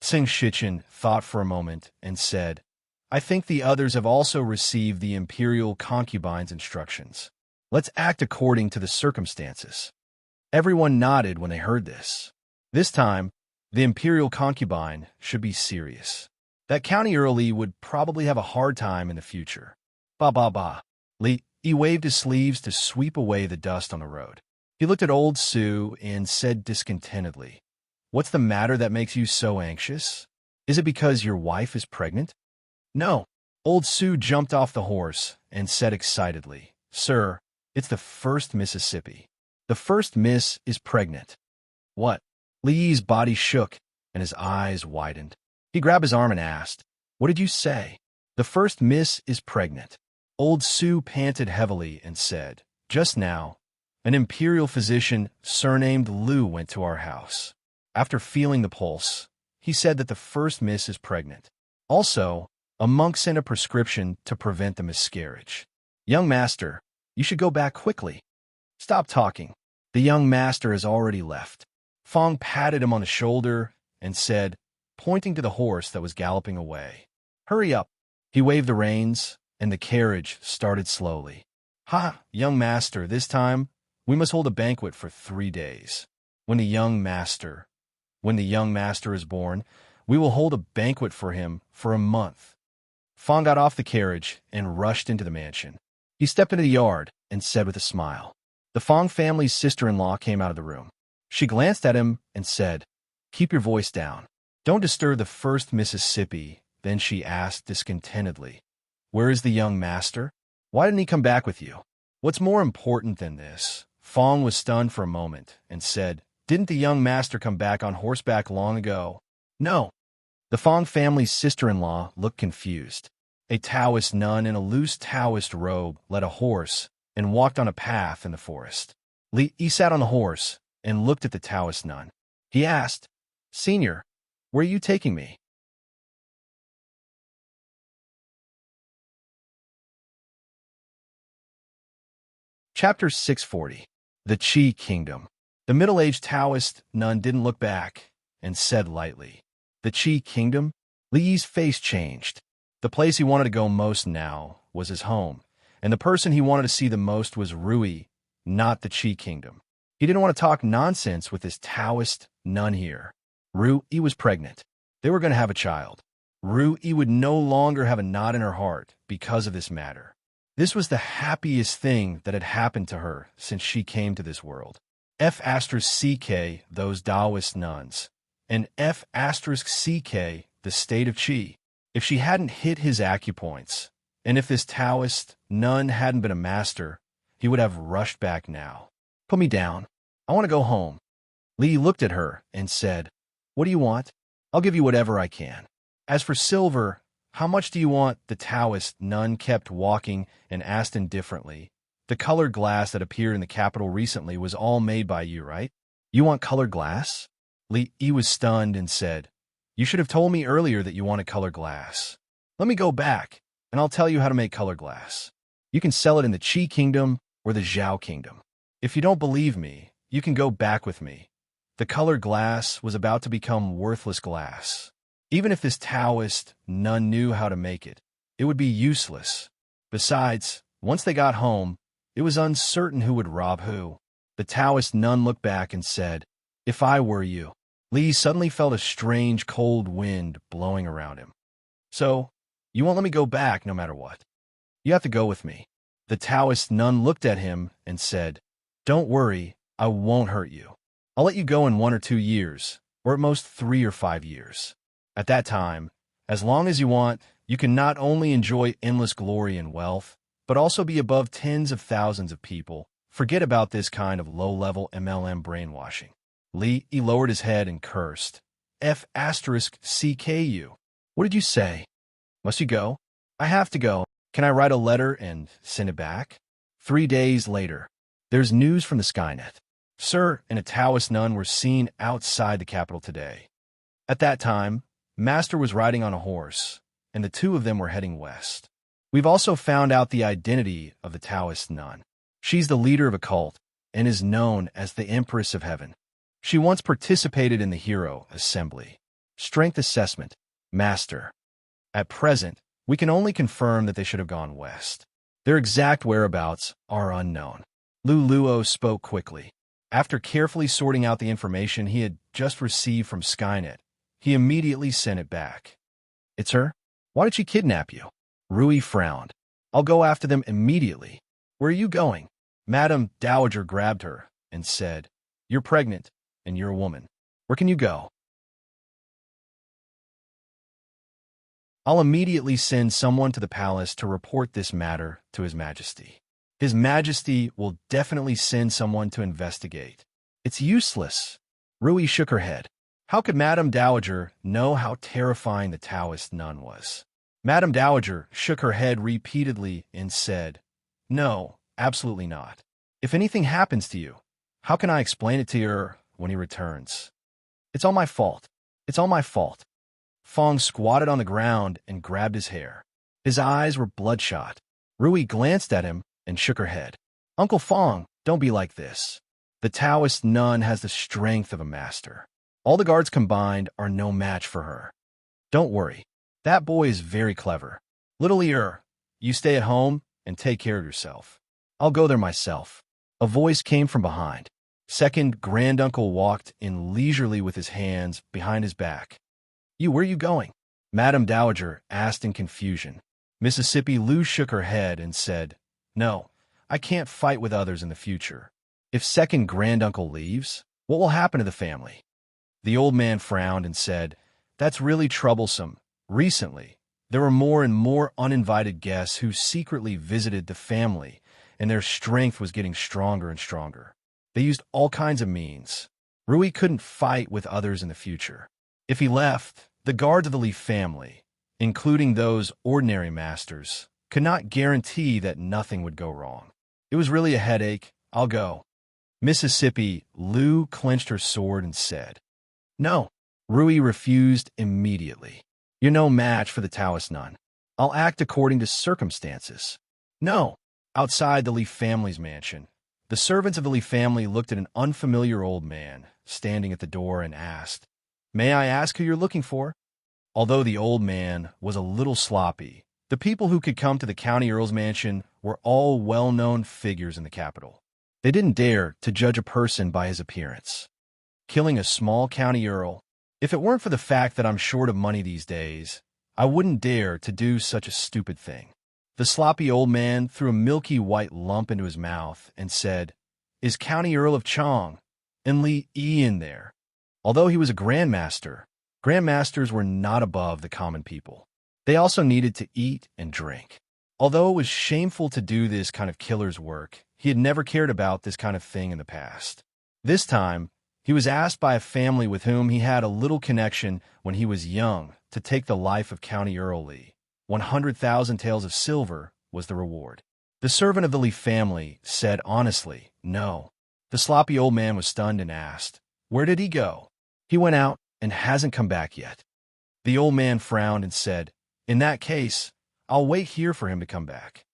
Sing Shichen thought for a moment and said, I think the others have also received the imperial concubine's instructions. Let's act according to the circumstances. Everyone nodded when they heard this. This time, the imperial concubine should be serious. That county early would probably have a hard time in the future. Ba. He waved his sleeves to sweep away the dust on the road. He looked at old Sue and said discontentedly, What's the matter that makes you so anxious? Is it because your wife is pregnant? No. Old Sue jumped off the horse and said excitedly, Sir, it's the first Mississippi. The first miss is pregnant. What? Li's body shook, and his eyes widened. He grabbed his arm and asked, "What did you say?" "The first miss is pregnant." Old Sue panted heavily and said, "Just now, an imperial physician surnamed Lu went to our house. After feeling the pulse, he said that the first miss is pregnant. Also, a monk sent a prescription to prevent the miscarriage. Young master, you should go back quickly." "Stop talking. The young master has already left." Fong patted him on the shoulder and said, pointing to the horse that was galloping away, "Hurry up." He waved the reins, and the carriage started slowly. "Ha, young master, this time we must hold a banquet for 3 days. When the young master is born, we will hold a banquet for him for a month." Fong got off the carriage and rushed into the mansion. He stepped into the yard and said with a smile. The Fong family's sister-in-law came out of the room. She glanced at him and said, "Keep your voice down. Don't disturb the first Mississippi." Then she asked discontentedly, "Where is the young master? Why didn't he come back with you?" "What's more important than this?" Fong was stunned for a moment and said, "Didn't the young master come back on horseback long ago?" "No." The Fong family's sister-in-law looked confused. A Taoist nun in a loose Taoist robe led a horse and walked on a path in the forest. He sat on the horse and looked at the Taoist nun. He asked, "Senior, where are you taking me?" Chapter 640. The Qi Kingdom. The middle-aged Taoist nun didn't look back and said lightly, "The Qi Kingdom?" Li's face changed. The place he wanted to go most now was his home, and the person he wanted to see the most was Rui, not the Qi Kingdom. He didn't want to talk nonsense with this Taoist nun here. Rui was pregnant. They were going to have a child. Rui would no longer have a knot in her heart because of this matter. This was the happiest thing that had happened to her since she came to this world. F*CK, those Taoist nuns, and F*CK, the state of Qi. If she hadn't hit his acupoints, and if this Taoist nun hadn't been a master, he would have rushed back now. "Put me down. I want to go home." Li looked at her and said, "What do you want? I'll give you whatever I can. As for silver, how much do you want?" The Taoist nun kept walking and asked indifferently, "The colored glass that appeared in the capital recently was all made by you, right?" "You want colored glass?" Li was stunned and said, "You should have told me earlier that you wanted colored glass. Let me go back, and I'll tell you how to make colored glass. You can sell it in the Qi Kingdom or the Zhao Kingdom. If you don't believe me, you can go back with me." The colored glass was about to become worthless glass. Even if this Taoist nun knew how to make it, it would be useless. Besides, once they got home, it was uncertain who would rob who. The Taoist nun looked back and said, "If I were you." Li suddenly felt a strange cold wind blowing around him. "So, you won't let me go back no matter what? You have to go with me." The Taoist nun looked at him and said, "Don't worry, I won't hurt you. I'll let you go in 1 or 2 years, or at most 3 or 5 years. At that time, as long as you want, you can not only enjoy endless glory and wealth, but also be above tens of thousands of people. Forget about this kind of low-level MLM brainwashing." Li lowered his head and cursed. F*CKU. "What did you say? Must you go?" "I have to go. Can I write a letter and send it back?" 3 days later. There's news from the Skynet. Sir and a Taoist nun were seen outside the capital today. At that time, Master was riding on a horse, and the two of them were heading west. We've also found out the identity of the Taoist nun. She's the leader of a cult and is known as the Empress of Heaven. She once participated in the Hero Assembly. Strength assessment. Master. At present, we can only confirm that they should have gone west. Their exact whereabouts are unknown. Luo spoke quickly. After carefully sorting out the information he had just received from Skynet, he immediately sent it back. "It's her? Why did she kidnap you?" Rui frowned. "I'll go after them immediately." "Where are you going?" Madame Dowager grabbed her and said, "You're pregnant, and you're a woman. Where can you go?" "I'll immediately send someone to the palace to report this matter to His Majesty." His Majesty will definitely send someone to investigate. It's useless. Rui shook her head. How could Madame Dowager know how terrifying the Taoist nun was? Madame Dowager shook her head repeatedly and said, "No, absolutely not. If anything happens to you, how can I explain it to her when he returns? It's all my fault. It's all my fault." Fong squatted on the ground and grabbed his hair. His eyes were bloodshot. Rui glanced at him and shook her head. "Uncle Fong, don't be like this. The Taoist nun has the strength of a master. All the guards combined are no match for her. Don't worry. That boy is very clever. Little ear, you stay at home and take care of yourself. I'll go there myself." A voice came from behind. Second granduncle walked in leisurely with his hands behind his back. Where are you going?" Madame Dowager asked in confusion. Mississippi Lou shook her head and said, "No, I can't fight with others in the future. If second granduncle leaves, what will happen to the family?" The old man frowned and said, "That's really troublesome. Recently, there were more and more uninvited guests who secretly visited the family, and their strength was getting stronger and stronger. They used all kinds of means. Rui couldn't fight with others in the future. If he left, the guards of the Lee family, including those ordinary masters, could not guarantee that nothing would go wrong. It was really a headache. I'll go." Mississippi Lou clenched her sword and said, "No." Rui refused immediately. "You're no match for the Taoist nun. I'll act according to circumstances." "No." Outside the Lee family's mansion, the servants of the Lee family looked at an unfamiliar old man standing at the door and asked, "May I ask who you're looking for?" Although the old man was a little sloppy, the people who could come to the county earl's mansion were all well-known figures in the capital. They didn't dare to judge a person by his appearance. Killing a small county earl, if it weren't for the fact that I'm short of money these days, I wouldn't dare to do such a stupid thing. The sloppy old man threw a milky white lump into his mouth and said, "Is County Earl of Chong and Li Yi in there?" Although he was a grandmaster, grandmasters were not above the common people. They also needed to eat and drink. Although it was shameful to do this kind of killer's work, he had never cared about this kind of thing in the past. This time, he was asked by a family with whom he had a little connection when he was young to take the life of County Earl Lee. 100,000 taels of silver was the reward. The servant of the Lee family said honestly, "No." The sloppy old man was stunned and asked, "Where did he go?" "He went out and hasn't come back yet." The old man frowned and said, "In that case, I'll wait here for him to come back."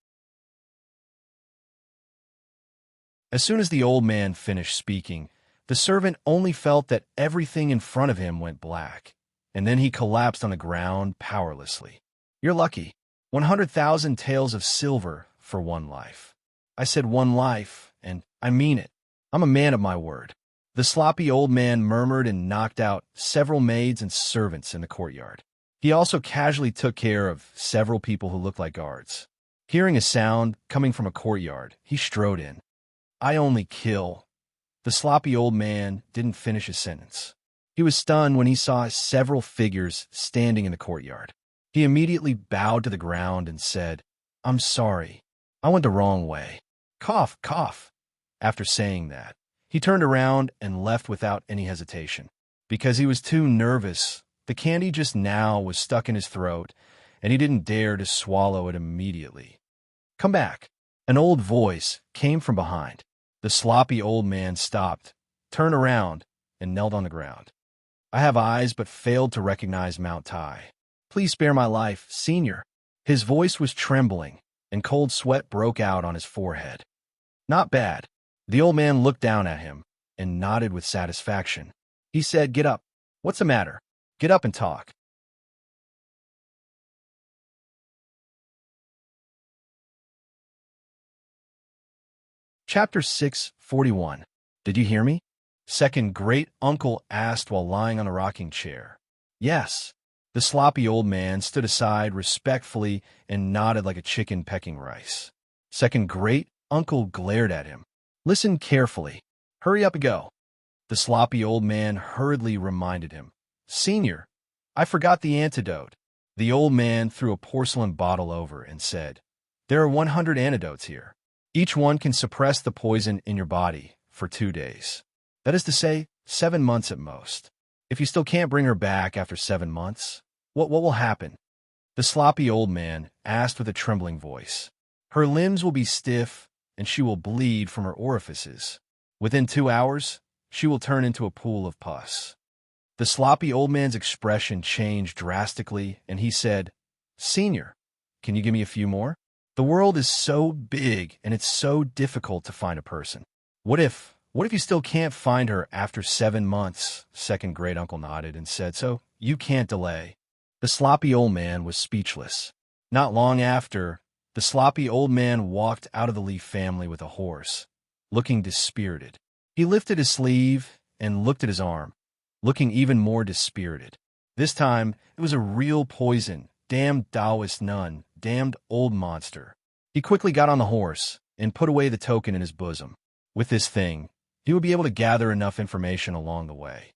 As soon as the old man finished speaking, the servant only felt that everything in front of him went black, and then he collapsed on the ground powerlessly. "You're lucky. 100,000 taels of silver for one life." I said one life, and I mean it. I'm a man of my word. The sloppy old man murmured and knocked out several maids and servants in the courtyard. He also casually took care of several people who looked like guards. Hearing a sound coming from a courtyard, he strode in. "I only kill." The sloppy old man didn't finish his sentence. He was stunned when he saw several figures standing in the courtyard. He immediately bowed to the ground and said, "I'm sorry. I went the wrong way." Cough, cough. After saying that, he turned around and left without any hesitation. Because he was too nervous, the candy just now was stuck in his throat, and he didn't dare to swallow it immediately. "Come back." An old voice came from behind. The sloppy old man stopped, turned around, and knelt on the ground. "I have eyes but failed to recognize Mount Tai. Please spare my life, Senior." His voice was trembling, and cold sweat broke out on his forehead. "Not bad." The old man looked down at him and nodded with satisfaction. He said, "Get up. What's the matter? Get up and talk." Chapter 641. Did you hear me? Second great uncle asked while lying on a rocking chair. Yes. The sloppy old man stood aside respectfully and nodded like a chicken pecking rice. Second great uncle glared at him. "Listen carefully. Hurry up and go." The sloppy old man hurriedly reminded him. "Senior, I forgot the antidote." The old man threw a porcelain bottle over and said, "There are 100 antidotes here. Each one can suppress the poison in your body for 2 days. That is to say, 7 months at most. If you still can't bring her back after 7 months, what will happen? The sloppy old man asked with a trembling voice. Her limbs will be stiff, and she will bleed from her orifices. Within 2 hours, she will turn into a pool of pus. The sloppy old man's expression changed drastically, and he said, Senior, can you give me a few more? The world is so big, and it's so difficult to find a person. What if you still can't find her after 7 months? Second great uncle nodded and said, So you can't delay. The sloppy old man was speechless. Not long after, the sloppy old man walked out of the Leaf family with a horse, looking dispirited. He lifted his sleeve and looked at his arm, looking even more dispirited. This time, it was a real poison. Damned Taoist nun, damned old monster. He quickly got on the horse and put away the token in his bosom. With this thing, he would be able to gather enough information along the way.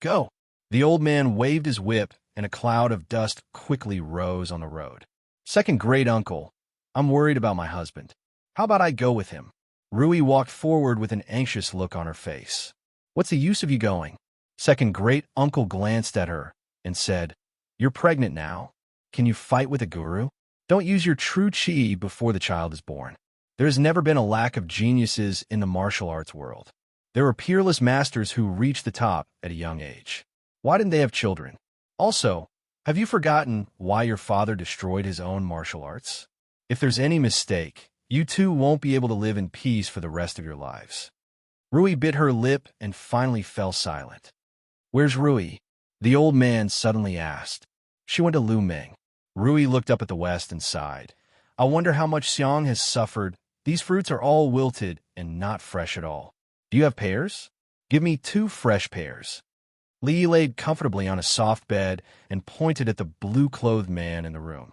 Go! The old man waved his whip, and a cloud of dust quickly rose on the road. Second great uncle, I'm worried about my husband. How about I go with him? Rui walked forward with an anxious look on her face. What's the use of you going? Second great uncle glanced at her and said, You're pregnant now. Can you fight with a guru? Don't use your true chi before the child is born. There has never been a lack of geniuses in the martial arts world. There are peerless masters who reach the top at a young age. Why didn't they have children? Also, have you forgotten why your father destroyed his own martial arts? If there's any mistake, you two won't be able to live in peace for the rest of your lives. Rui bit her lip and finally fell silent. Where's Rui? The old man suddenly asked. She went to Lu Meng. Rui looked up at the west and sighed. I wonder how much Xiang has suffered. These fruits are all wilted and not fresh at all. Do you have pears? Give me 2 fresh pears. Li laid comfortably on a soft bed and pointed at the blue-clothed man in the room.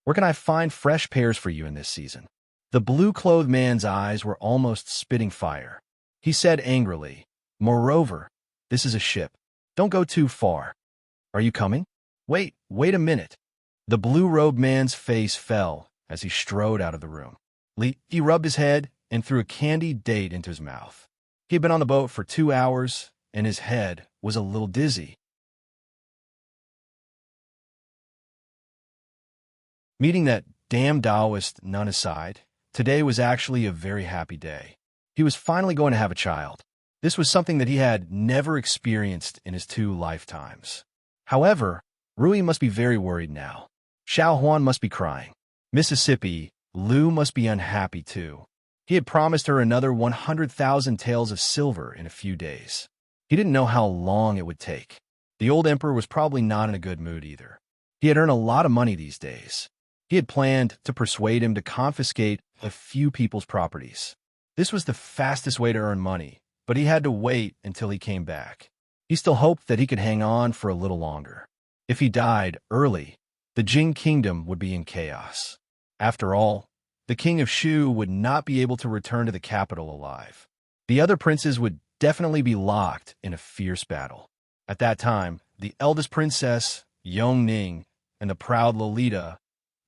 Where can I find fresh pears for you in this season? The blue-clothed man's eyes were almost spitting fire. He said angrily, Moreover, this is a ship. Don't go too far. Are you coming? Wait a minute. The blue-robed man's face fell as he strode out of the room. He rubbed his head and threw a candied date into his mouth. He had been on the boat for 2 hours, and his head was a little dizzy. Meeting that damn Taoist nun aside, today was actually a very happy day. He was finally going to have a child. This was something that he had never experienced in his 2 lifetimes. However, Rui must be very worried now. Xiao Huan must be crying. Mississippi, Lu must be unhappy too. He had promised her another 100,000 taels of silver in a few days. He didn't know how long it would take. The old emperor was probably not in a good mood either. He had earned a lot of money these days. He had planned to persuade him to confiscate a few people's properties. This was the fastest way to earn money, but he had to wait until he came back. He still hoped that he could hang on for a little longer. If he died early, the Jing kingdom would be in chaos. After all, the king of Shu would not be able to return to the capital alive. The other princes would definitely be locked in a fierce battle. At that time, the eldest princess, Yong Ning, and the proud Lolita,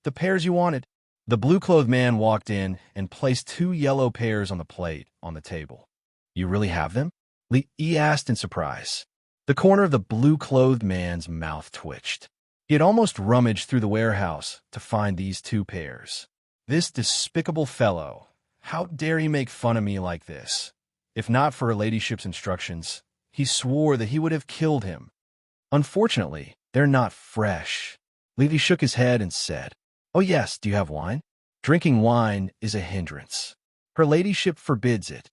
the pears you wanted. The blue-clothed man walked in and placed 2 yellow pears on the plate on the table. You really have them? Li asked in surprise. The corner of the blue-clothed man's mouth twitched. He had almost rummaged through the warehouse to find these 2 pears. This despicable fellow, how dare he make fun of me like this? If not for her ladyship's instructions, he swore that he would have killed him. Unfortunately, they're not fresh. Li shook his head and said, Oh yes, do you have wine? Drinking wine is a hindrance. Her ladyship forbids it.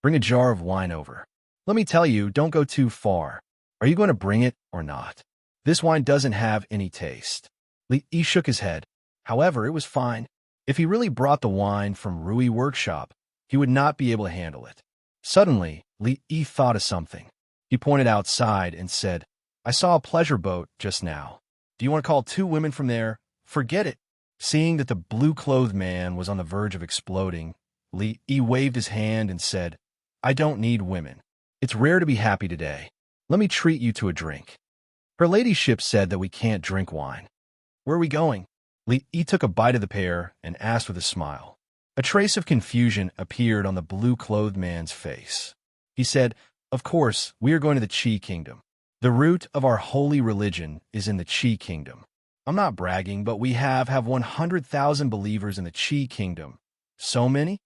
Bring a jar of wine over. Let me tell you, don't go too far. Are you going to bring it or not? This wine doesn't have any taste. Li shook his head. However, it was fine. If he really brought the wine from Rui workshop, he would not be able to handle it. Suddenly, Li thought of something. He pointed outside and said, I saw a pleasure boat just now. Do you want to call 2 women from there? Forget it. Seeing that the blue-clothed man was on the verge of exploding, Li waved his hand and said, I don't need women. It's rare to be happy today. Let me treat you to a drink. Her ladyship said that we can't drink wine. Where are we going? Li took a bite of the pear and asked with a smile. A trace of confusion appeared on the blue-clothed man's face. He said, "Of course, we are going to the Qi Kingdom. The root of our holy religion is in the Qi Kingdom. I'm not bragging, but we have 100,000 believers in the Qi Kingdom. So many?"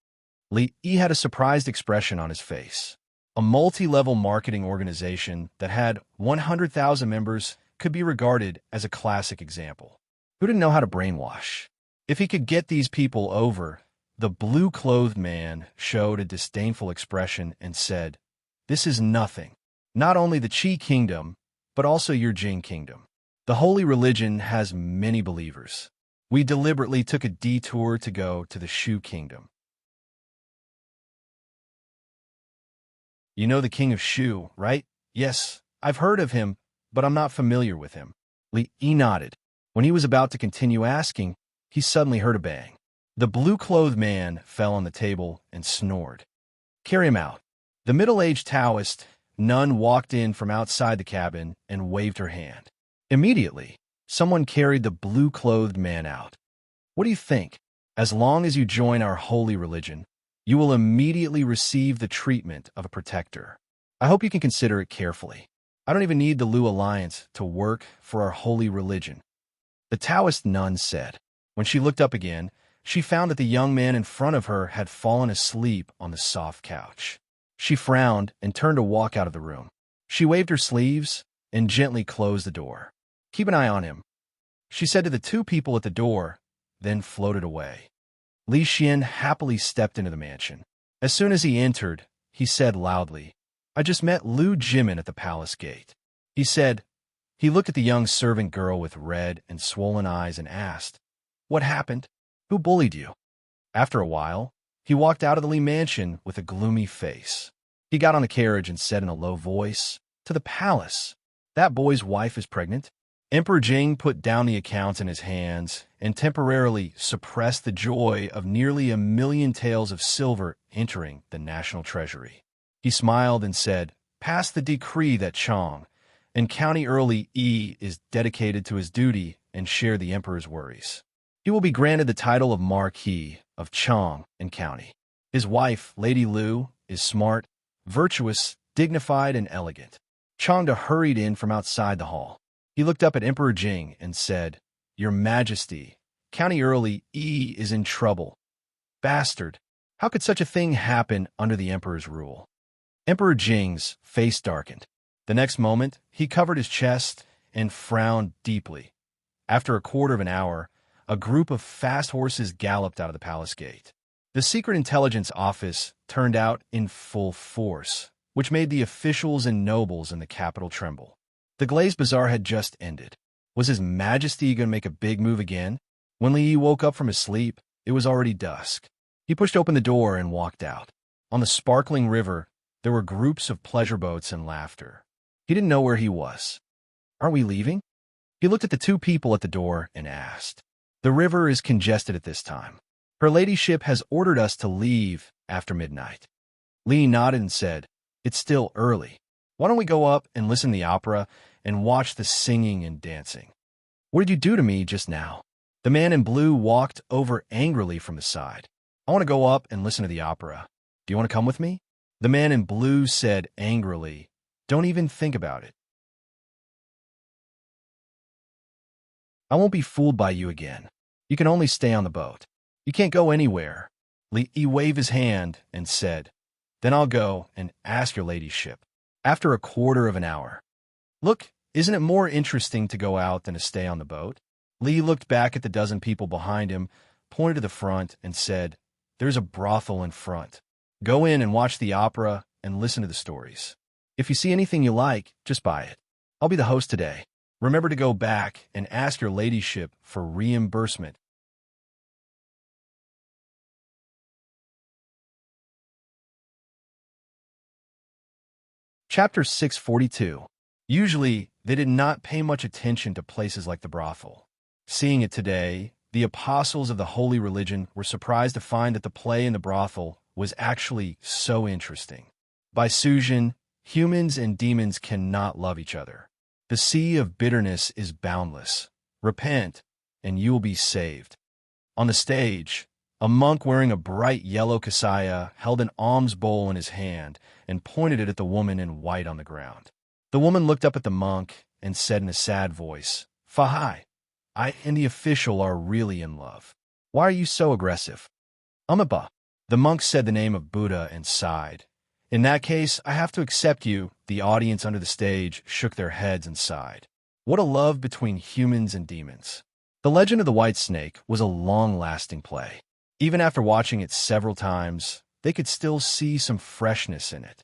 Li Yi had a surprised expression on his face. A multi-level marketing organization that had 100,000 members could be regarded as a classic example. Who didn't know how to brainwash? If he could get these people over, the blue-clothed man showed a disdainful expression and said, "This is nothing. Not only the Qi Kingdom, but also your Jing Kingdom. The holy religion has many believers. We deliberately took a detour to go to the Shu Kingdom." "You know the king of Shu, right?" "Yes, I've heard of him, but I'm not familiar with him." Li Yi nodded. When he was about to continue asking, he suddenly heard a bang. The blue-clothed man fell on the table and snored. "Carry him out." The middle-aged Taoist nun walked in from outside the cabin and waved her hand. Immediately, someone carried the blue-clothed man out. "What do you think? As long as you join our holy religion, you will immediately receive the treatment of a protector. I hope you can consider it carefully. I don't even need the Lu Alliance to work for our holy religion," the Taoist nun said. When she looked up again, she found that the young man in front of her had fallen asleep on the soft couch. She frowned and turned to walk out of the room. She waved her sleeves and gently closed the door. "Keep an eye on him," she said to the two people at the door, then floated away. Li Xian happily stepped into the mansion. As soon as he entered, he said loudly, "I just met Lu Jimin at the palace gate." He looked at the young servant girl with red and swollen eyes and asked, "What happened? Who bullied you?" After a while, he walked out of the Li mansion with a gloomy face. He got on the carriage and said in a low voice, "To the palace. That boy's wife is pregnant." Emperor Jing put down the accounts in his hands and temporarily suppressed the joy of nearly 1,000,000 taels of silver entering the national treasury. He smiled and said, "Pass the decree that Chang and County Earl Yi is dedicated to his duty and share the emperor's worries. He will be granted the title of Marquis of Chang and County. His wife, Lady Lu, is smart, virtuous, dignified, and elegant." Changda hurried in from outside the hall. He looked up at Emperor Jing and said, "Your Majesty, County Earl Yi is in trouble." "Bastard! How could such a thing happen under the emperor's rule?" Emperor Jing's face darkened. The next moment, he covered his chest and frowned deeply. After a quarter of an hour, a group of fast horses galloped out of the palace gate. The secret intelligence office turned out in full force, which made the officials and nobles in the capital tremble. The Glazed Bazaar had just ended. Was His Majesty going to make a big move again? When Li Yi woke up from his sleep, it was already dusk. He pushed open the door and walked out. On the sparkling river, there were groups of pleasure boats and laughter. He didn't know where he was. "Aren't we leaving?" He looked at the two people at the door and asked. "The river is congested at this time. Her ladyship has ordered us to leave after midnight." Li nodded and said, "It's still early. Why don't we go up and listen to the opera and watch the singing and dancing?" "What did you do to me just now?" The man in blue walked over angrily from the side. "I want to go up and listen to the opera. Do you want to come with me?" The man in blue said angrily, "Don't even think about it. I won't be fooled by you again. You can only stay on the boat. You can't go anywhere." He waved his hand and said, "Then I'll go and ask your ladyship." After a quarter of an hour, "Look, isn't it more interesting to go out than to stay on the boat?" Li looked back at the dozen people behind him, pointed to the front, and said, "There's a brothel in front. Go in and watch the opera and listen to the stories. If you see anything you like, just buy it. I'll be the host today. Remember to go back and ask your ladyship for reimbursement." Chapter 642. Usually, they did not pay much attention to places like the brothel. Seeing it today, the apostles of the holy religion were surprised to find that the play in the brothel was actually so interesting. By Sujin, humans and demons cannot love each other. The sea of bitterness is boundless. Repent, and you will be saved. On the stage, A monk wearing a bright yellow kasaya held an alms bowl in his hand and pointed it at the woman in white on the ground. The woman looked up at the monk and said in a sad voice, "Fahai, I and the official are really in love. Why are you so aggressive?" "Umaba." The monk said the name of Buddha and sighed. "In that case, I have to accept you." The audience under the stage shook their heads and sighed. What a love between humans and demons. The Legend of the White Snake was a long-lasting play. Even after watching it several times, they could still see some freshness in it.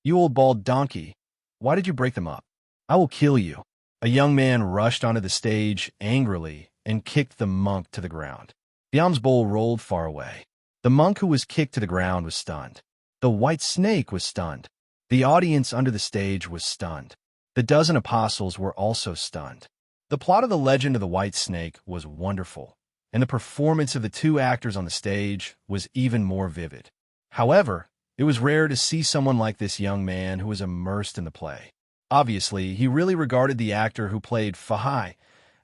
"You old bald donkey, why did you break them up? I will kill you." A young man rushed onto the stage angrily and kicked the monk to the ground. The alms bowl rolled far away. The monk who was kicked to the ground was stunned. The white snake was stunned. The audience under the stage was stunned. The dozen apostles were also stunned. The plot of the Legend of the White Snake was wonderful, and the performance of the two actors on the stage was even more vivid. However, it was rare to see someone like this young man who was immersed in the play. Obviously, he really regarded the actor who played Fahai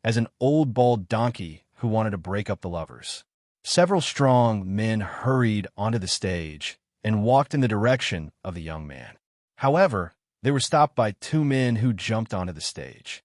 as an old bald donkey who wanted to break up the lovers. Several strong men hurried onto the stage and walked in the direction of the young man. However, they were stopped by two men who jumped onto the stage.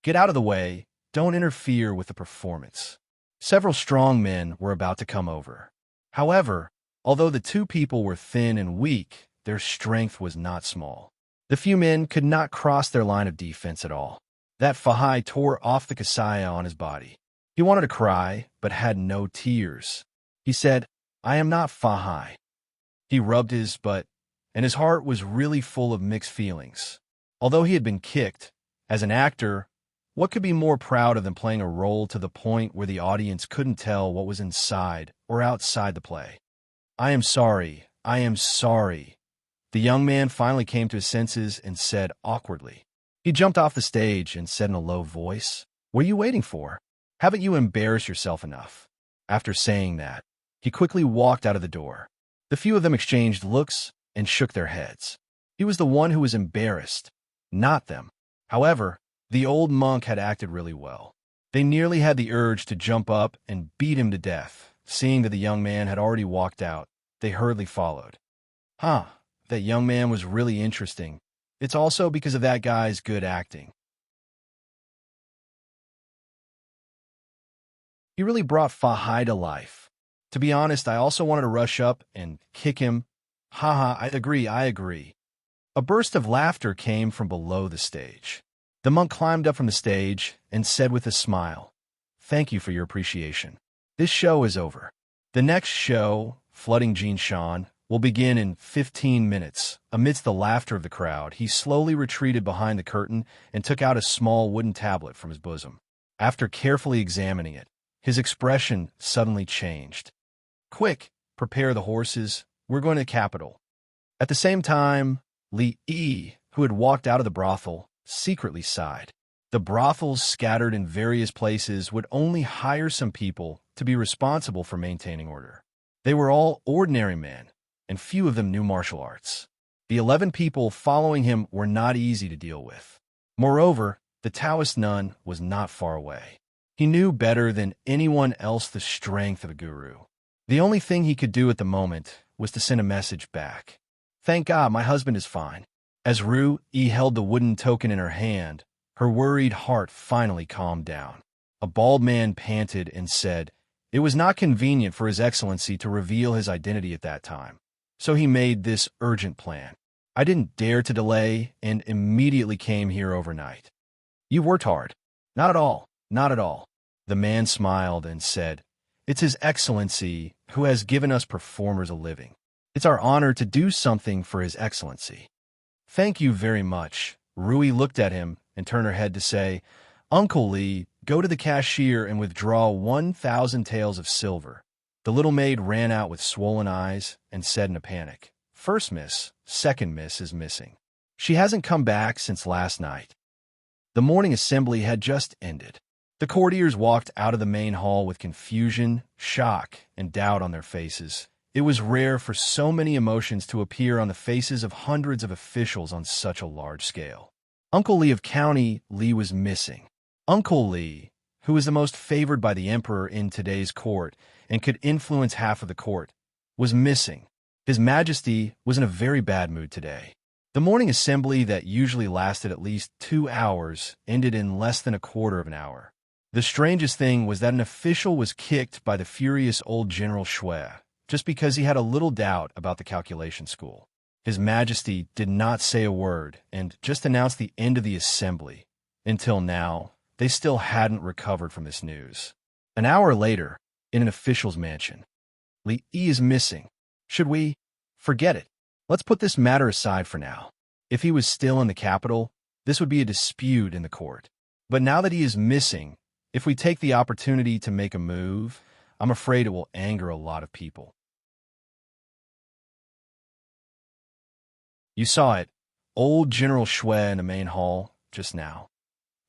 "Get out of the way, don't interfere with the performance." Several strong men were about to come over. However, although the two people were thin and weak, their strength was not small. The few men could not cross their line of defense at all. That Fahai tore off the kasaya on his body. He wanted to cry, but had no tears. He said, "I am not Fahai." He rubbed his butt, and his heart was really full of mixed feelings. Although he had been kicked, as an actor, what could be more proud of than playing a role to the point where the audience couldn't tell what was inside or outside the play? "I am sorry, I am sorry." The young man finally came to his senses and said awkwardly. He jumped off the stage and said in a low voice, "What are you waiting for? Haven't you embarrassed yourself enough?" After saying that, he quickly walked out of the door. The few of them exchanged looks and shook their heads. He was the one who was embarrassed, not them. However, the old monk had acted really well. They nearly had the urge to jump up and beat him to death. Seeing that the young man had already walked out, they hurriedly followed. That young man was really interesting. It's also because of that guy's good acting. He really brought Fahai to life. To be honest, I also wanted to rush up and kick him. Haha, I agree. A burst of laughter came from below the stage. The monk climbed up from the stage and said with a smile, "Thank you for your appreciation. This show is over. The next show, Flooding Jean Shan, will begin in 15 minutes. Amidst the laughter of the crowd, he slowly retreated behind the curtain and took out a small wooden tablet from his bosom. After carefully examining it, his expression suddenly changed. "Quick, prepare the horses. We're going to the capital." At the same time, Li Yi, who had walked out of the brothel, secretly sighed. The brothels scattered in various places would only hire some people to be responsible for maintaining order. They were all ordinary men, and few of them knew martial arts. The 11 people following him were not easy to deal with. Moreover, the Taoist nun was not far away. He knew better than anyone else the strength of a guru. The only thing he could do at the moment was to send a message back. "Thank God my husband is fine." As Ru Yi held the wooden token in her hand, her worried heart finally calmed down. A bald man panted and said, "It was not convenient for His Excellency to reveal his identity at that time, so he made this urgent plan. I didn't dare to delay and immediately came here overnight." "You worked hard." Not at all." The man smiled and said, "It's His Excellency who has given us performers a living. It's our honor to do something for His Excellency." "Thank you very much." Rui looked at him and turned her head to say, "Uncle Li, go to the cashier and withdraw 1,000 taels of silver." The little maid ran out with swollen eyes and said in a panic, "First miss, second miss is missing. She hasn't come back since last night." The morning assembly had just ended. The courtiers walked out of the main hall with confusion, shock, and doubt on their faces. It was rare for so many emotions to appear on the faces of hundreds of officials on such a large scale. Uncle Li of County Li was missing. Uncle Li, who was the most favored by the emperor in today's court and could influence half of the court, was missing. His Majesty was in a very bad mood today. The morning assembly that usually lasted at least 2 hours ended in less than a quarter of an hour. The strangest thing was that an official was kicked by the furious old General Shui just because he had a little doubt about the calculation school. His Majesty did not say a word and just announced the end of the assembly. Until now, they still hadn't recovered from this news. An hour later, in an official's mansion, Li Yi is missing. Should we? Forget it. Let's put this matter aside for now. If he was still in the capital, this would be a dispute in the court. But now that he is missing, if we take the opportunity to make a move, I'm afraid it will anger a lot of people. You saw it, old General Shui in the main hall just now.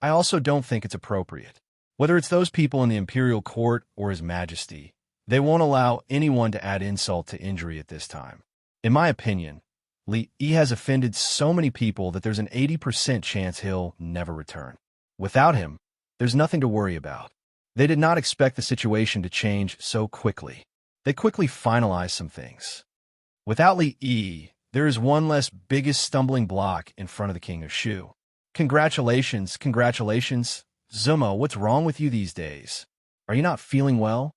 I also don't think it's appropriate. Whether it's those people in the imperial court or His Majesty, they won't allow anyone to add insult to injury at this time. In my opinion, Li Yi has offended so many people that there's an 80% chance he'll never return. Without him, there's nothing to worry about. They did not expect the situation to change so quickly. They quickly finalized some things. Without Li Yi, there is one less biggest stumbling block in front of the King of Shu. Congratulations, congratulations. Zumo, what's wrong with you these days? Are you not feeling well?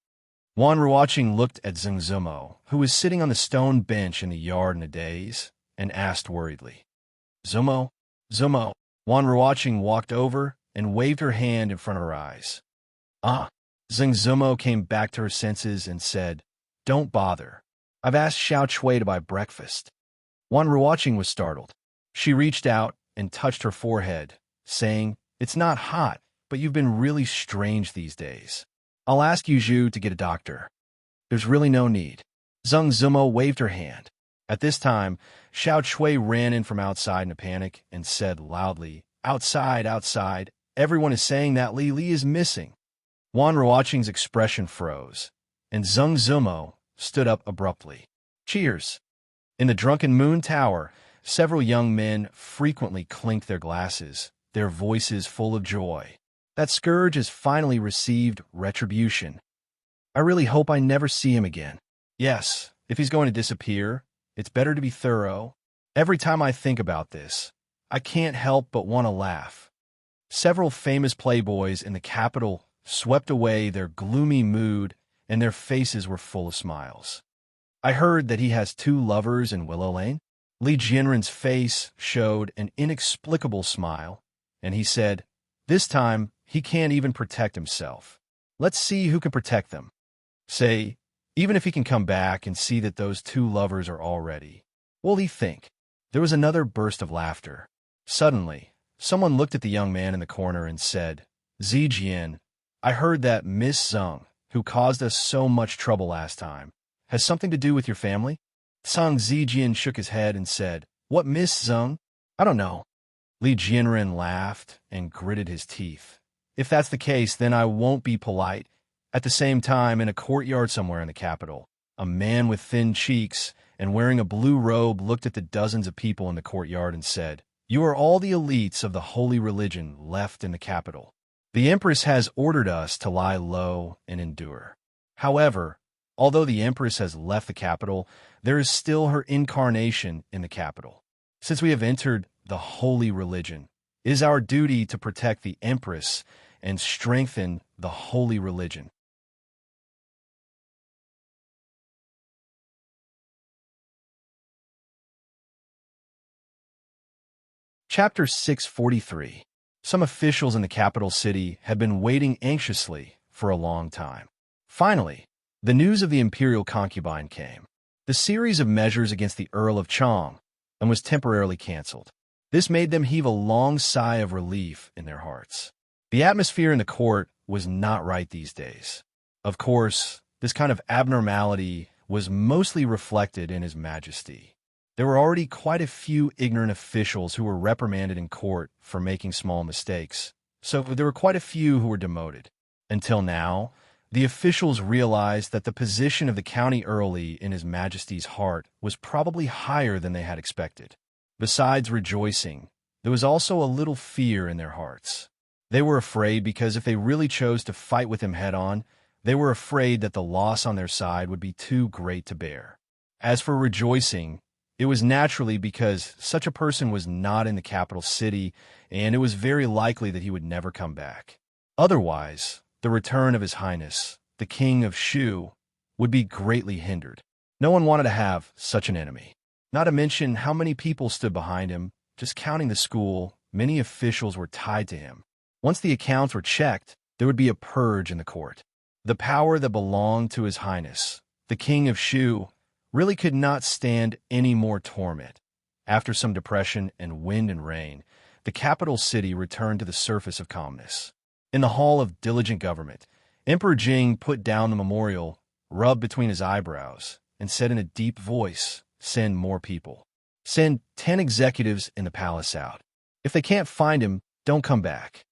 Wan Ruoqing looked at Zeng Zumo, who was sitting on the stone bench in the yard in a daze, and asked worriedly. Zumo? Zumo? Wan Ruoqing walked over and waved her hand in front of her eyes. Ah. Zeng Zumo came back to her senses and said, Don't bother. I've asked Xiao Chui to buy breakfast. Wan Ruoqing was startled. She reached out and touched her forehead, saying, It's not hot, but you've been really strange these days. I'll ask Yu Zhu to get a doctor. There's really no need. Zeng Zumo waved her hand. At this time, Xiao Chui ran in from outside in a panic and said loudly, Outside, outside. Everyone is saying that Li Li is missing. Wan Ruoqing's expression froze, and Zeng Zumo stood up abruptly. Cheers. In the Drunken Moon Tower, several young men frequently clinked their glasses, their voices full of joy. That scourge has finally received retribution. I really hope I never see him again. Yes, if he's going to disappear, it's better to be thorough. Every time I think about this, I can't help but want to laugh. Several famous playboys in the capital swept away their gloomy mood, and their faces were full of smiles. I heard that he has 2 lovers in Willow Lane. Li Jianren's face showed an inexplicable smile, and he said, This time, he can't even protect himself. Let's see who can protect them. Say, even if he can come back and see that those 2 lovers are all ready. What'll he think? There was another burst of laughter. Suddenly, someone looked at the young man in the corner and said, Zijian, I heard that Miss Zeng, who caused us so much trouble last time, has something to do with your family? Zhang Zijian shook his head and said, What Miss Zeng? I don't know. Li Jianren laughed and gritted his teeth. If that's the case, then I won't be polite. At the same time, in a courtyard somewhere in the capital, a man with thin cheeks and wearing a blue robe looked at the dozens of people in the courtyard and said, You are all the elites of the holy religion left in the capital. The Empress has ordered us to lie low and endure. However, although the Empress has left the capital, there is still her incarnation in the capital. Since we have entered the holy religion, it is our duty to protect the Empress and strengthen the holy religion. Chapter 643. Some officials in the capital city had been waiting anxiously for a long time. Finally, the news of the imperial concubine came. The series of measures against the Earl of Chong and was temporarily cancelled. This made them heave a long sigh of relief in their hearts. The atmosphere in the court was not right these days. Of course, this kind of abnormality was mostly reflected in His Majesty. There were already quite a few ignorant officials who were reprimanded in court for making small mistakes, so there were quite a few who were demoted. Until now, the officials realized that the position of the county early in His Majesty's heart was probably higher than they had expected. Besides rejoicing, there was also a little fear in their hearts. They were afraid because if they really chose to fight with him head-on, They were afraid that the loss on their side would be too great to bear. As for rejoicing, it was naturally because such a person was not in the capital city, and it was very likely that he would never come back. Otherwise, the return of His Highness, the King of Shu, would be greatly hindered. No one wanted to have such an enemy. Not to mention how many people stood behind him. Just counting the school, many officials were tied to him. Once the accounts were checked, there would be a purge in the court. The power that belonged to His Highness, the King of Shu, really could not stand any more torment. After some depression and wind and rain, the capital city returned to the surface of calmness. In the hall of diligent government, Emperor Jing put down the memorial, rubbed between his eyebrows, and said in a deep voice, "Send more people. Send 10 executives in the palace out. If they can't find him, don't come back."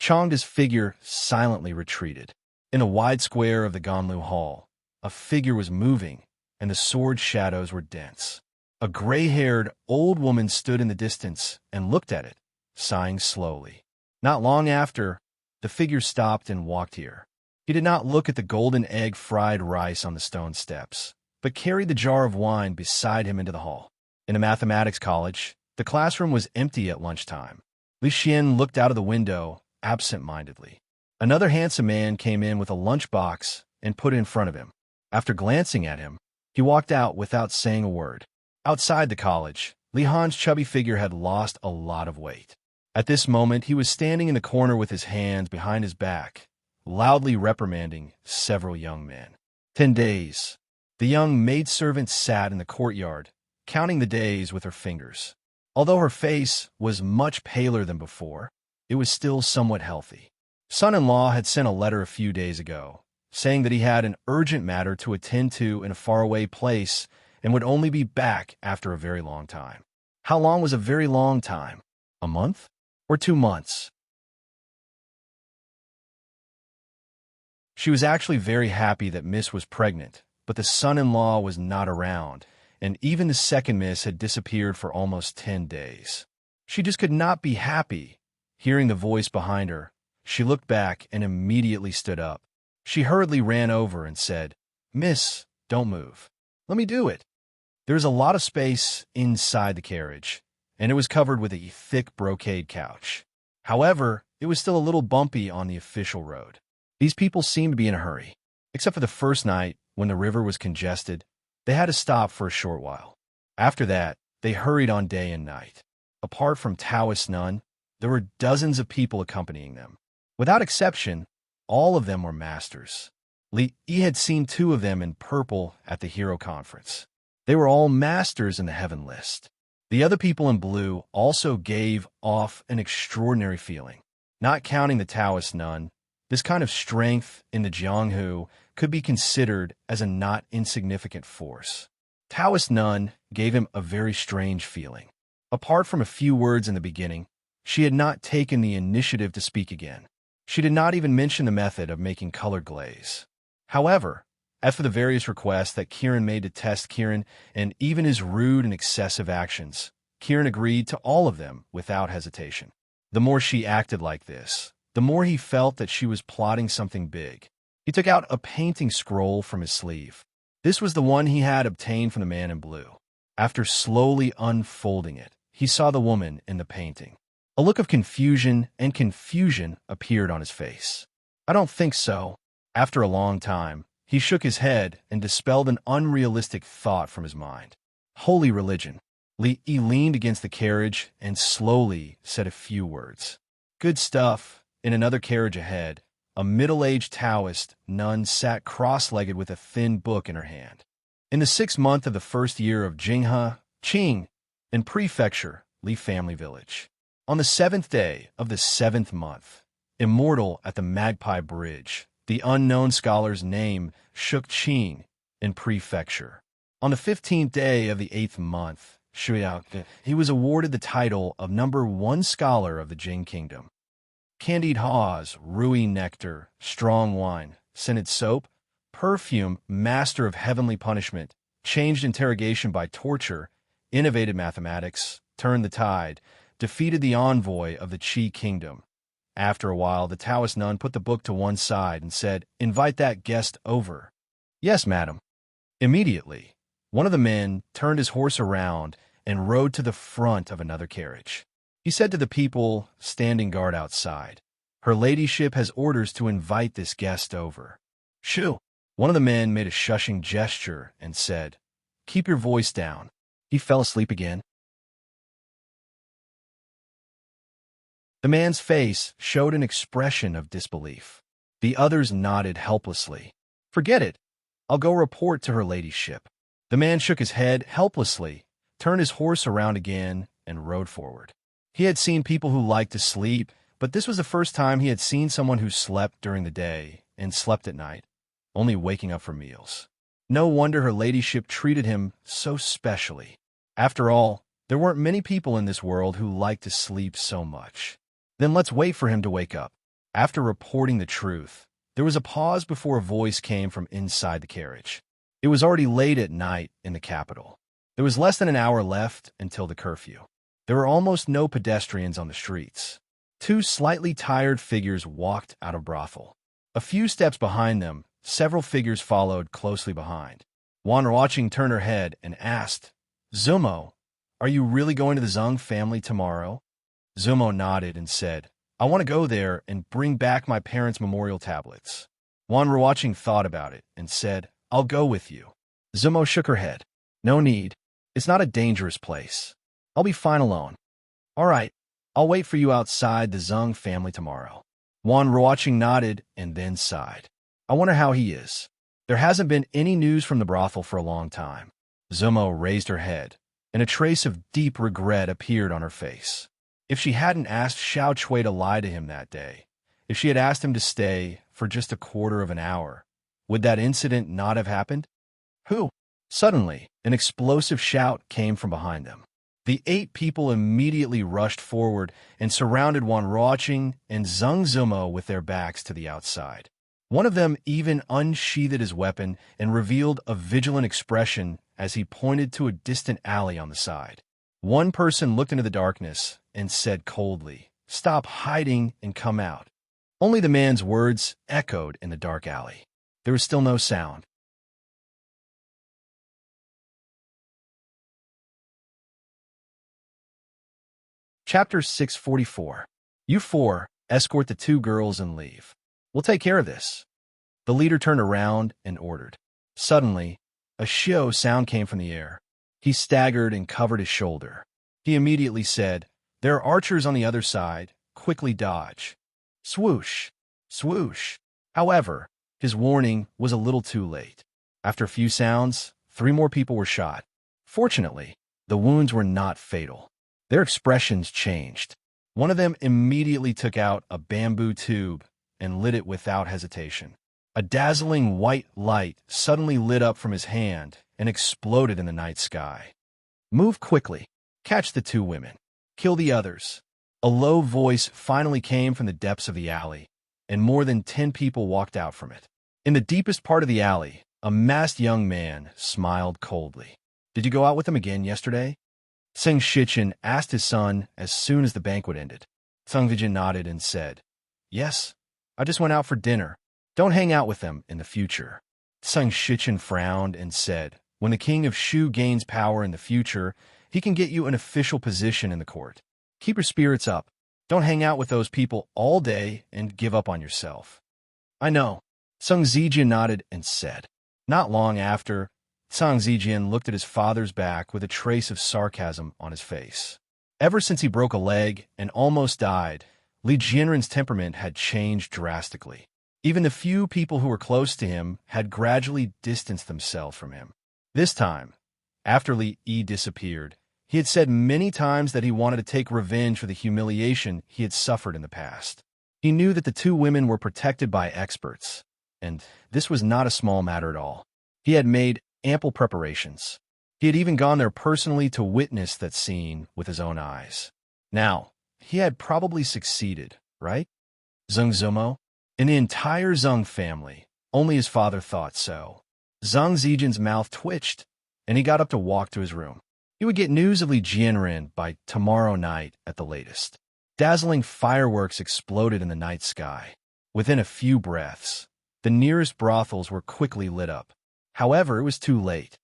Changda's figure silently retreated. In the wide square of the Ganlu Hall, a figure was moving, and the sword shadows were dense. A gray-haired old woman stood in the distance and looked at it, sighing slowly. Not long after, the figure stopped and walked here. He did not look at the golden egg fried rice on the stone steps, but carried the jar of wine beside him into the hall. In the mathematics college, the classroom was empty at lunchtime. Li Xian looked out of the window absent-mindedly. Another handsome man came in with a lunchbox and put it in front of him. After glancing at him, he walked out without saying a word. Outside the college, Li Han's chubby figure had lost a lot of weight. At this moment, he was standing in the corner with his hands behind his back, loudly reprimanding several young men. 10 days. The young maidservant sat in the courtyard, counting the days with her fingers. Although her face was much paler than before, it was still somewhat healthy. Son-in-law had sent a letter a few days ago, saying that he had an urgent matter to attend to in a faraway place and would only be back after a very long time. How long was a very long time? A month? Or 2 months? She was actually very happy that Miss was pregnant, but the son-in-law was not around, and even the second Miss had disappeared for almost 10 days. She just could not be happy. Hearing the voice behind her, she looked back and immediately stood up. She hurriedly ran over and said, "Miss, don't move. Let me do it." There is a lot of space inside the carriage, and it was covered with a thick brocade couch. However, it was still a little bumpy on the official road. These people seemed to be in a hurry. Except for the first night, when the river was congested, they had to stop for a short while. After that, they hurried on day and night. Apart from Taoist nun, there were dozens of people accompanying them. Without exception, all of them were masters. Li Yi had seen 2 of them in purple at the Hero Conference. They were all masters in the heaven list. The other people in blue also gave off an extraordinary feeling. Not counting the Taoist nun, this kind of strength in the Jianghu could be considered as a not insignificant force. Taoist nun gave him a very strange feeling. Apart from a few words in the beginning, she had not taken the initiative to speak again. She did not even mention the method of making colored glaze. However, as for the various requests that Kiran made to test Kiran and even his rude and excessive actions, Kiran agreed to all of them without hesitation. The more she acted like this, the more he felt that she was plotting something big. He took out a painting scroll from his sleeve. This was the one he had obtained from the man in blue. After slowly unfolding it, he saw the woman in the painting. A look of confusion appeared on his face. "I don't think so." After a long time, he shook his head and dispelled an unrealistic thought from his mind. Holy religion. Li Yi leaned against the carriage and slowly said a few words. Good stuff. In another carriage ahead, a middle-aged Taoist nun sat cross-legged with a thin book in her hand. In the 6th month of the 1st year of Jinghe, Qing, in Prefecture, Li Family Village. On the 7th day of the 7th month, immortal at the Magpie Bridge, the unknown scholar's name shook Qing in Prefecture. On the 15th day of the 8th month, Shuya, he was awarded the title of #1 scholar of the Jing Kingdom. Candied haws, rui nectar, strong wine, scented soap, perfume, master of heavenly punishment, changed interrogation by torture, innovated mathematics, turned the tide, defeated the envoy of the Qi Kingdom, After a while, the Taoist nun put the book to one side and said, "Invite that guest over." "Yes, madam." Immediately, one of the men turned his horse around and rode to the front of another carriage. He said to the people standing guard outside, "Her ladyship has orders to invite this guest over." "Shoo!" One of the men made a shushing gesture and said, "Keep your voice down." He fell asleep again. The man's face showed an expression of disbelief. The others nodded helplessly. "Forget it. I'll go report to her ladyship." The man shook his head helplessly, turned his horse around again, and rode forward. He had seen people who liked to sleep, but this was the first time he had seen someone who slept during the day and slept at night, only waking up for meals. No wonder her ladyship treated him so specially. After all, there weren't many people in this world who liked to sleep so much. Then let's wait for him to wake up. After reporting the truth, there was a pause before a voice came from inside the carriage. It was already late at night in the capital. There was less than an hour left until the curfew. There were almost no pedestrians on the streets. Two slightly tired figures walked out of brothel. A few steps behind them, several figures followed closely behind. Watching turned her head and asked, "Zumo, are you really going to the Zung family tomorrow?" Zumo nodded and said, "I want to go there and bring back my parents' memorial tablets." Watching thought about it and said, "I'll go with you." Zumo shook her head. "No need. It's not a dangerous place. I'll be fine alone." "All right. I'll wait for you outside the Zung family tomorrow." Watching nodded and then sighed. "I wonder how he is. There hasn't been any news from the brothel for a long time." Zumo raised her head, and a trace of deep regret appeared on her face. If she hadn't asked Xiao Chui to lie to him that day, if she had asked him to stay for just a quarter of an hour, would that incident not have happened? Who? Suddenly, an explosive shout came from behind them. The 8 people immediately rushed forward and surrounded Ruoqing and Zheng Zumo with their backs to the outside. One of them even unsheathed his weapon and revealed a vigilant expression as he pointed to a distant alley on the side. One person looked into the darkness and said coldly, "Stop hiding and come out." Only the man's words echoed in the dark alley. There was still no sound. Chapter 644. You 4, escort the 2 girls and leave. We'll take care of this. The leader turned around and ordered. Suddenly, a shio sound came from the air. He staggered and covered his shoulder. He immediately said, "There are archers on the other side. Quickly dodge." Swoosh, swoosh. However, his warning was a little too late. After a few sounds, 3 more people were shot. Fortunately, the wounds were not fatal. Their expressions changed. One of them immediately took out a bamboo tube and lit it without hesitation. A dazzling white light suddenly lit up from his hand and exploded in the night sky. "Move quickly. Catch the 2 women. Kill the others." A low voice finally came from the depths of the alley, and more than 10 people walked out from it. In the deepest part of the alley, a masked young man smiled coldly. "Did you go out with them again yesterday?" Seng Shichen asked his son as soon as the banquet ended. Seng Vijin nodded and said, "Yes, I just went out for dinner. Don't hang out with them in the future." Seng Shichen frowned and said, "When the king of Shu gains power in the future, he can get you an official position in the court. Keep your spirits up. Don't hang out with those people all day and give up on yourself." "I know." Seng Zijian nodded and said. Not long after, Seng Zijian looked at his father's back with a trace of sarcasm on his face. Ever since he broke a leg and almost died, Li Jianren's temperament had changed drastically. Even the few people who were close to him had gradually distanced themselves from him. This time, after Li Yi disappeared, he had said many times that he wanted to take revenge for the humiliation he had suffered in the past. He knew that the 2 women were protected by experts, and this was not a small matter at all. He had made ample preparations. He had even gone there personally to witness that scene with his own eyes. Now, he had probably succeeded, right? Zheng Zumo? In the entire Zheng family, only his father thought so. Zheng Zijin's mouth twitched, and he got up to walk to his room. He would get news of Li Jianren by tomorrow night at the latest. Dazzling fireworks exploded in the night sky. Within a few breaths, the nearest brothels were quickly lit up. However, it was too late.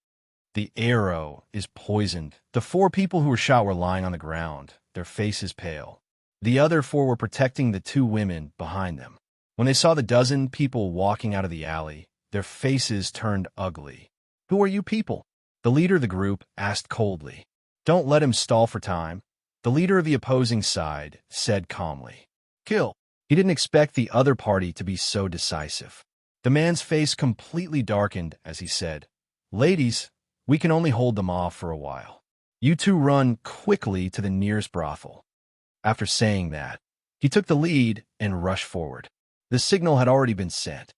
The arrow is poisoned. The 4 people who were shot were lying on the ground, their faces pale. The other 4 were protecting the 2 women behind them. When they saw the dozen people walking out of the alley, their faces turned ugly. "Who are you people?" the leader of the group asked coldly. "Don't let him stall for time," the leader of the opposing side said calmly. "Kill." He didn't expect the other party to be so decisive. The man's face completely darkened as he said, "Ladies, we can only hold them off for a while. You 2 run quickly to the nearest brothel." After saying that, he took the lead and rushed forward. The signal had already been sent.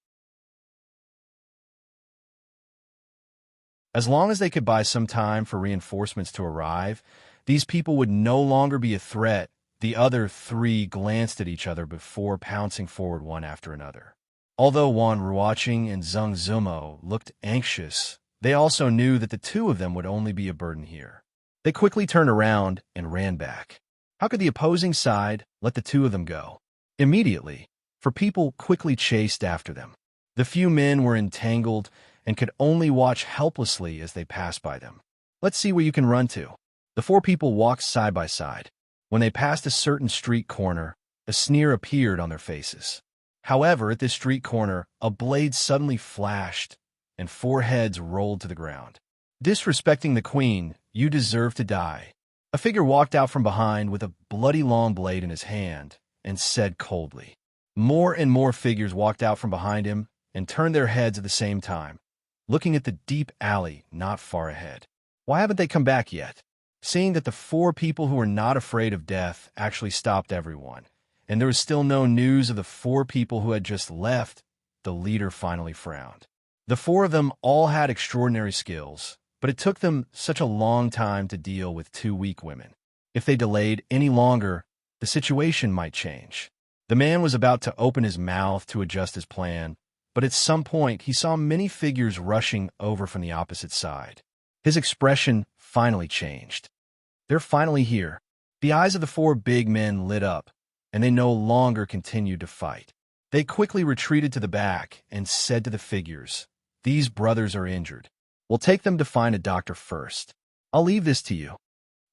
As long as they could buy some time for reinforcements to arrive, these people would no longer be a threat. The other 3 glanced at each other before pouncing forward one after another. Although Wan Ruoqing and Zheng Zumo looked anxious, they also knew that the 2 of them would only be a burden here. They quickly turned around and ran back. How could the opposing side let the 2 of them go? Immediately, for people quickly chased after them. The few men were entangled and could only watch helplessly as they passed by them. "Let's see where you can run to." The 4 people walked side by side. When they passed a certain street corner, a sneer appeared on their faces. However, at this street corner, a blade suddenly flashed, and 4 heads rolled to the ground. "Disrespecting the queen, you deserve to die." A figure walked out from behind with a bloody long blade in his hand and said coldly. More and more figures walked out from behind him and turned their heads at the same time, looking at the deep alley not far ahead. Why haven't they come back yet? Seeing that the 4 people who were not afraid of death actually stopped everyone, and there was still no news of the 4 people who had just left, the leader finally frowned. The 4 of them all had extraordinary skills, but it took them such a long time to deal with 2 weak women. If they delayed any longer, the situation might change. The man was about to open his mouth to adjust his plan, but at some point he saw many figures rushing over from the opposite side. His expression finally changed. They're finally here. The eyes of the 4 big men lit up, and they no longer continued to fight. They quickly retreated to the back and said to the figures, "These brothers are injured. We'll take them to find a doctor first. I'll leave this to you."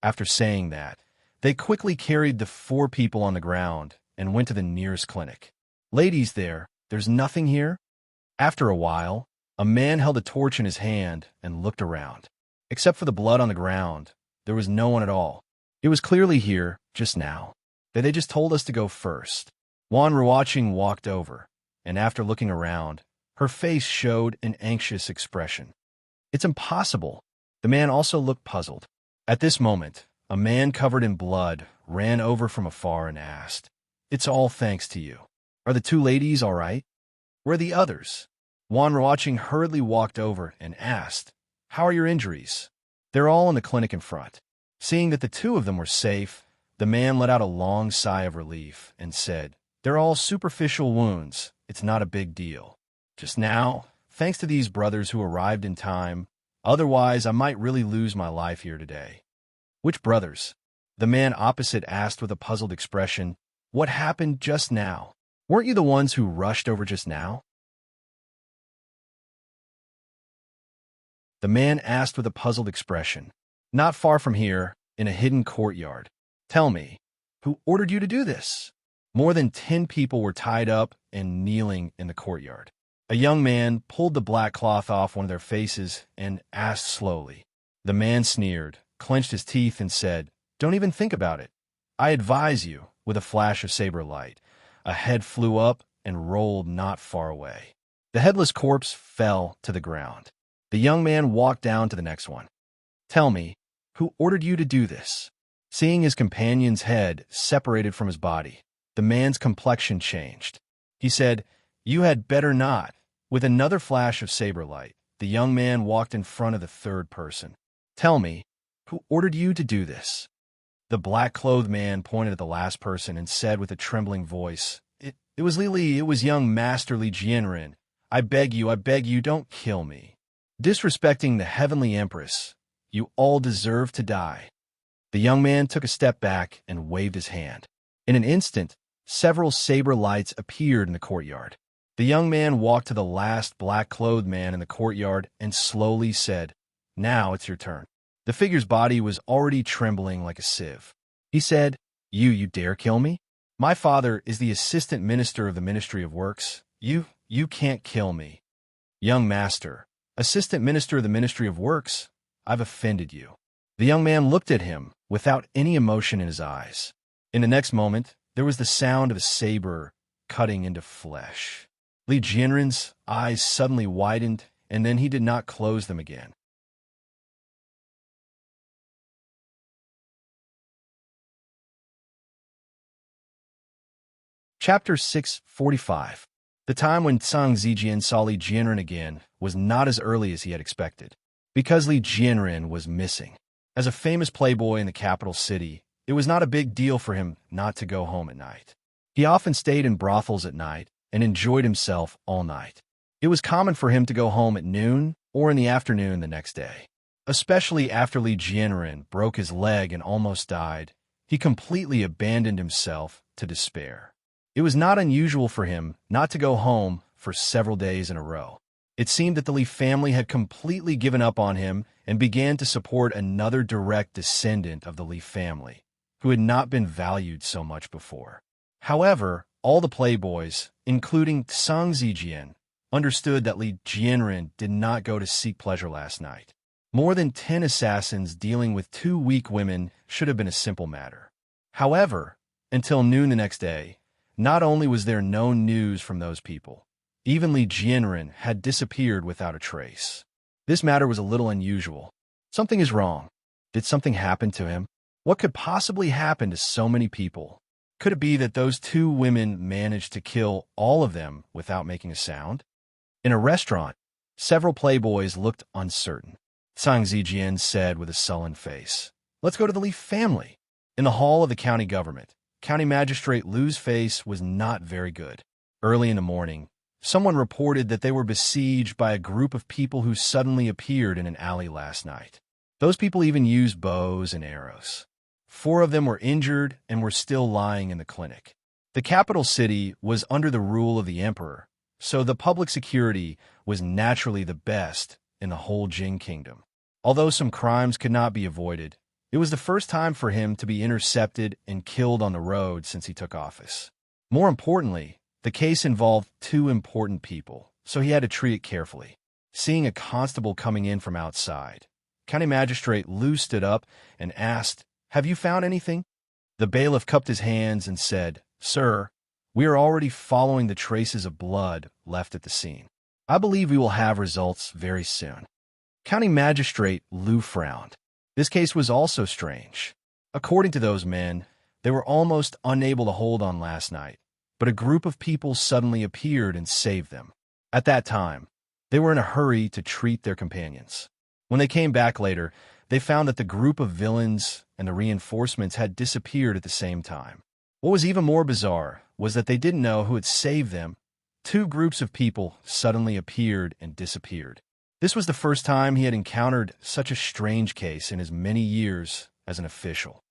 After saying that, they quickly carried the 4 people on the ground and went to the nearest clinic. "Ladies, there's nothing here?" After a while, a man held a torch in his hand and looked around. Except for the blood on the ground, there was no one at all. It was clearly here, just now, that they just told us to go first. Wan Ruoqing walked over, and after looking around, her face showed an anxious expression. "It's impossible." The man also looked puzzled. At this moment, a man covered in blood ran over from afar and asked, "It's all thanks to you. Are the 2 ladies all right? Where are the others?" Wan Ruoqing hurriedly walked over and asked, "How are your injuries?" "They're all in the clinic in front." Seeing that the 2 of them were safe, the man let out a long sigh of relief and said, "They're all superficial wounds. It's not a big deal. Just now, thanks to these brothers who arrived in time, otherwise I might really lose my life here today." "Which brothers?" the man opposite asked with a puzzled expression. "What happened just now? Weren't you the ones who rushed over just now?" The man asked with a puzzled expression. "Not far from here, in a hidden courtyard." "Tell me, who ordered you to do this?" More than 10 people were tied up and kneeling in the courtyard. A young man pulled the black cloth off one of their faces and asked slowly. The man sneered, clenched his teeth, and said, "Don't even think about it. I advise you." With a flash of saber light, a head flew up and rolled not far away. The headless corpse fell to the ground. The young man walked down to the next one. "Tell me, who ordered you to do this?" Seeing his companion's head separated from his body, the man's complexion changed. He said, "You had better not." With another flash of saber light, the young man walked in front of the 3rd person. "Tell me, who ordered you to do this?" The black-clothed man pointed at the last person and said with a trembling voice, It was Li Li, it was young Master Li Jianren. I beg you, don't kill me. Disrespecting the heavenly empress, you all deserve to die." The young man took a step back and waved his hand. In an instant, several saber lights appeared in the courtyard. The young man walked to the last black-clothed man in the courtyard and slowly said, "Now it's your turn." The figure's body was already trembling like a sieve. He said, You dare kill me? My father is the assistant minister of the Ministry of Works. You can't kill me." "Young master, assistant minister of the Ministry of Works, I've offended you." The young man looked at him without any emotion in his eyes. In the next moment, there was the sound of a saber cutting into flesh. Li Jianren's eyes suddenly widened, and then he did not close them again. Chapter 645. The time when Cang Zijian saw Li Jianren again was not as early as he had expected, because Li Jianren was missing. As a famous playboy in the capital city, it was not a big deal for him not to go home at night. He often stayed in brothels at night and enjoyed himself all night. It was common for him to go home at noon or in the afternoon the next day. Especially after Li Jianren broke his leg and almost died, he completely abandoned himself to despair. It was not unusual for him not to go home for several days in a row. It seemed that the Li family had completely given up on him and began to support another direct descendant of the Li family, who had not been valued so much before. However, all the playboys, including Cang Zijian, understood that Li Jianren did not go to seek pleasure last night. More than 10 assassins dealing with 2 weak women should have been a simple matter. However, until noon the next day, not only was there no news from those people, even Li Jianren had disappeared without a trace. This matter was a little unusual. Something is wrong. Did something happen to him? What could possibly happen to so many people? Could it be that those 2 women managed to kill all of them without making a sound? In a restaurant, several playboys looked uncertain. Cang Zijian said with a sullen face, "Let's go to the Li family." In the hall of the county government, County Magistrate Lu's face was not very good. Early in the morning, someone reported that they were besieged by a group of people who suddenly appeared in an alley last night. Those people even used bows and arrows. 4 of them were injured and were still lying in the clinic. The capital city was under the rule of the emperor, so the public security was naturally the best in the whole Jing kingdom. Although some crimes could not be avoided, it was the first time for him to be intercepted and killed on the road since he took office. More importantly, the case involved 2 important people, so he had to treat it carefully. Seeing a constable coming in from outside, County Magistrate Lu stood up and asked, "Have you found anything?" The bailiff cupped his hands and said, "Sir, we are already following the traces of blood left at the scene. I believe we will have results very soon." County Magistrate Lu frowned. This case was also strange. According to those men, they were almost unable to hold on last night, but a group of people suddenly appeared and saved them. At that time, they were in a hurry to treat their companions. When they came back later, they found that the group of villains and the reinforcements had disappeared at the same time. What was even more bizarre was that they didn't know who had saved them. 2 groups of people suddenly appeared and disappeared. This was the first time he had encountered such a strange case in his many years as an official.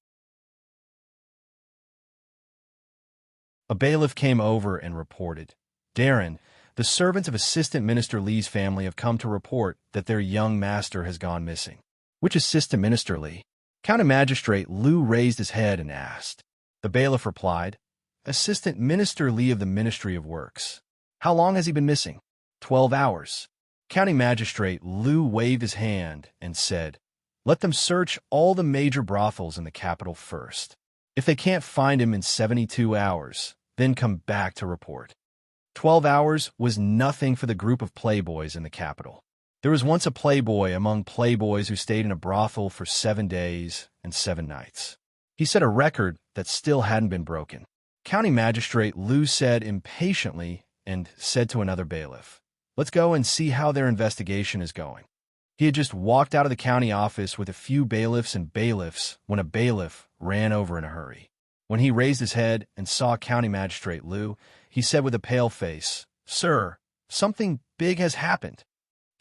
A bailiff came over and reported, "Darren, the servants of Assistant Minister Li's family have come to report that their young master has gone missing." "Which Assistant Minister Li?" County Magistrate Lu raised his head and asked. The bailiff replied, "Assistant Minister Li of the Ministry of Works." "How long has he been missing?" 12 hours. County Magistrate Lu waved his hand and said, "Let them search all the major brothels in the capital first. If they can't find him in 72 hours, then come back to report." 12 hours was nothing for the group of playboys in the capital. There was once a playboy among playboys who stayed in a brothel for 7 days and 7 nights. He set a record that still hadn't been broken. County Magistrate Lu said impatiently and said to another bailiff, "Let's go and see how their investigation is going." He had just walked out of the county office with a few bailiffs and bailiffs when a bailiff ran over in a hurry. When he raised his head and saw County Magistrate Lu, he said with a pale face, "Sir, something big has happened."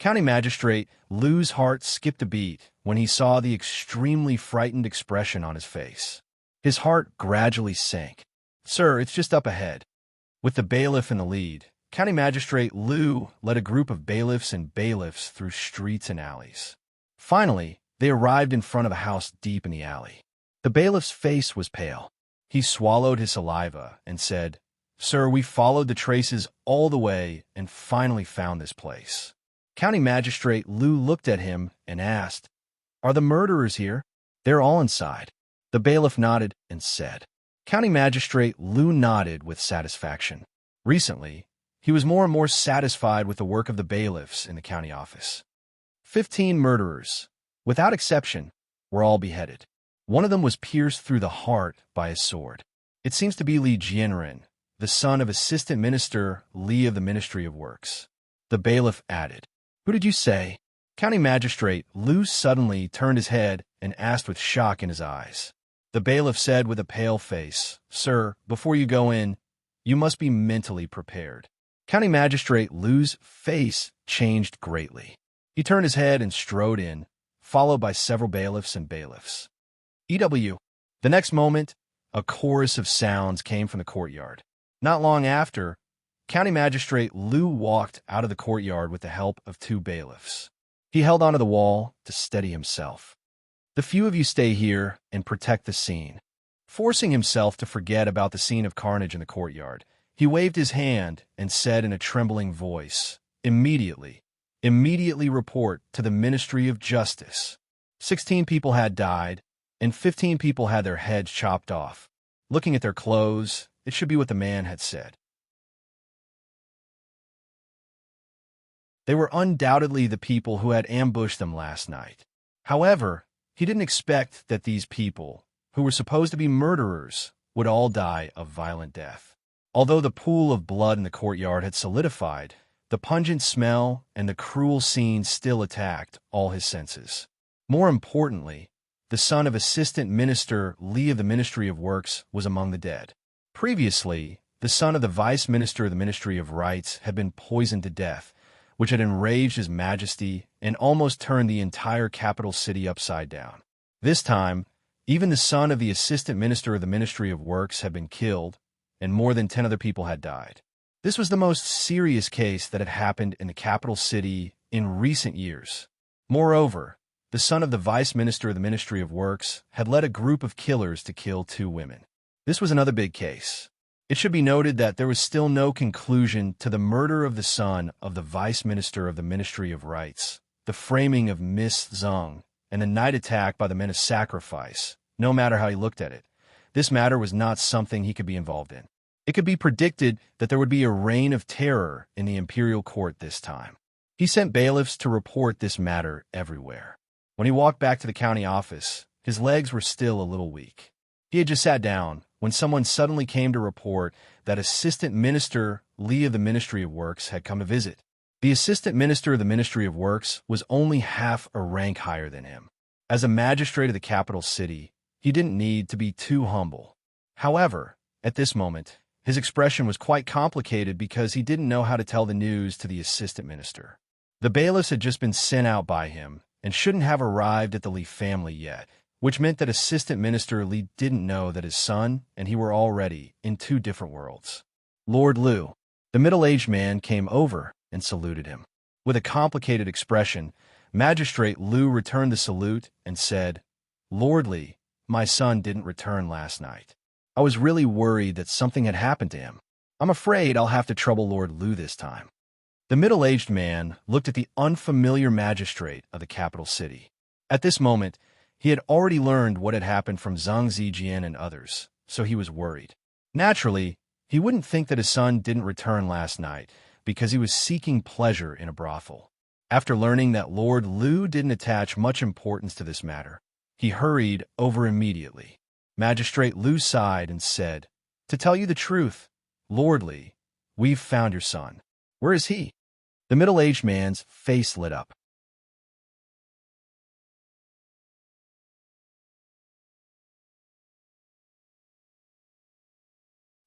County Magistrate Lu's heart skipped a beat when he saw the extremely frightened expression on his face. His heart gradually sank. "Sir, it's just up ahead." With the bailiff in the lead, County Magistrate Liu led a group of bailiffs and bailiffs through streets and alleys. Finally, they arrived in front of a house deep in the alley. The bailiff's face was pale. He swallowed his saliva and said, "Sir, we followed the traces all the way and finally found this place." County Magistrate Liu looked at him and asked, "Are the murderers here?" "They're all inside." The bailiff nodded and said. County Magistrate Liu nodded with satisfaction. Recently, he was more and more satisfied with the work of the bailiffs in the county office. 15 murderers, without exception, were all beheaded. One of them was pierced through the heart by a sword. It seems to be Li Jianren, the son of Assistant Minister Li of the Ministry of Works. The bailiff added, "Who did you say?" County Magistrate Liu suddenly turned his head and asked with shock in his eyes. The bailiff said with a pale face, "Sir, before you go in, you must be mentally prepared." County Magistrate Liu's face changed greatly. He turned his head and strode in, followed by several bailiffs and bailiffs. The next moment, a chorus of sounds came from the courtyard. Not long after, County Magistrate Liu walked out of the courtyard with the help of 2 bailiffs. He held onto the wall to steady himself. "The few of you stay here and protect the scene." Forcing himself to forget about the scene of carnage in the courtyard, he waved his hand and said in a trembling voice, Immediately report to the Ministry of Justice." 16 people had died, and 15 people had their heads chopped off. Looking at their clothes, it should be what the man had said. They were undoubtedly the people who had ambushed them last night. However, he didn't expect that these people, who were supposed to be murderers, would all die a violent death. Although the pool of blood in the courtyard had solidified, the pungent smell and the cruel scene still attacked all his senses. More importantly, the son of Assistant Minister Li of the Ministry of Works was among the dead. Previously, the son of the Vice Minister of the Ministry of Rights had been poisoned to death, which had enraged His Majesty and almost turned the entire capital city upside down. This time, even the son of the Assistant Minister of the Ministry of Works had been killed, and more than 10 other people had died. This was the most serious case that had happened in the capital city in recent years. Moreover, the son of the Vice Minister of the Ministry of Works had led a group of killers to kill 2 women. This was another big case. It should be noted that there was still no conclusion to the murder of the son of the Vice Minister of the Ministry of Rights, the framing of Miss Zheng, and the night attack by the men of sacrifice. No matter how he looked at it, this matter was not something he could be involved in. It could be predicted that there would be a reign of terror in the imperial court this time. He sent bailiffs to report this matter everywhere. When he walked back to the county office, his legs were still a little weak. He had just sat down when someone suddenly came to report that Assistant Minister Li of the Ministry of Works had come to visit. The Assistant Minister of the Ministry of Works was only half a rank higher than him. As a magistrate of the capital city, he didn't need to be too humble. However, at this moment, his expression was quite complicated because he didn't know how to tell the news to the assistant minister. The bailiffs had just been sent out by him and shouldn't have arrived at the Li family yet, which meant that Assistant Minister Li didn't know that his son and he were already in 2 different worlds. Lord Liu, the middle-aged man, came over and saluted him. With a complicated expression, Magistrate Liu returned the salute and said, "Lord Li, my son didn't return last night. I was really worried that something had happened to him. I'm afraid I'll have to trouble Lord Liu this time." The middle-aged man looked at the unfamiliar magistrate of the capital city. At this moment, he had already learned what had happened from Zhang Zijian and others, so he was worried. Naturally, he wouldn't think that his son didn't return last night because he was seeking pleasure in a brothel. After learning that Lord Liu didn't attach much importance to this matter, he hurried over immediately. Magistrate Liu sighed and said, "To tell you the truth, Lord Li, we've found your son. Where is he?" The middle-aged man's face lit up.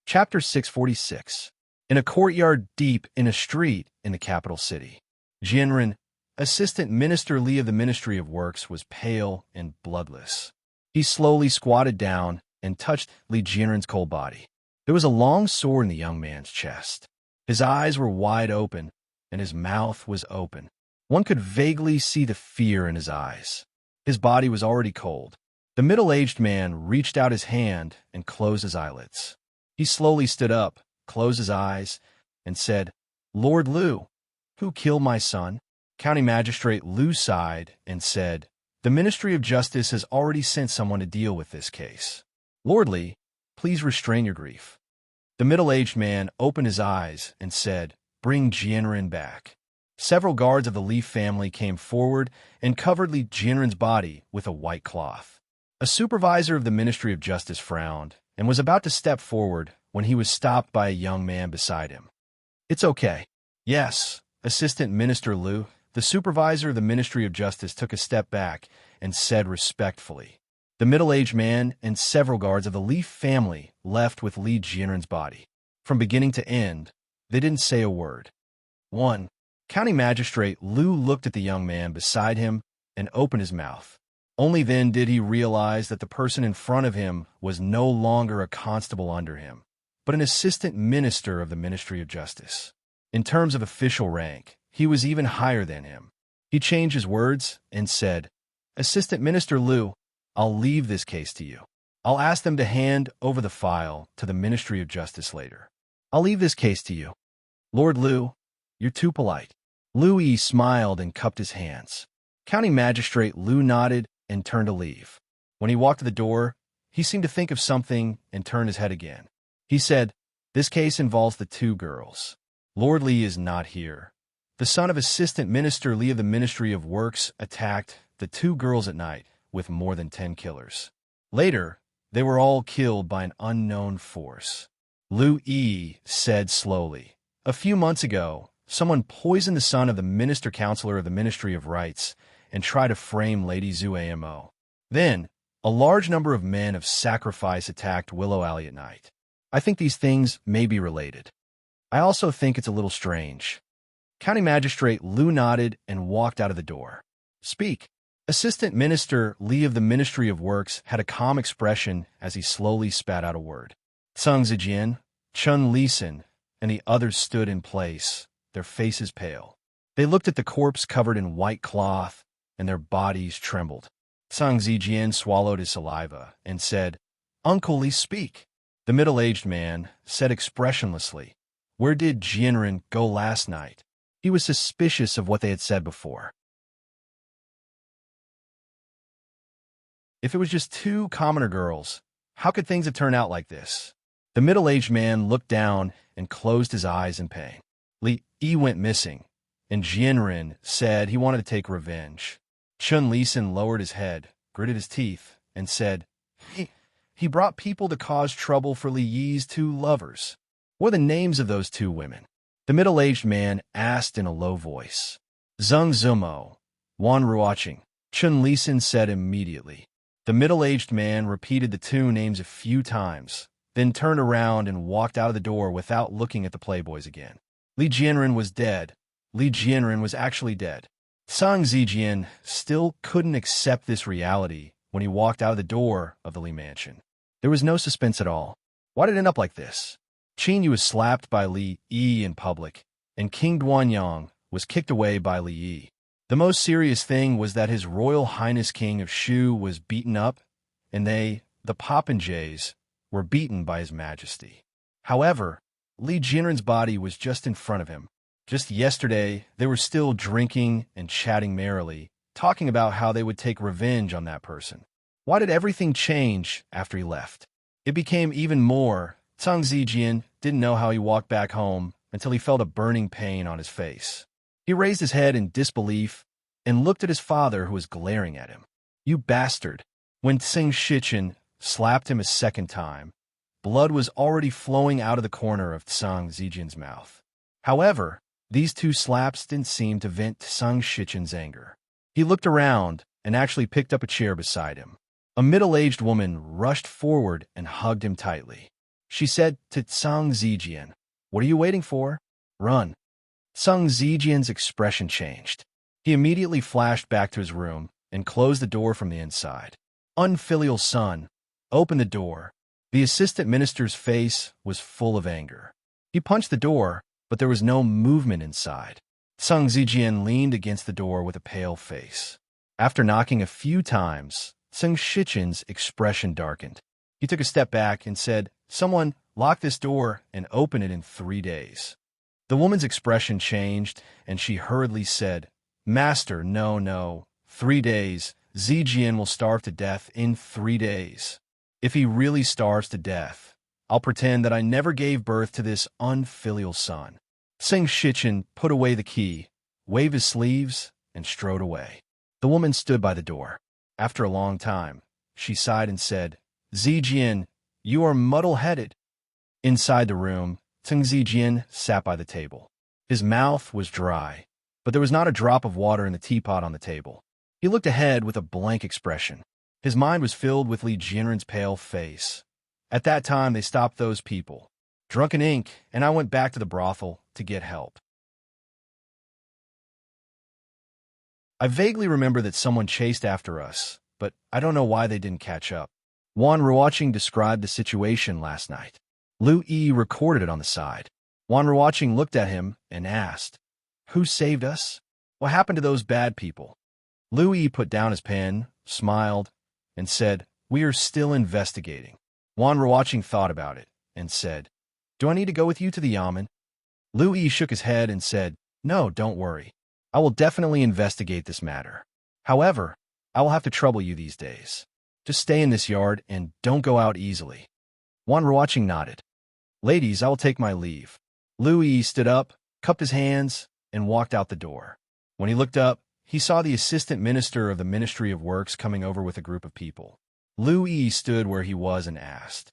Chapter 646. In a courtyard deep in a street in the capital city, Jianren, Assistant Minister Li of the Ministry of Works, was pale and bloodless. He slowly squatted down and touched Li Jianren's cold body. There was a long sore in the young man's chest. His eyes were wide open, and his mouth was open. One could vaguely see the fear in his eyes. His body was already cold. The middle-aged man reached out his hand and closed his eyelids. He slowly stood up, closed his eyes, and said, "Lord Liu, who killed my son?" County Magistrate Liu sighed and said, "The Ministry of Justice has already sent someone to deal with this case. Lord Li, please restrain your grief." The middle-aged man opened his eyes and said, "Bring Jianren back." Several guards of the Li family came forward and covered Li Jianren's body with a white cloth. A supervisor of the Ministry of Justice frowned and was about to step forward when he was stopped by a young man beside him. "It's okay." "Yes, Assistant Minister Liu." The supervisor of the Ministry of Justice took a step back and said respectfully. The middle-aged man and several guards of the Li family left with Li Jianren's body. From beginning to end, they didn't say a word. 1. County Magistrate Liu looked at the young man beside him and opened his mouth. Only then did he realize that the person in front of him was no longer a constable under him, but an assistant minister of the Ministry of Justice. In terms of official rank, he was even higher than him. He changed his words and said, "Assistant Minister Liu, I'll leave this case to you. I'll ask them to hand over the file to the Ministry of Justice later. I'll leave this case to you." "Lord Liu, you're too polite." Liu Yi smiled and cupped his hands. County Magistrate Liu nodded and turned to leave. When he walked to the door, he seemed to think of something and turned his head again. He said, "This case involves the two girls. Lord Li is not here. The son of Assistant Minister Li of the Ministry of Works attacked the two girls at night with more than 10 killers. Later, they were all killed by an unknown force." Liu Yi said slowly, "A few months ago, someone poisoned the son of the Minister Counselor of the Ministry of Rights and tried to frame Lady Zhu Amo. Then, a large number of men of sacrifice attacked Willow Alley at night. I think these things may be related. I also think it's a little strange." County Magistrate Liu nodded and walked out of the door. "Speak." Assistant Minister Li of the Ministry of Works had a calm expression as he slowly spat out a word. Tseng Zijian, Chun Lisan, and the others stood in place, their faces pale. They looked at the corpse covered in white cloth, and their bodies trembled. Tseng Zijian swallowed his saliva and said, "Uncle Li, speak." The middle-aged man said expressionlessly, "Where did Jianren go last night?" He was suspicious of what they had said before. If it was just two commoner girls, how could things have turned out like this? The middle-aged man looked down and closed his eyes in pain. Li Yi went missing, and Jianren said he wanted to take revenge. Chun Lisan lowered his head, gritted his teeth, and said, He brought people to cause trouble for Li Yi's two lovers. What are the names of those two women?" The middle-aged man asked in a low voice. "Zheng Zumo, Wan Ruoqing," Chun Lisan said immediately. The middle-aged man repeated the two names a few times, then turned around and walked out of the door without looking at the playboys again. Li Jianren was dead. Li Jianren was actually dead. Tseng Zijian still couldn't accept this reality when he walked out of the door of the Li mansion. There was no suspense at all. Why did it end up like this? Qin Yu was slapped by Li Yi in public, and King Duanyang was kicked away by Li Yi. The most serious thing was that His Royal Highness King of Shu was beaten up, and they, the Popinjays, were beaten by His Majesty. However, Li Jianren's body was just in front of him. Just yesterday, they were still drinking and chatting merrily, talking about how they would take revenge on that person. Why did everything change after he left? It became even more. Tseng Zijian didn't know how he walked back home until he felt a burning pain on his face. He raised his head in disbelief and looked at his father, who was glaring at him. "You bastard!" When Tseng Shichen slapped him a second time, blood was already flowing out of the corner of Tseng Zijian's mouth. However, these two slaps didn't seem to vent Tseng Shichen's anger. He looked around and actually picked up a chair beside him. A middle-aged woman rushed forward and hugged him tightly. She said to Tseng Zijian, "What are you waiting for? Run." Tseng Zijian's expression changed. He immediately flashed back to his room and closed the door from the inside. "Unfilial son, open the door." The assistant minister's face was full of anger. He punched the door, but there was no movement inside. Sung Zijian leaned against the door with a pale face. After knocking a few times, Sung Shichen's expression darkened. He took a step back and said, "Someone lock this door and open it in 3 days." The woman's expression changed, and she hurriedly said, "Master, no. 3 days. Zijian will starve to death in 3 days. If he really starves to death, I'll pretend that I never gave birth to this unfilial son." Sung Shichen put away the key, waved his sleeves, and strode away. The woman stood by the door. After a long time, she sighed and said, "Zijian, you are muddle-headed." Inside the room, Sung Zijian sat by the table. His mouth was dry, but there was not a drop of water in the teapot on the table. He looked ahead with a blank expression. His mind was filled with Li Jianren's pale face. At that time, they stopped those people. Drunken ink, and I went back to the brothel to get help. I vaguely remember that someone chased after us, but I don't know why they didn't catch up. Wan Ruoqing described the situation last night. Lu Yi recorded it on the side. Wan Ruoqing looked at him and asked, "Who saved us? What happened to those bad people?" Lu Yi put down his pen, smiled, and said, "We are still investigating." Wan Ruoqing thought about it and said, "Do I need to go with you to the yamen?" Lu Yi shook his head and said, "No, don't worry. I will definitely investigate this matter. However, I will have to trouble you these days. Just stay in this yard and don't go out easily." Wan Ruoqing nodded. "Ladies, I will take my leave." Lu Yi stood up, cupped his hands, and walked out the door. When he looked up, he saw the assistant minister of the Ministry of Works coming over with a group of people. Lu Yi stood where he was and asked,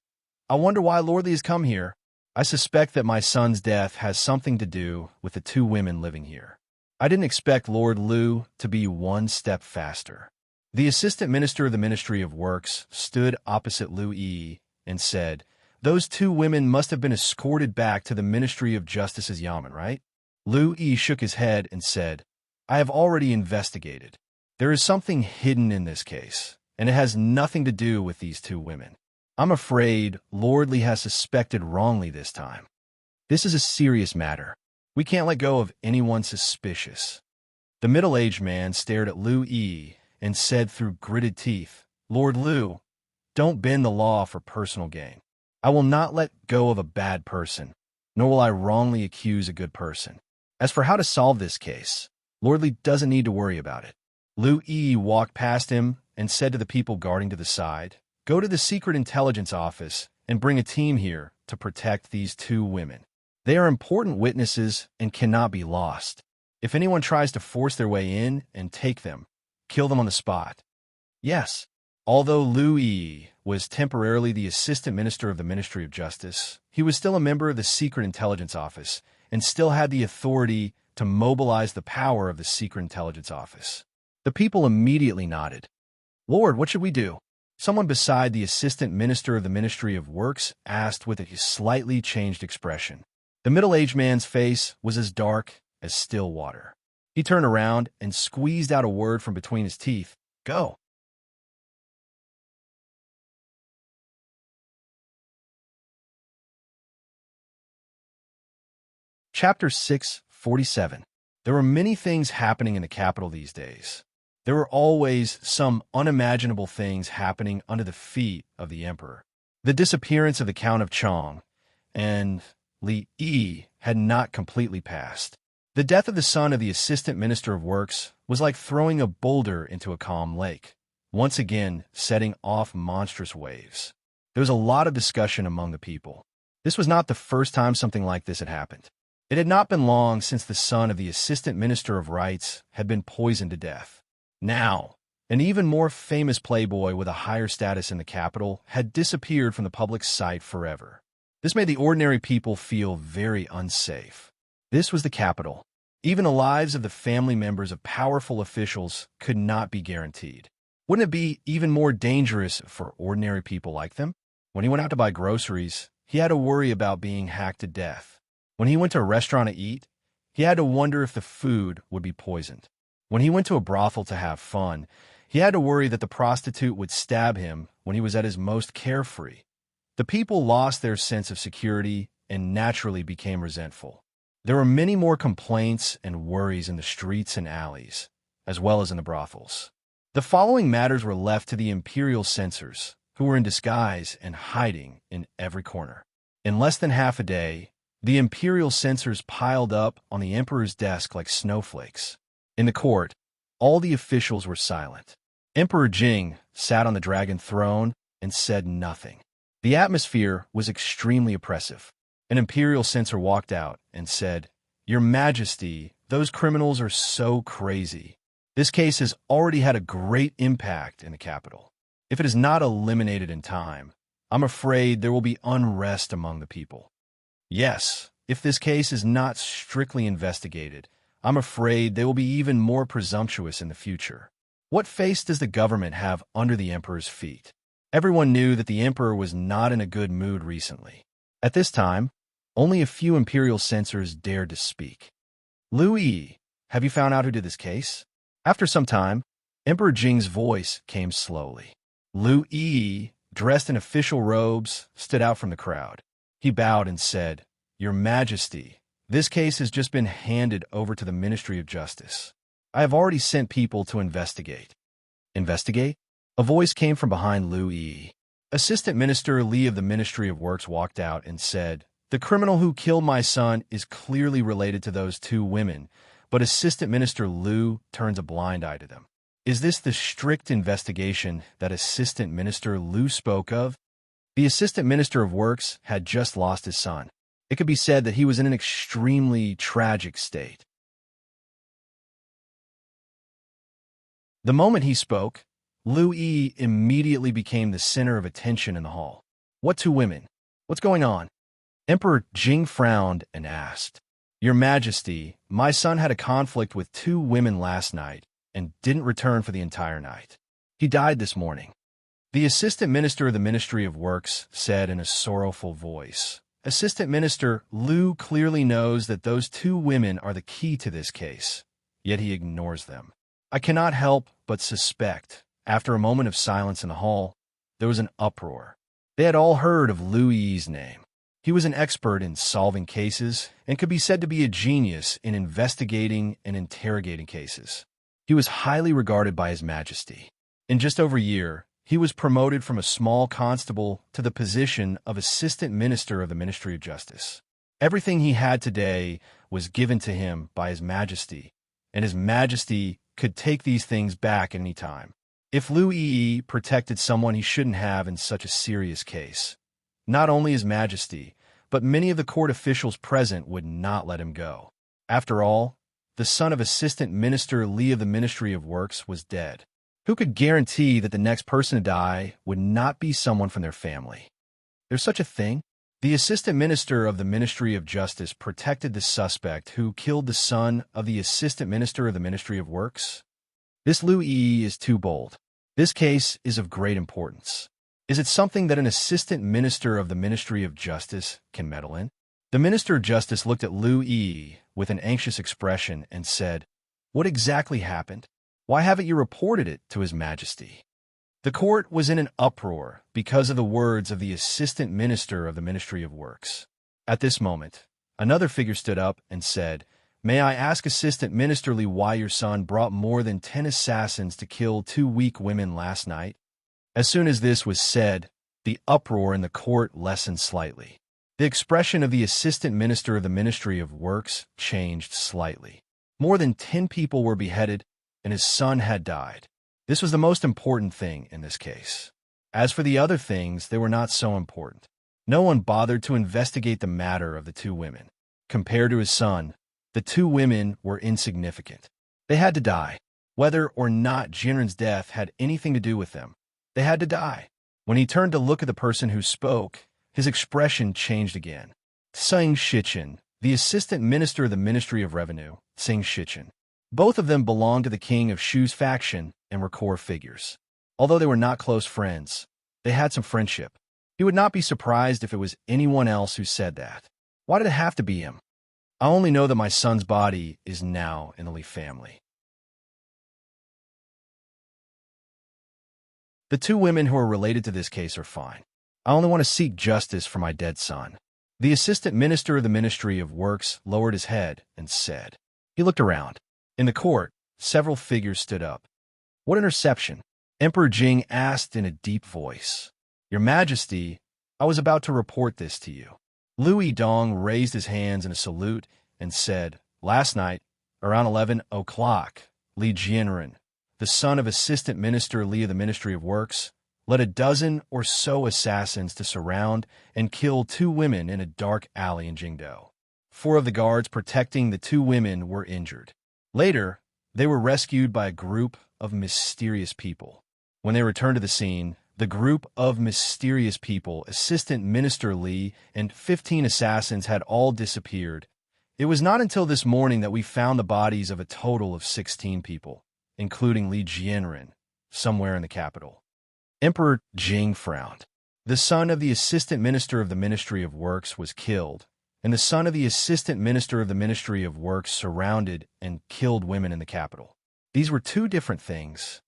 "I wonder why Lord Li has come here. I suspect that my son's death has something to do with the 2 women living here. I didn't expect Lord Lu to be 1 step faster." The assistant minister of the Ministry of Works stood opposite Lu Yi and said, "Those 2 women must have been escorted back to the Ministry of Justice's yamen, right?" Lu Yi shook his head and said, "I have already investigated. There is something hidden in this case, and it has nothing to do with these 2 women. I'm afraid Lord Li has suspected wrongly this time. This is a serious matter. We can't let go of anyone suspicious." The middle-aged man stared at Lu Yi and said through gritted teeth, "Lord Lu, don't bend the law for personal gain. I will not let go of a bad person, nor will I wrongly accuse a good person. As for how to solve this case, Lord Li doesn't need to worry about it." Lu Yi walked past him and said to the people guarding to the side, "Go to the Secret Intelligence Office and bring a team here to protect these 2 women. They are important witnesses and cannot be lost. If anyone tries to force their way in and take them, kill them on the spot." Yes. Although Lu Yi was temporarily the assistant minister of the Ministry of Justice, he was still a member of the Secret Intelligence Office and still had the authority to mobilize the power of the Secret Intelligence Office. The people immediately nodded. "Lord, what should we do?" Someone beside the assistant minister of the Ministry of Works asked with a slightly changed expression. The middle-aged man's face was as dark as still water. He turned around and squeezed out a word from between his teeth. "Go." Chapter 647. There were many things happening in the capital these days. There were always some unimaginable things happening under the feet of the emperor. The disappearance of the Count of Chong and Li Yi had not completely passed. The death of the son of the assistant minister of works was like throwing a boulder into a calm lake, once again setting off monstrous waves. There was a lot of discussion among the people. This was not the first time something like this had happened. It had not been long since the son of the assistant minister of rights had been poisoned to death. Now, an even more famous playboy with a higher status in the capital had disappeared from the public sight forever. This made the ordinary people feel very unsafe. This was the capital. Even the lives of the family members of powerful officials could not be guaranteed. Wouldn't it be even more dangerous for ordinary people like them? When he went out to buy groceries, he had to worry about being hacked to death. When he went to a restaurant to eat, he had to wonder if the food would be poisoned. When he went to a brothel to have fun, he had to worry that the prostitute would stab him when he was at his most carefree. The people lost their sense of security and naturally became resentful. There were many more complaints and worries in the streets and alleys, as well as in the brothels. The following matters were left to the imperial censors, who were in disguise and hiding in every corner. In less than half a day, the imperial censors piled up on the emperor's desk like snowflakes. In the court, all the officials were silent. Emperor Jing sat on the dragon throne and said nothing. The atmosphere was extremely oppressive. An imperial censor walked out and said, "Your Majesty, those criminals are so crazy. This case has already had a great impact in the capital. If it is not eliminated in time, I'm afraid there will be unrest among the people. Yes, if this case is not strictly investigated, I'm afraid they will be even more presumptuous in the future. What face does the government have under the emperor's feet?" Everyone knew that the emperor was not in a good mood recently. At this time, only a few imperial censors dared to speak. "Louis, have you found out who did this case?" After some time, Emperor Jing's voice came slowly. Louis, dressed in official robes, stood out from the crowd. He bowed and said, "Your Majesty, this case has just been handed over to the Ministry of Justice. I have already sent people to investigate." "Investigate?" A voice came from behind Louis. Assistant Minister Li of the Ministry of Works walked out and said, "The criminal who killed my son is clearly related to those two women, but Assistant Minister Liu turns a blind eye to them. Is this the strict investigation that Assistant Minister Liu spoke of?" The Assistant Minister of Works had just lost his son. It could be said that he was in an extremely tragic state. The moment he spoke, Louis immediately became the center of attention in the hall. "What two women? What's going on?" Emperor Jing frowned and asked, "Your Majesty, my son had a conflict with two women last night and didn't return for the entire night. He died this morning." The Assistant Minister of the Ministry of Works said in a sorrowful voice, "Assistant Minister Liu clearly knows that those two women are the key to this case, yet he ignores them. I cannot help but suspect." After a moment of silence in the hall, there was an uproar. They had all heard of Louis's name. He was an expert in solving cases and could be said to be a genius in investigating and interrogating cases. He was highly regarded by His Majesty. In just over a year, he was promoted from a small constable to the position of Assistant Minister of the Ministry of Justice. Everything he had today was given to him by His Majesty, and His Majesty could take these things back at any time. If Louis protected someone he shouldn't have in such a serious case, not only His Majesty, but many of the court officials present would not let him go. After all, the son of Assistant Minister Li of the Ministry of Works was dead. Who could guarantee that the next person to die would not be someone from their family? There's such a thing? The Assistant Minister of the Ministry of Justice protected the suspect who killed the son of the Assistant Minister of the Ministry of Works. This Louis is too bold. This case is of great importance. Is it something that an Assistant Minister of the Ministry of Justice can meddle in? The Minister of Justice looked at Louis with an anxious expression and said, "What exactly happened? Why haven't you reported it to His Majesty?" The court was in an uproar because of the words of the Assistant Minister of the Ministry of Works. At this moment, another figure stood up and said, "May I ask Assistant Minister Li why your son brought more than 10 assassins to kill two weak women last night?" As soon as this was said, the uproar in the court lessened slightly. The expression of the Assistant Minister of the Ministry of Works changed slightly. More than 10 people were beheaded, and his son had died. This was the most important thing in this case. As for the other things, they were not so important. No one bothered to investigate the matter of the two women. Compared to his son, the two women were insignificant. They had to die. Whether or not Jinren's death had anything to do with them, they had to die. When he turned to look at the person who spoke, his expression changed again. Sing Shichen, the Assistant Minister of the Ministry of Revenue, Sing Shichen. Both of them belonged to the King of Shu's faction and were core figures. Although they were not close friends, they had some friendship. He would not be surprised if it was anyone else who said that. Why did it have to be him? I only know that my son's body is now in the Li family. The two women who are related to this case are fine. I only want to seek justice for my dead son." The assistant minister of the Ministry of Works lowered his head and said. He looked around. In the court, several figures stood up. "What interception?" Emperor Jing asked in a deep voice. "Your Majesty, I was about to report this to you." Liu Yidong raised his hands in a salute and said, "Last night, around 11 o'clock, Li Jianren, the son of Assistant Minister Li of the Ministry of Works, led a dozen or so assassins to surround and kill 2 women in a dark alley in Jingdou. 4 of the guards protecting the 2 women were injured. Later, they were rescued by a group of mysterious people. When they returned to the scene, the group of mysterious people, Assistant Minister Li, and 15 assassins had all disappeared. It was not until this morning that we found the bodies of a total of 16 people, including Li Jianren, somewhere in the capital." Emperor Jing frowned. The son of the Assistant Minister of the Ministry of Works was killed, and the son of the Assistant Minister of the Ministry of Works surrounded and killed women in the capital. These were 2 different things.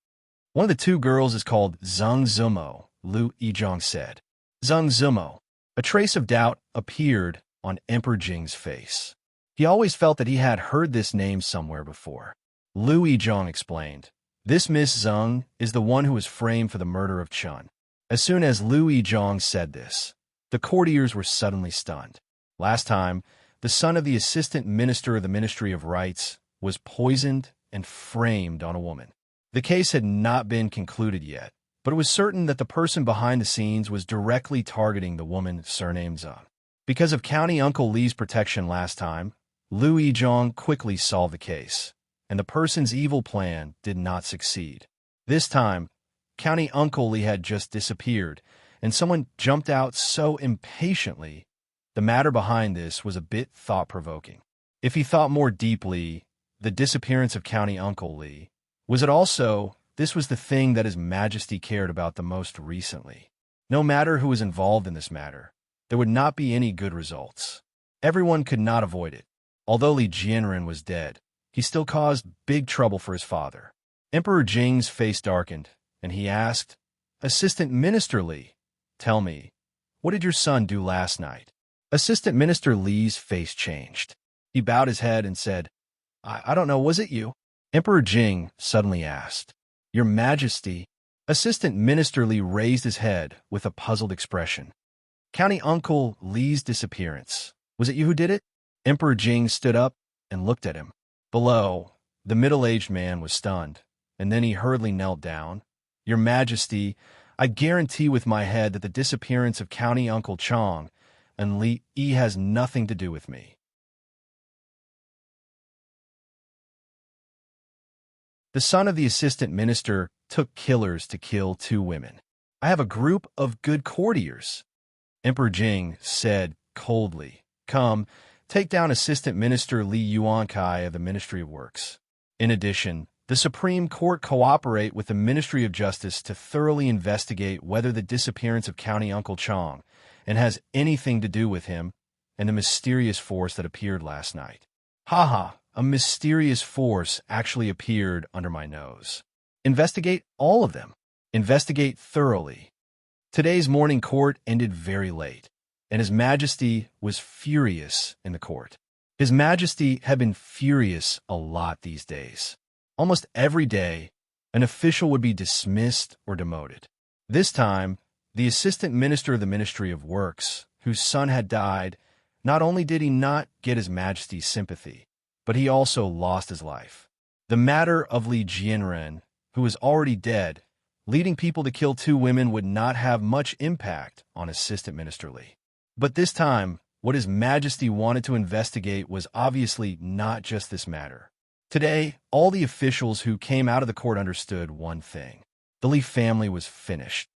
"One of the 2 girls is called Zheng Zumo," Liu Yizhong said. Zheng Zumo. A trace of doubt appeared on Emperor Jing's face. He always felt that he had heard this name somewhere before. Liu Yizhong explained. "This Miss Zheng is the one who was framed for the murder of Chun." As soon as Liu Yizhong said this, the courtiers were suddenly stunned. Last time, the son of the Assistant Minister of the Ministry of Rights was poisoned and framed on a woman. The case had not been concluded yet, but it was certain that the person behind the scenes was directly targeting the woman surnamed Zheng. Because of County Uncle Li's protection last time, Liu Yizhong quickly solved the case, and the person's evil plan did not succeed. This time, County Uncle Li had just disappeared, and someone jumped out so impatiently. The matter behind this was a bit thought-provoking. If he thought more deeply, the disappearance of County Uncle Li, was it also, this was the thing that His Majesty cared about the most recently. No matter who was involved in this matter, there would not be any good results. Everyone could not avoid it. Although Li Jianren was dead, he still caused big trouble for his father. Emperor Jing's face darkened, and he asked, "Assistant Minister Li, tell me, what did your son do last night?" Assistant Minister Li's face changed. He bowed his head and said, I don't know, was it you?" Emperor Jing suddenly asked. "Your Majesty." Assistant Minister Li raised his head with a puzzled expression. "County Uncle Li's disappearance. Was it you who did it?" Emperor Jing stood up and looked at him. Below, the middle-aged man was stunned, and then he hurriedly knelt down. "Your Majesty, I guarantee with my head that the disappearance of County Uncle Chong and Li Yi has nothing to do with me." The son of the assistant minister took killers to kill 2 women. "I have a group of good courtiers," Emperor Jing said coldly. "Come, take down Assistant Minister Li Yuankai of the Ministry of Works. In addition, the Supreme Court cooperate with the Ministry of Justice to thoroughly investigate whether the disappearance of County Uncle Chong and has anything to do with him and the mysterious force that appeared last night." Haha, a mysterious force actually appeared under my nose. Investigate all of them. Investigate thoroughly. Today's morning court ended very late, and His Majesty was furious in the court. His Majesty had been furious a lot these days. Almost every day, an official would be dismissed or demoted. This time, the Assistant Minister of the Ministry of Works, whose son had died, not only did he not get His Majesty's sympathy, but he also lost his life. The matter of Li Jianren, who was already dead, leading people to kill 2 women would not have much impact on Assistant Minister Li. But this time, what His Majesty wanted to investigate was obviously not just this matter. Today, all the officials who came out of the court understood one thing. The Li family was finished.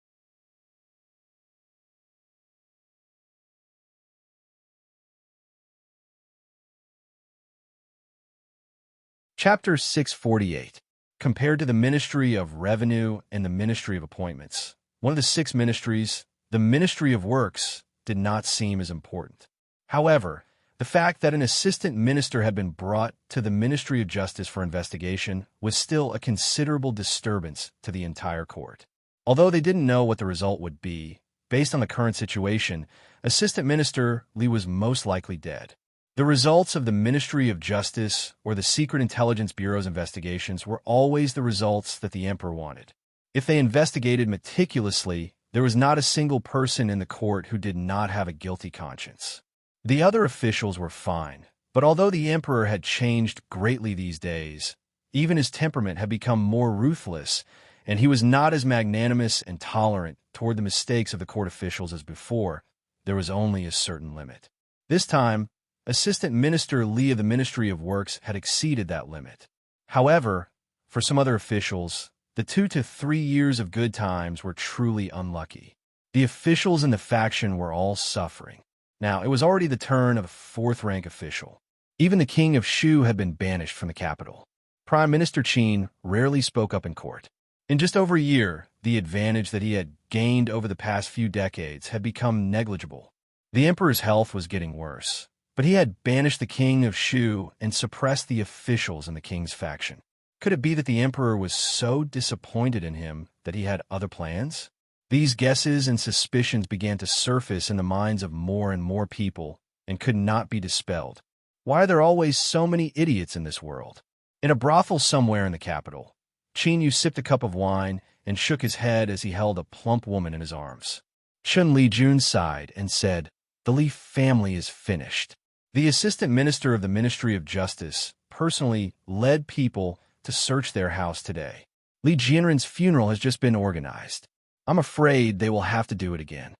Chapter 648. Compared to the Ministry of Revenue and the Ministry of Appointments, one of the 6 ministries, the Ministry of Works, did not seem as important. However, the fact that an assistant minister had been brought to the Ministry of Justice for investigation was still a considerable disturbance to the entire court. Although they didn't know what the result would be, based on the current situation, Assistant Minister Li was most likely dead. The results of the Ministry of Justice or the Secret Intelligence Bureau's investigations were always the results that the emperor wanted. If they investigated meticulously, there was not a single person in the court who did not have a guilty conscience. The other officials were fine, but although the emperor had changed greatly these days, even his temperament had become more ruthless, and he was not as magnanimous and tolerant toward the mistakes of the court officials as before. There was only a certain limit. This time, Assistant Minister Li of the Ministry of Works had exceeded that limit. However, for some other officials, the 2 to 3 years of good times were truly unlucky. The officials in the faction were all suffering. Now, it was already the turn of a fourth-rank official. Even the king of Shu had been banished from the capital. Prime Minister Qin rarely spoke up in court. In just over a year, the advantage that he had gained over the past few decades had become negligible. The emperor's health was getting worse, but he had banished the king of Shu and suppressed the officials in the king's faction. Could it be that the emperor was so disappointed in him that he had other plans? These guesses and suspicions began to surface in the minds of more and more people and could not be dispelled. Why are there always so many idiots in this world? In a brothel somewhere in the capital, Qin Yu sipped a cup of wine and shook his head as he held a plump woman in his arms. Chun Li-jun sighed and said, "The Li family is finished." The assistant minister of the Ministry of Justice personally led people to search their house today. Li Jianren's funeral has just been organized. I'm afraid they will have to do it again.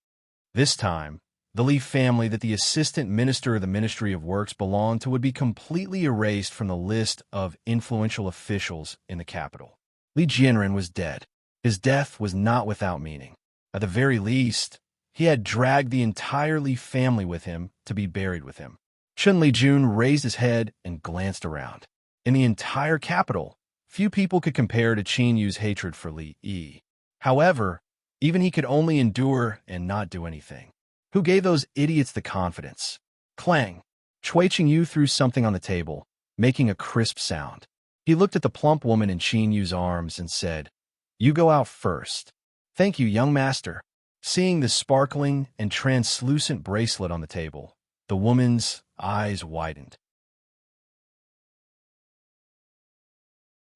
This time, the Li family that the assistant minister of the Ministry of Works belonged to would be completely erased from the list of influential officials in the capital. Li Jianren was dead. His death was not without meaning. At the very least, he had dragged the entire Li family with him to be buried with him. Chun Li-jun raised his head and glanced around. In the entire capital, few people could compare to Qin Yu's hatred for Li Yi. However, even he could only endure and not do anything. Who gave those idiots the confidence? Clang! Chui Qingyu threw something on the table, making a crisp sound. He looked at the plump woman in Qin Yu's arms and said, "You go out first." "Thank you, young master." Seeing the sparkling and translucent bracelet on the table, the woman's eyes widened.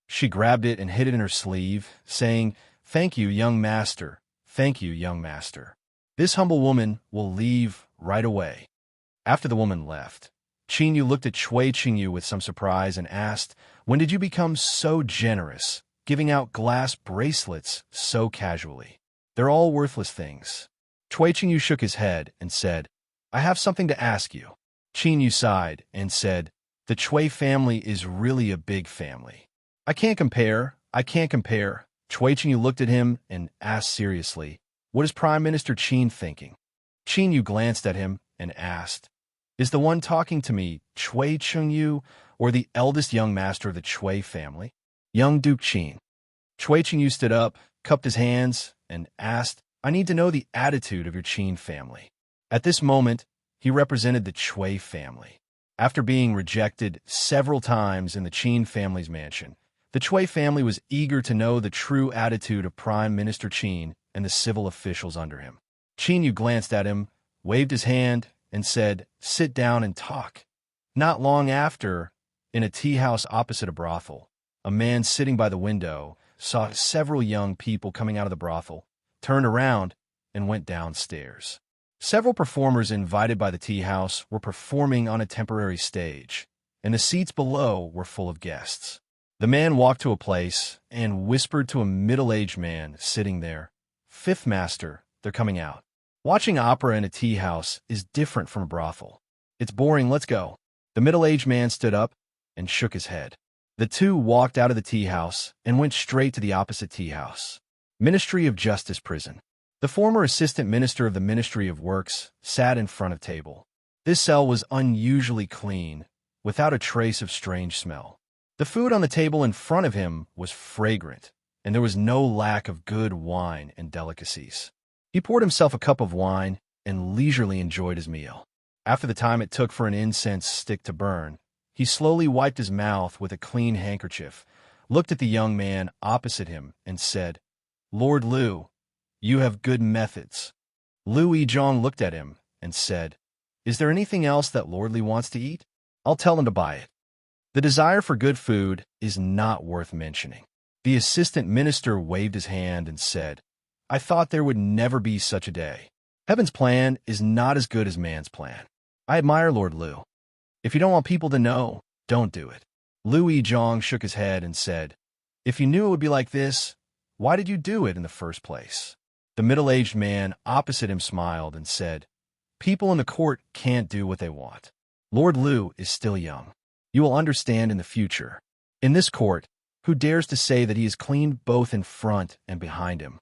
She grabbed it and hid it in her sleeve, saying, "Thank you, young master. Thank you, young master. This humble woman will leave right away." After the woman left, Qin Yu looked at Chui Qingyu with some surprise and asked, "When did you become so generous, giving out glass bracelets so casually? They're all worthless things." Chui Qingyu shook his head and said, "I have something to ask you." Qin Yu sighed and said, "The Chui family is really a big family. I can't compare. Chui Qingyu looked at him and asked seriously, "What is Prime Minister Qin thinking?" Qin Yu glanced at him and asked, "Is the one talking to me Chui Qingyu or the eldest young master of the Chui family?" "Young Duke Qin." Chui Qingyu stood up, cupped his hands, and asked, "I need to know the attitude of your Qin family." At this moment, he represented the Chui family. After being rejected several times in the Qin family's mansion, the Chui family was eager to know the true attitude of Prime Minister Qin and the civil officials under him. Qin Yu glanced at him, waved his hand, and said, "Sit down and talk." Not long after, in a tea house opposite a brothel, a man sitting by the window saw several young people coming out of the brothel, turned around, and went downstairs. Several performers invited by the tea house were performing on a temporary stage, and the seats below were full of guests. The man walked to a place and whispered to a middle-aged man sitting there, "Fifth master, they're coming out." Watching opera in a tea house is different from a brothel. "It's boring, let's go." The middle-aged man stood up and shook his head. The two walked out of the tea house and went straight to the opposite tea house. Ministry of Justice prison. The former assistant minister of the Ministry of Works sat in front of table. This cell was unusually clean, without a trace of strange smell. The food on the table in front of him was fragrant, and there was no lack of good wine and delicacies. He poured himself a cup of wine and leisurely enjoyed his meal. After the time it took for an incense stick to burn, he slowly wiped his mouth with a clean handkerchief, looked at the young man opposite him, and said, "Lord Liu, you have good methods." Lu Yizhong looked at him and said, "Is there anything else that Lord Li wants to eat? I'll tell him to buy it." The desire for good food is not worth mentioning. The assistant minister waved his hand and said, "I thought there would never be such a day. Heaven's plan is not as good as man's plan. I admire Lord Lu. If you don't want people to know, don't do it." Lu Yizhong shook his head and said, "If you knew it would be like this, why did you do it in the first place?" The middle-aged man opposite him smiled and said, "People in the court can't do what they want. Lord Lu is still young. You will understand in the future. In this court, who dares to say that he is clean both in front and behind him?"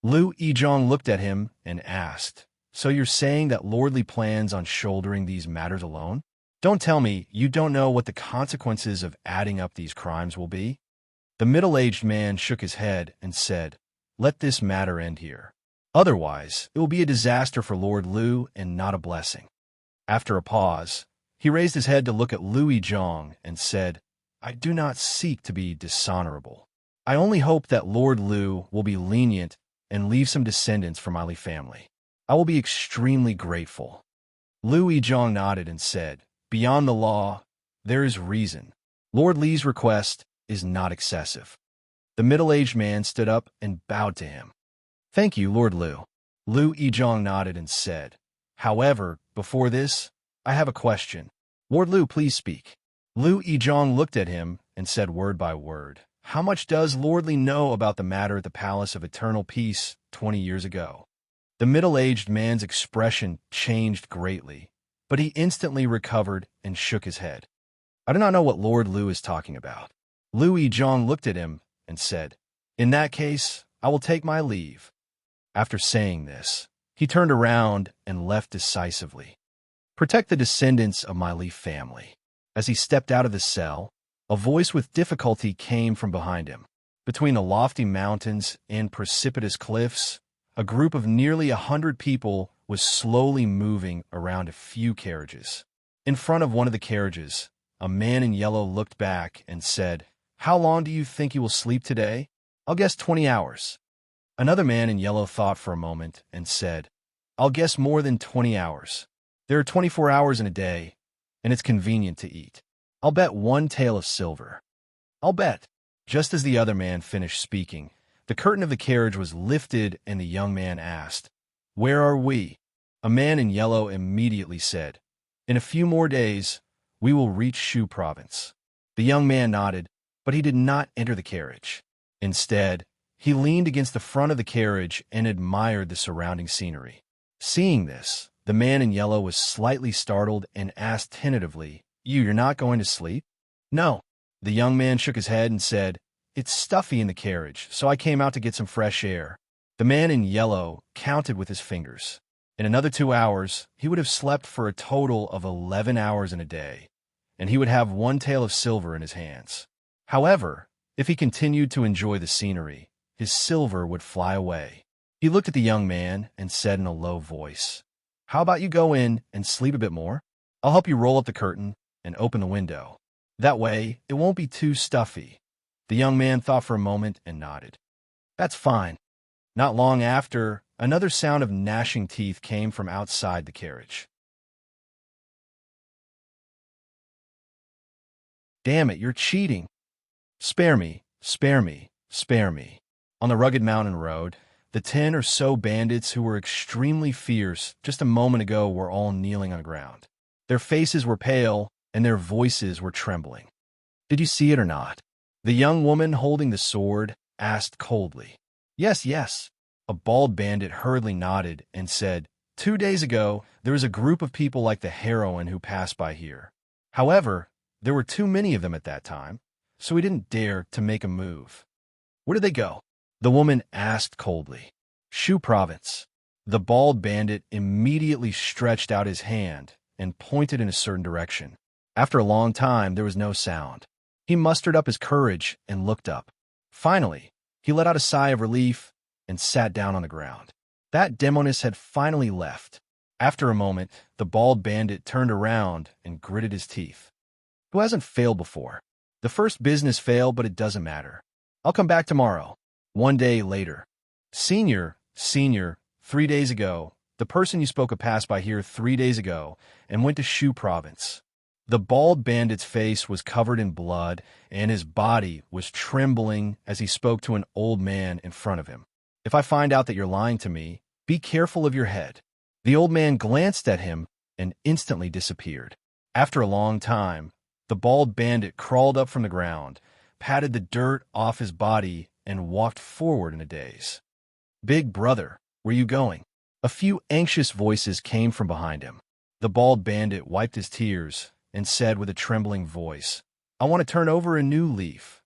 Lu Yizhong looked at him and asked, "So you're saying that Lord Li plans on shouldering these matters alone? Don't tell me you don't know what the consequences of adding up these crimes will be?" The middle-aged man shook his head and said, "Let this matter end here. Otherwise, it will be a disaster for Lord Lu and not a blessing." After a pause, he raised his head to look at Lu Yizhong and said, "I do not seek to be dishonorable. I only hope that Lord Lu will be lenient and leave some descendants for my Li family. I will be extremely grateful." Lu Yizhong nodded and said, "Beyond the law, there is reason. Lord Li's request is not excessive." The middle-aged man stood up and bowed to him. "Thank you, Lord Lu." Lu Yizhong nodded and said, "However, before this, I have a question. Lord Lu, please speak." Lu Yizhong looked at him and said word by word, "How much does Lord Li know about the matter at the Palace of Eternal Peace 20 years ago?" The middle-aged man's expression changed greatly, but he instantly recovered and shook his head. "I do not know what Lord Lu is talking about." Lu Yizhong looked at him and said, "In that case, I will take my leave." After saying this, he turned around and left decisively. "Protect the descendants of my Li family." As he stepped out of the cell, a voice with difficulty came from behind him. Between the lofty mountains and precipitous cliffs, a group of nearly 100 people was slowly moving around a few carriages. In front of one of the carriages, a man in yellow looked back and said, "How long do you think you will sleep today? I'll guess 20 hours. Another man in yellow thought for a moment and said, "I'll guess more than 20 hours. There are 24 hours in a day, and it's convenient to eat. I'll bet 1 tael of silver. I'll bet." Just as the other man finished speaking, the curtain of the carriage was lifted and the young man asked, "Where are we?" A man in yellow immediately said, "In a few more days, we will reach Shu province." The young man nodded, but he did not enter the carriage. Instead, he leaned against the front of the carriage and admired the surrounding scenery. Seeing this, the man in yellow was slightly startled and asked tentatively, You're not going to sleep?" "No." The young man shook his head and said, "It's stuffy in the carriage, so I came out to get some fresh air." The man in yellow counted with his fingers. In another 2 hours, he would have slept for a total of 11 hours in a day, and he would have 1 tael of silver in his hands. However, if he continued to enjoy the scenery, his silver would fly away. He looked at the young man and said in a low voice, "How about you go in and sleep a bit more? I'll help you roll up the curtain and open the window. That way, it won't be too stuffy." The young man thought for a moment and nodded. "That's fine." Not long after, another sound of gnashing teeth came from outside the carriage. "Damn it, you're cheating. Spare me, spare me, spare me." On the rugged mountain road, the 10 or so bandits who were extremely fierce just a moment ago were all kneeling on the ground. Their faces were pale, and their voices were trembling. "Did you see it or not?" The young woman holding the sword asked coldly. "Yes, yes." A bald bandit hurriedly nodded and said, 2 days ago, there was a group of people like the heroine who passed by here. However, there were too many of them at that time, so we didn't dare to make a move." "Where did they go?" the woman asked coldly. "Shu province." The bald bandit immediately stretched out his hand and pointed in a certain direction. After a long time, there was no sound. He mustered up his courage and looked up. Finally, he let out a sigh of relief and sat down on the ground. That demoness had finally left. After a moment, the bald bandit turned around and gritted his teeth. Who hasn't failed before? The first business failed, but it doesn't matter. I'll come back tomorrow. One day later. Senior, 3 days ago, the person you spoke of passed by here 3 days ago and went to Shu province. The bald bandit's face was covered in blood, and his body was trembling as he spoke to an old man in front of him. If I find out that you're lying to me, be careful of your head. The old man glanced at him and instantly disappeared. After a long time, the bald bandit crawled up from the ground, patted the dirt off his body, and walked forward in a daze. Big brother, where you going? A few anxious voices came from behind him. The bald bandit wiped his tears and said with a trembling voice, I want to turn over a new leaf.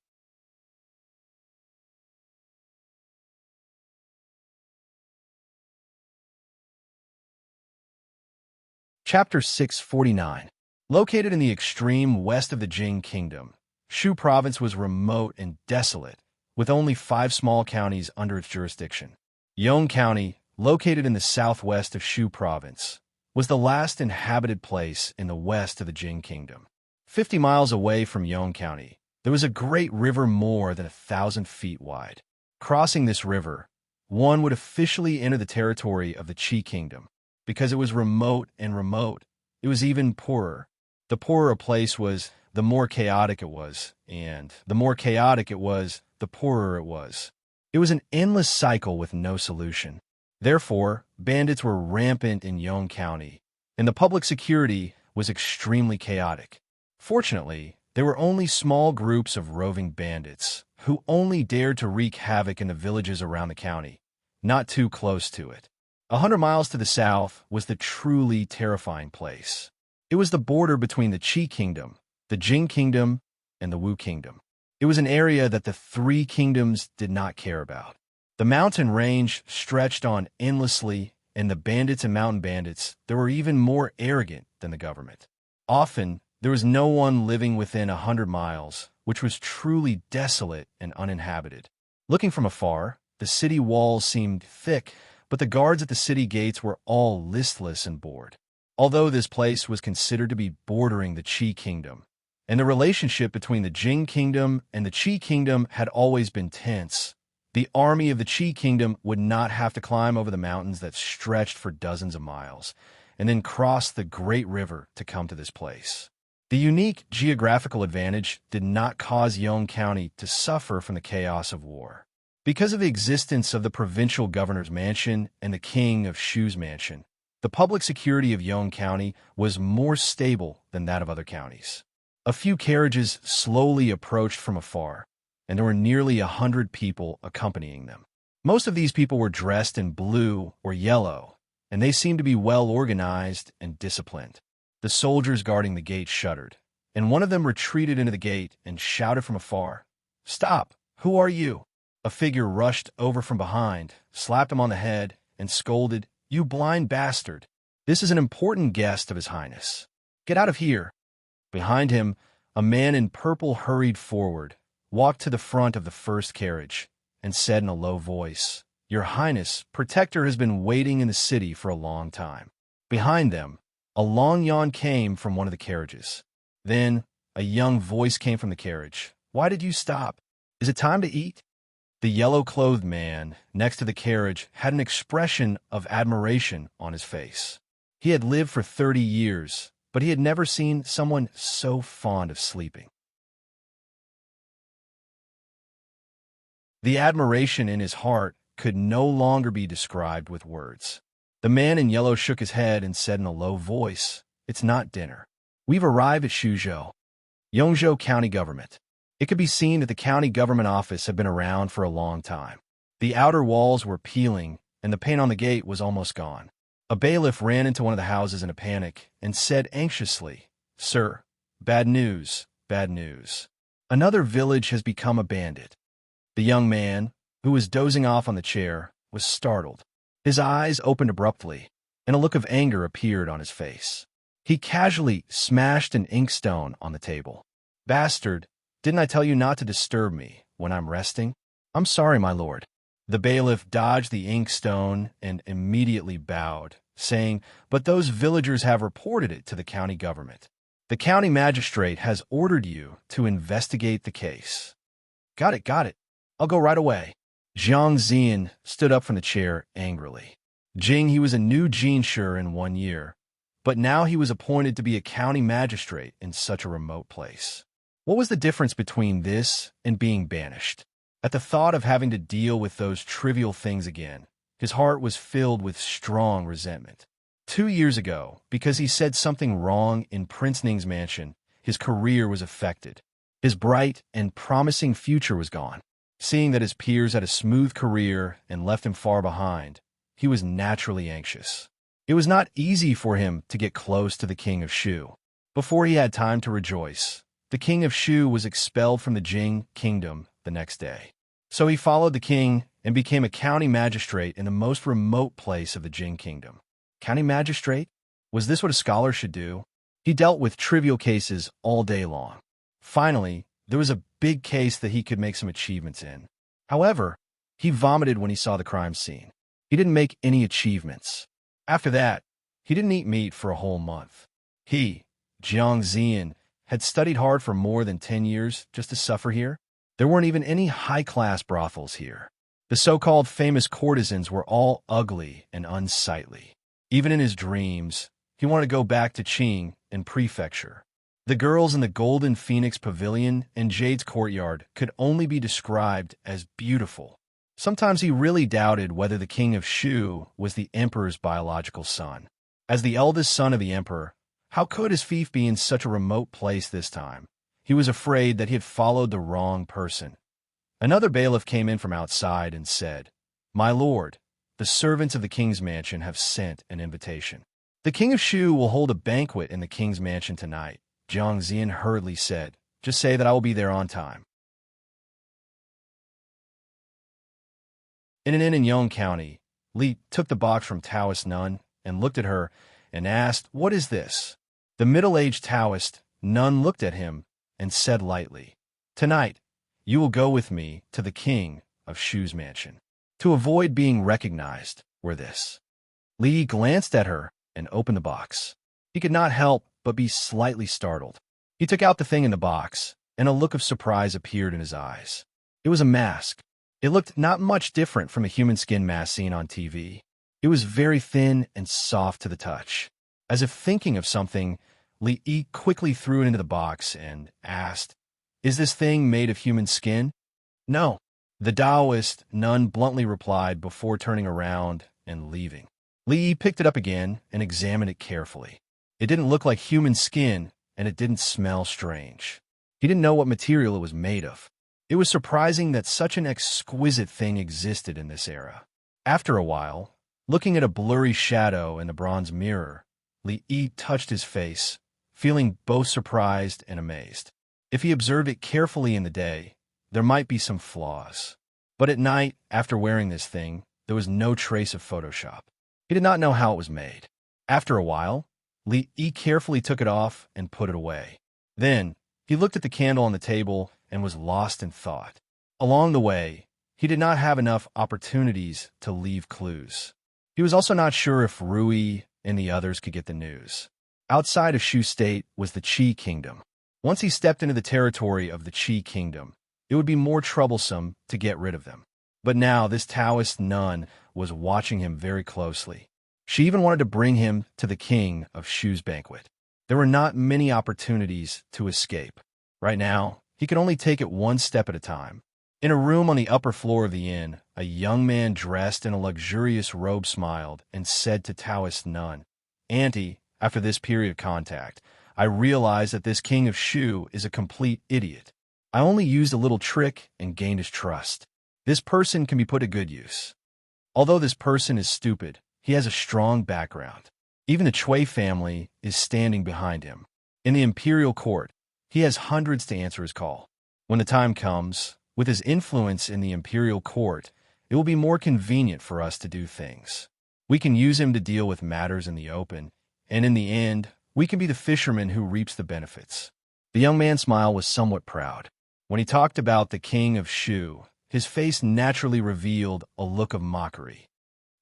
Chapter 649. Located in the extreme west of the Jing Kingdom, Shu Province was remote and desolate, with only 5 small counties under its jurisdiction. Yong County, located in the southwest of Shu Province, was the last inhabited place in the west of the Jing Kingdom. 50 miles away from Yong County, there was a great river more than 1,000 feet wide. Crossing this river, one would officially enter the territory of the Qi Kingdom. Because it was remote, it was even poorer. The poorer a place was, the more chaotic it was, and the more chaotic it was, the poorer it was. It was an endless cycle with no solution. Therefore, bandits were rampant in Yong County, and the public security was extremely chaotic. Fortunately, there were only small groups of roving bandits who only dared to wreak havoc in the villages around the county, not too close to it. 100 miles to the south was the truly terrifying place. It was the border between the Qi Kingdom, the Jing Kingdom, and the Wu Kingdom. It was an area that the 3 kingdoms did not care about. The mountain range stretched on endlessly, and the bandits and mountain bandits that were even more arrogant than the government. Often, there was no one living within 100 miles, which was truly desolate and uninhabited. Looking from afar, the city walls seemed thick, but the guards at the city gates were all listless and bored. Although this place was considered to be bordering the Qi Kingdom, and the relationship between the Jing Kingdom and the Qi Kingdom had always been tense, the army of the Qi Kingdom would not have to climb over the mountains that stretched for dozens of miles, and then cross the great river to come to this place. The unique geographical advantage did not cause Yong County to suffer from the chaos of war. Because of the existence of the provincial governor's mansion and the king of Shu's mansion, the public security of Yong County was more stable than that of other counties. A few carriages slowly approached from afar, and there were nearly 100 people accompanying them. Most of these people were dressed in blue or yellow, and they seemed to be well organized and disciplined. The soldiers guarding the gate shuddered, and one of them retreated into the gate and shouted from afar, "Stop! Who are you?" A figure rushed over from behind, slapped him on the head, and scolded, "You blind bastard! This is an important guest of His Highness. Get out of here!" Behind him, a man in purple hurried forward, walked to the front of the first carriage, and said in a low voice, "Your Highness, Protector has been waiting in the city for a long time." Behind them, a long yawn came from one of the carriages. Then, a young voice came from the carriage. "Why did you stop? Is it time to eat?" The yellow-clothed man next to the carriage had an expression of admiration on his face. He had lived for 30 years, but he had never seen someone so fond of sleeping. The admiration in his heart could no longer be described with words. The man in yellow shook his head and said in a low voice, "It's not dinner. We've arrived at Shuzhou, Yongzhou County Government." It could be seen that the county government office had been around for a long time. The outer walls were peeling, and the paint on the gate was almost gone. A bailiff ran into one of the houses in a panic and said anxiously, "Sir, bad news, bad news. Another village has become abandoned." The young man, who was dozing off on the chair, was startled. His eyes opened abruptly, and a look of anger appeared on his face. He casually smashed an inkstone on the table. "Bastard! Didn't I tell you not to disturb me when I'm resting?" "I'm sorry, my lord." The bailiff dodged the inkstone and immediately bowed, saying, "But those villagers have reported it to the county government. The county magistrate has ordered you to investigate the case." Got it. I'll go right away." Jiang Zian stood up from the chair angrily. Jing, he was a new Jinshi in 1 year, but now he was appointed to be a county magistrate in such a remote place. What was the difference between this and being banished? At the thought of having to deal with those trivial things again, his heart was filled with strong resentment. 2 years ago, because he said something wrong in Prince Ning's mansion, his career was affected. His bright and promising future was gone. Seeing that his peers had a smooth career and left him far behind, he was naturally anxious. It was not easy for him to get close to the king of Shu. Before he had time to rejoice, the king of Shu was expelled from the Jing kingdom the next day. So he followed the king and became a county magistrate in the most remote place of the Jing kingdom. County magistrate? Was this what a scholar should do? He dealt with trivial cases all day long. Finally, there was a big case that he could make some achievements in. However, he vomited when he saw the crime scene. He didn't make any achievements. After that, he didn't eat meat for a whole month. He, Jiang Zian, had studied hard for more than 10 years just to suffer here. There weren't even any high-class brothels here. The so-called famous courtesans were all ugly and unsightly. Even in his dreams, he wanted to go back to Qing and prefecture. The girls in the Golden Phoenix Pavilion and Jade's Courtyard could only be described as beautiful. Sometimes he really doubted whether the king of Shu was the emperor's biological son. As the eldest son of the emperor, how could his fief be in such a remote place this time? He was afraid that he had followed the wrong person. Another bailiff came in from outside and said, "My lord, the servants of the king's mansion have sent an invitation. The king of Shu will hold a banquet in the king's mansion tonight." Jiang Zian hurriedly said, "Just say that I will be there on time." In an inn in Yong County, Li took the box from Taoist nun and looked at her and asked, "What is this?" The middle-aged Taoist nun looked at him and said lightly, "Tonight, you will go with me to the king of Shu's mansion. To avoid being recognized, wear this." Li glanced at her and opened the box. He could not help but be slightly startled. He took out the thing in the box, and a look of surprise appeared in his eyes. It was a mask. It looked not much different from a human skin mask seen on TV. It was very thin and soft to the touch. As if thinking of something, Li Yi quickly threw it into the box and asked, "Is this thing made of human skin?" "No," the Taoist nun bluntly replied before turning around and leaving. Li Yi picked it up again and examined it carefully. It didn't look like human skin, and it didn't smell strange. He didn't know what material it was made of. It was surprising that such an exquisite thing existed in this era. After a while, looking at a blurry shadow in the bronze mirror, Li Yi touched his face, feeling both surprised and amazed. If he observed it carefully in the day, there might be some flaws. But at night, after wearing this thing, there was no trace of Photoshop. He did not know how it was made. After a while, Li Yi carefully took it off and put it away. Then, he looked at the candle on the table and was lost in thought. Along the way, he did not have enough opportunities to leave clues. He was also not sure if Rui and the others could get the news. Outside of Shu State was the Qi Kingdom. Once he stepped into the territory of the Qi Kingdom, it would be more troublesome to get rid of them. But now this Taoist nun was watching him very closely. She even wanted to bring him to the king of Shu's banquet. There were not many opportunities to escape. Right now, he could only take it one step at a time. In a room on the upper floor of the inn, a young man dressed in a luxurious robe smiled and said to Taoist nun, "Auntie, after this period of contact, I realize that this king of Shu is a complete idiot. I only used a little trick and gained his trust. This person can be put to good use. Although this person is stupid, he has a strong background. Even the Cui family is standing behind him. In the imperial court, he has hundreds to answer his call. When the time comes, with his influence in the imperial court, it will be more convenient for us to do things. We can use him to deal with matters in the open, and in the end, we can be the fisherman who reaps the benefits." The young man's smile was somewhat proud. When he talked about the king of Shu, his face naturally revealed a look of mockery.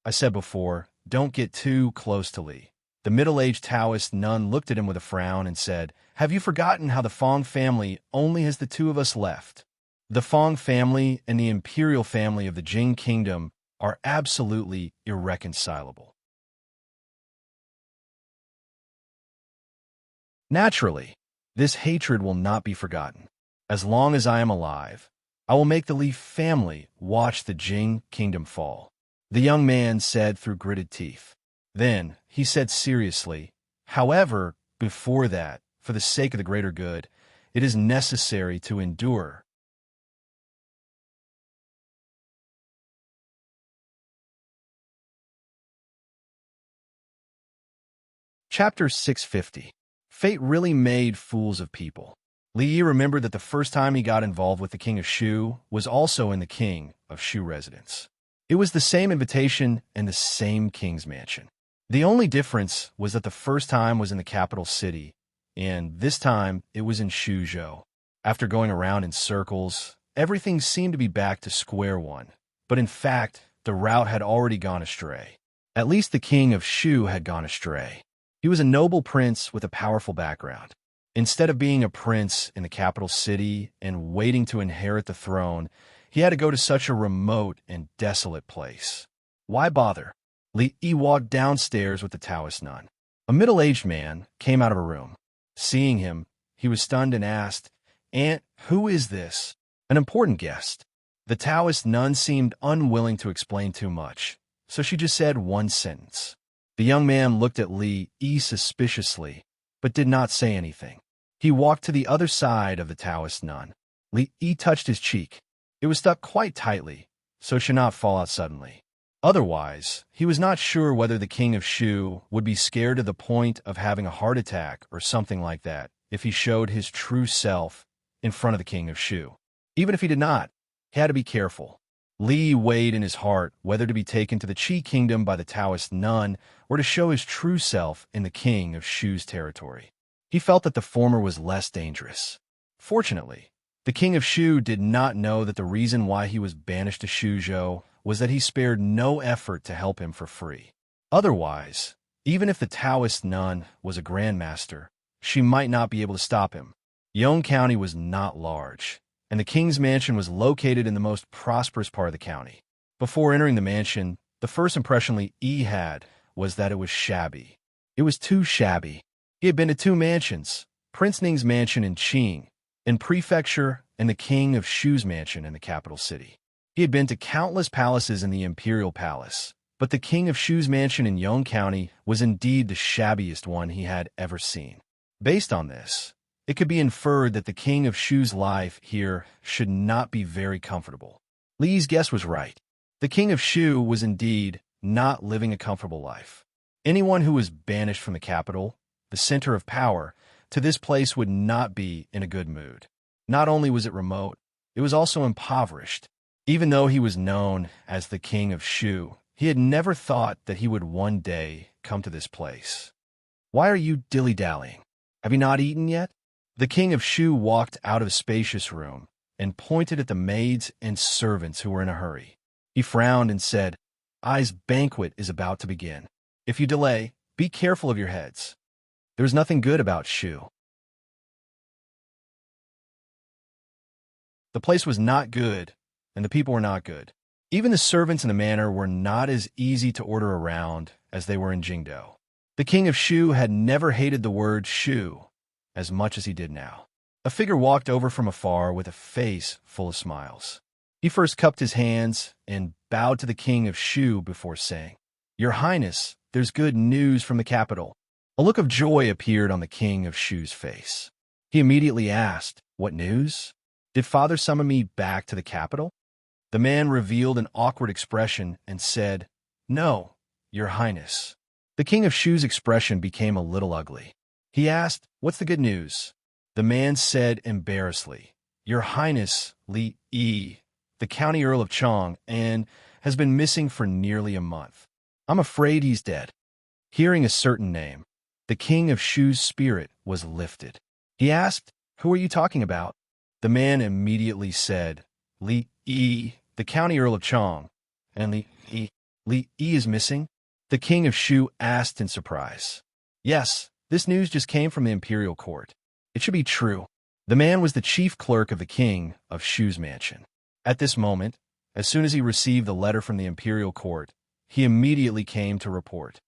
"I said before, don't get too close to Li." The middle-aged Taoist nun looked at him with a frown and said, "Have you forgotten how the Fong family only has the two of us left? The Fong family and the imperial family of the Jing kingdom are absolutely irreconcilable. Naturally, this hatred will not be forgotten. As long as I am alive, I will make the Li family watch the Jing kingdom fall, the young man said through gritted teeth. Then he said seriously, however, before that, for the sake of the greater good, it is necessary to endure. Chapter 650. Fate really made fools of people. Li Yi remembered that the first time he got involved with the king of Shu was also in the king of Shu residence. It was the same invitation and the same king's mansion. The only difference was that the first time was in the capital city, and this time it was in Shuzhou. After going around in circles, everything seemed to be back to square one. But in fact, the route had already gone astray. At least the king of Shu had gone astray. He was a noble prince with a powerful background. Instead of being a prince in the capital city and waiting to inherit the throne, he had to go to such a remote and desolate place. Why bother? Li Yi walked downstairs with the Taoist nun. A middle-aged man came out of a room. Seeing him, he was stunned and asked, "Aunt, who is this?" An important guest. The Taoist nun seemed unwilling to explain too much, so she just said one sentence. The young man looked at Li Yi suspiciously, but did not say anything. He walked to the other side of the Taoist nun. Li Yi touched his cheek. It was stuck quite tightly, so it should not fall out suddenly. Otherwise, he was not sure whether the king of Shu would be scared to the point of having a heart attack or something like that if he showed his true self in front of the king of Shu. Even if he did not, he had to be careful. Li weighed in his heart whether to be taken to the Qi kingdom by the Taoist nun or to show his true self in the king of Shu's territory. He felt that the former was less dangerous. Fortunately, the king of Shu did not know that the reason why he was banished to Shuzhou was that he spared no effort to help him for free. Otherwise, even if the Taoist nun was a grandmaster, she might not be able to stop him. Yong County was not large, and the king's mansion was located in the most prosperous part of the county. Before entering the mansion, the first impression Li Yi had was that it was shabby. It was too shabby. He had been to two mansions, Prince Ning's mansion in Qing, in Prefecture, and the king of Shu's mansion in the capital city. He had been to countless palaces in the Imperial Palace, but the king of Shu's mansion in Yong County was indeed the shabbiest one he had ever seen. Based on this, it could be inferred that the king of Shu's life here should not be very comfortable. Li's guess was right. The king of Shu was indeed not living a comfortable life. Anyone who was banished from the capital, the center of power, to this place would not be in a good mood. Not only was it remote, it was also impoverished. Even though he was known as the king of Shu, he had never thought that he would one day come to this place. "Why are you dilly-dallying? Have you not eaten yet?" The king of Shu walked out of a spacious room and pointed at the maids and servants who were in a hurry. He frowned and said, "I's banquet is about to begin. If you delay, be careful of your heads." There was nothing good about Shu. The place was not good, and the people were not good. Even the servants in the manor were not as easy to order around as they were in Jingdou. The king of Shu had never hated the word Shu as much as he did now. A figure walked over from afar with a face full of smiles. He first cupped his hands and bowed to the king of Shu before saying, "Your Highness, there's good news from the capital." A look of joy appeared on the king of Shu's face. He immediately asked, "What news? Did father summon me back to the capital?" The man revealed an awkward expression and said, "No, Your Highness." The king of Shu's expression became a little ugly. He asked, "What's the good news?" The man said embarrassedly, "Your Highness, Li Yi, the county earl of Chong, and has been missing for nearly a month. I'm afraid he's dead." Hearing a certain name, the king of Shu's spirit was lifted. He asked, "Who are you talking about?" The man immediately said, "Li Yi, the county earl of Chong, and Li Yi is missing?" The king of Shu asked in surprise. "Yes, this news just came from the imperial court. It should be true. The man was the chief clerk of the king of Shu's mansion. At this moment, as soon as he received the letter from the imperial court, he immediately came to report.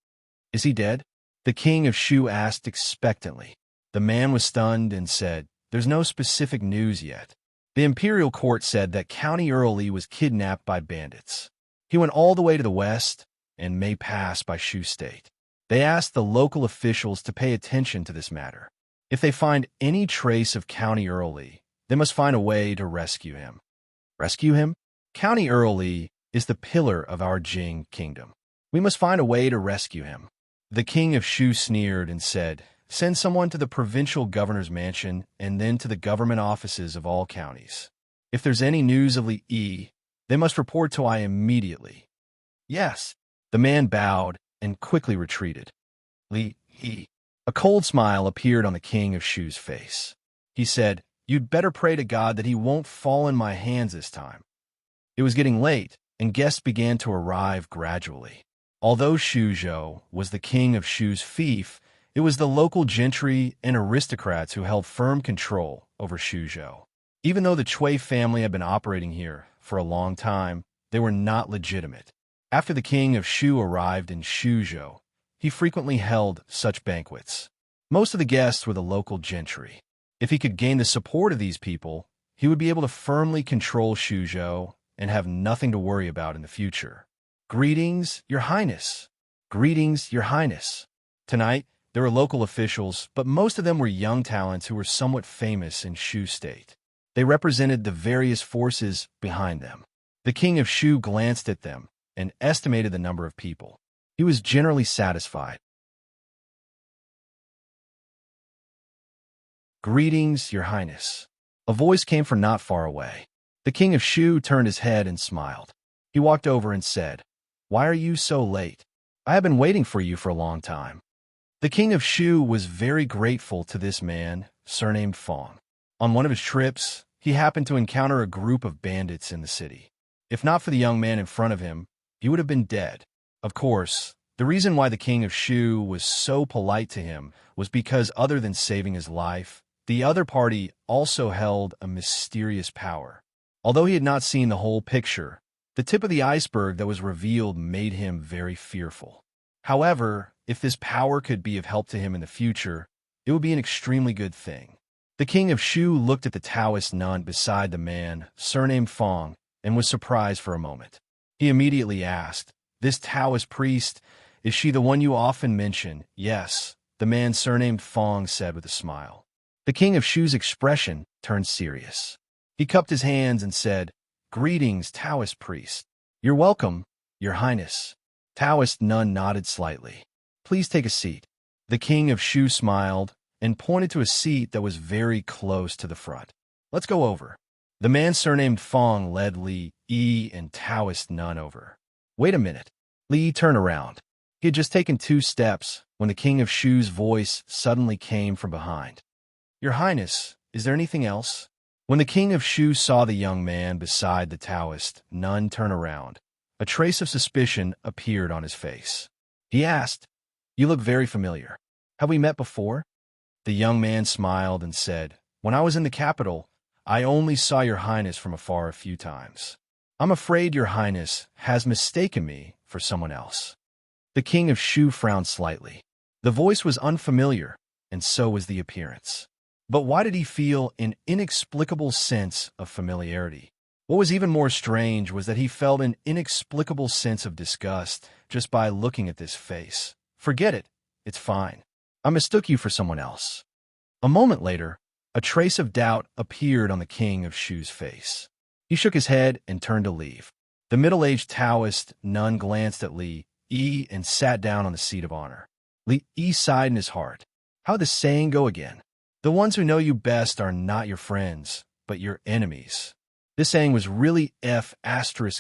"Is he dead?" the king of Shu asked expectantly. The man was stunned and said, "There's no specific news yet." The imperial court said that County Earl Li was kidnapped by bandits. He went all the way to the west and may pass by Shu State. They asked the local officials to pay attention to this matter. If they find any trace of County Earl Li, they must find a way to rescue him. Rescue him? County Earl Li is the pillar of our Jing kingdom. We must find a way to rescue him. The king of Shu sneered and said, "Send someone to the provincial governor's mansion and then to the government offices of all counties. If there's any news of Li Yi, they must report to I immediately." "Yes." The man bowed and quickly retreated. Li Yi. A cold smile appeared on the king of Shu's face. He said, "You'd better pray to God that he won't fall in my hands this time." It was getting late, and guests began to arrive gradually. Although Shuzhou was the king of Shu's fief, it was the local gentry and aristocrats who held firm control over Shuzhou. Even though the Cui family had been operating here for a long time, they were not legitimate. After the king of Shu arrived in Shuzhou, he frequently held such banquets. Most of the guests were the local gentry. If he could gain the support of these people, he would be able to firmly control Shuzhou and have nothing to worry about in the future. "Greetings, Your Highness." "Greetings, Your Highness." Tonight, there were local officials, but most of them were young talents who were somewhat famous in Shu State. They represented the various forces behind them. The king of Shu glanced at them and estimated the number of people. He was generally satisfied. "Greetings, Your Highness." A voice came from not far away. The king of Shu turned his head and smiled. He walked over and said, "Why are you so late? I have been waiting for you for a long time." The king of Shu was very grateful to this man, surnamed Fong. On one of his trips, he happened to encounter a group of bandits in the city. If not for the young man in front of him, he would have been dead. Of course, the reason why the king of Shu was so polite to him was because other than saving his life, the other party also held a mysterious power. Although he had not seen the whole picture, the tip of the iceberg that was revealed made him very fearful. However, if this power could be of help to him in the future, it would be an extremely good thing. The king of Shu looked at the Taoist nun beside the man, surnamed Fong, and was surprised for a moment. He immediately asked, "This Taoist priest, is she the one you often mention?" "Yes," the man surnamed Fong said with a smile. The king of Shu's expression turned serious. He cupped his hands and said, "Greetings, Taoist priest." "You're welcome, Your Highness." Taoist nun nodded slightly. "Please take a seat." The king of Shu smiled and pointed to a seat that was very close to the front. "Let's go over." The man surnamed Fong led Li Yi and Taoist nun over. "Wait a minute." Li turned around. He had just taken 2 steps when the king of Shu's voice suddenly came from behind. "Your Highness, is there anything else?" When the king of Shu saw the young man beside the Taoist nun turn around, a trace of suspicion appeared on his face. He asked, "You look very familiar. Have we met before?" The young man smiled and said, "When I was in the capital, I only saw Your Highness from afar a few times. I'm afraid Your Highness has mistaken me for someone else." The king of Shu frowned slightly. The voice was unfamiliar, and so was the appearance. But why did he feel an inexplicable sense of familiarity? What was even more strange was that he felt an inexplicable sense of disgust just by looking at this face. "Forget it. It's fine. I mistook you for someone else." A moment later, a trace of doubt appeared on the king of Shu's face. He shook his head and turned to leave. The middle-aged Taoist nun glanced at Li Yi and sat down on the seat of honor. Li Yi sighed in his heart. How did the saying go again? The ones who know you best are not your friends, but your enemies. This saying was really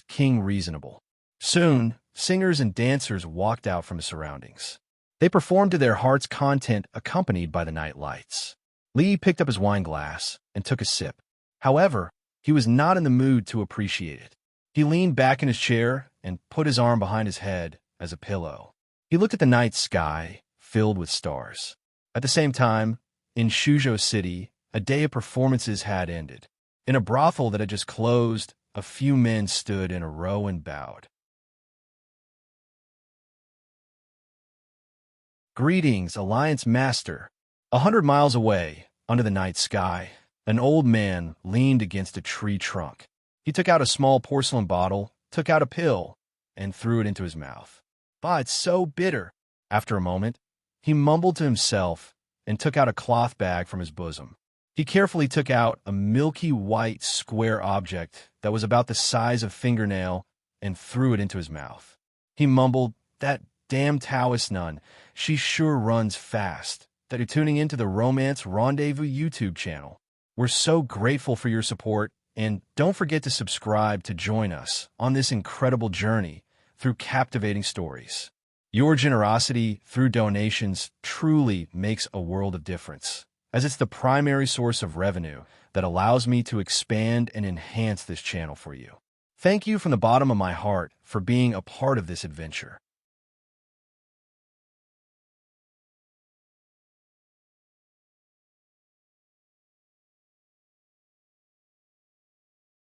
King reasonable. Soon, singers and dancers walked out from the surroundings. They performed to their heart's content accompanied by the night lights. Li picked up his wine glass and took a sip. However, he was not in the mood to appreciate it. He leaned back in his chair and put his arm behind his head as a pillow. He looked at the night sky, filled with stars. At the same time, in Shuzhou City, A day of performances had ended. In a brothel that had just closed, a few men stood in a row and bowed. Greetings, Alliance Master. 100 miles away, under the night sky, an old man leaned against a tree trunk. He took out a small porcelain bottle, took out a pill, and threw it into his mouth. "Bah, it's so bitter." After a moment, he mumbled to himself and took out a cloth bag from his bosom. He carefully took out a milky white square object that was about the size of a fingernail and threw it into his mouth. He mumbled, "That damn Taoist nun, she sure runs fast." That you're tuning into the Romance Rendezvous YouTube channel. We're so grateful for your support, and don't forget to subscribe to join us on this incredible journey through captivating stories. Your generosity through donations truly makes a world of difference, as it's the primary source of revenue that allows me to expand and enhance this channel for you. Thank you from the bottom of my heart for being a part of this adventure.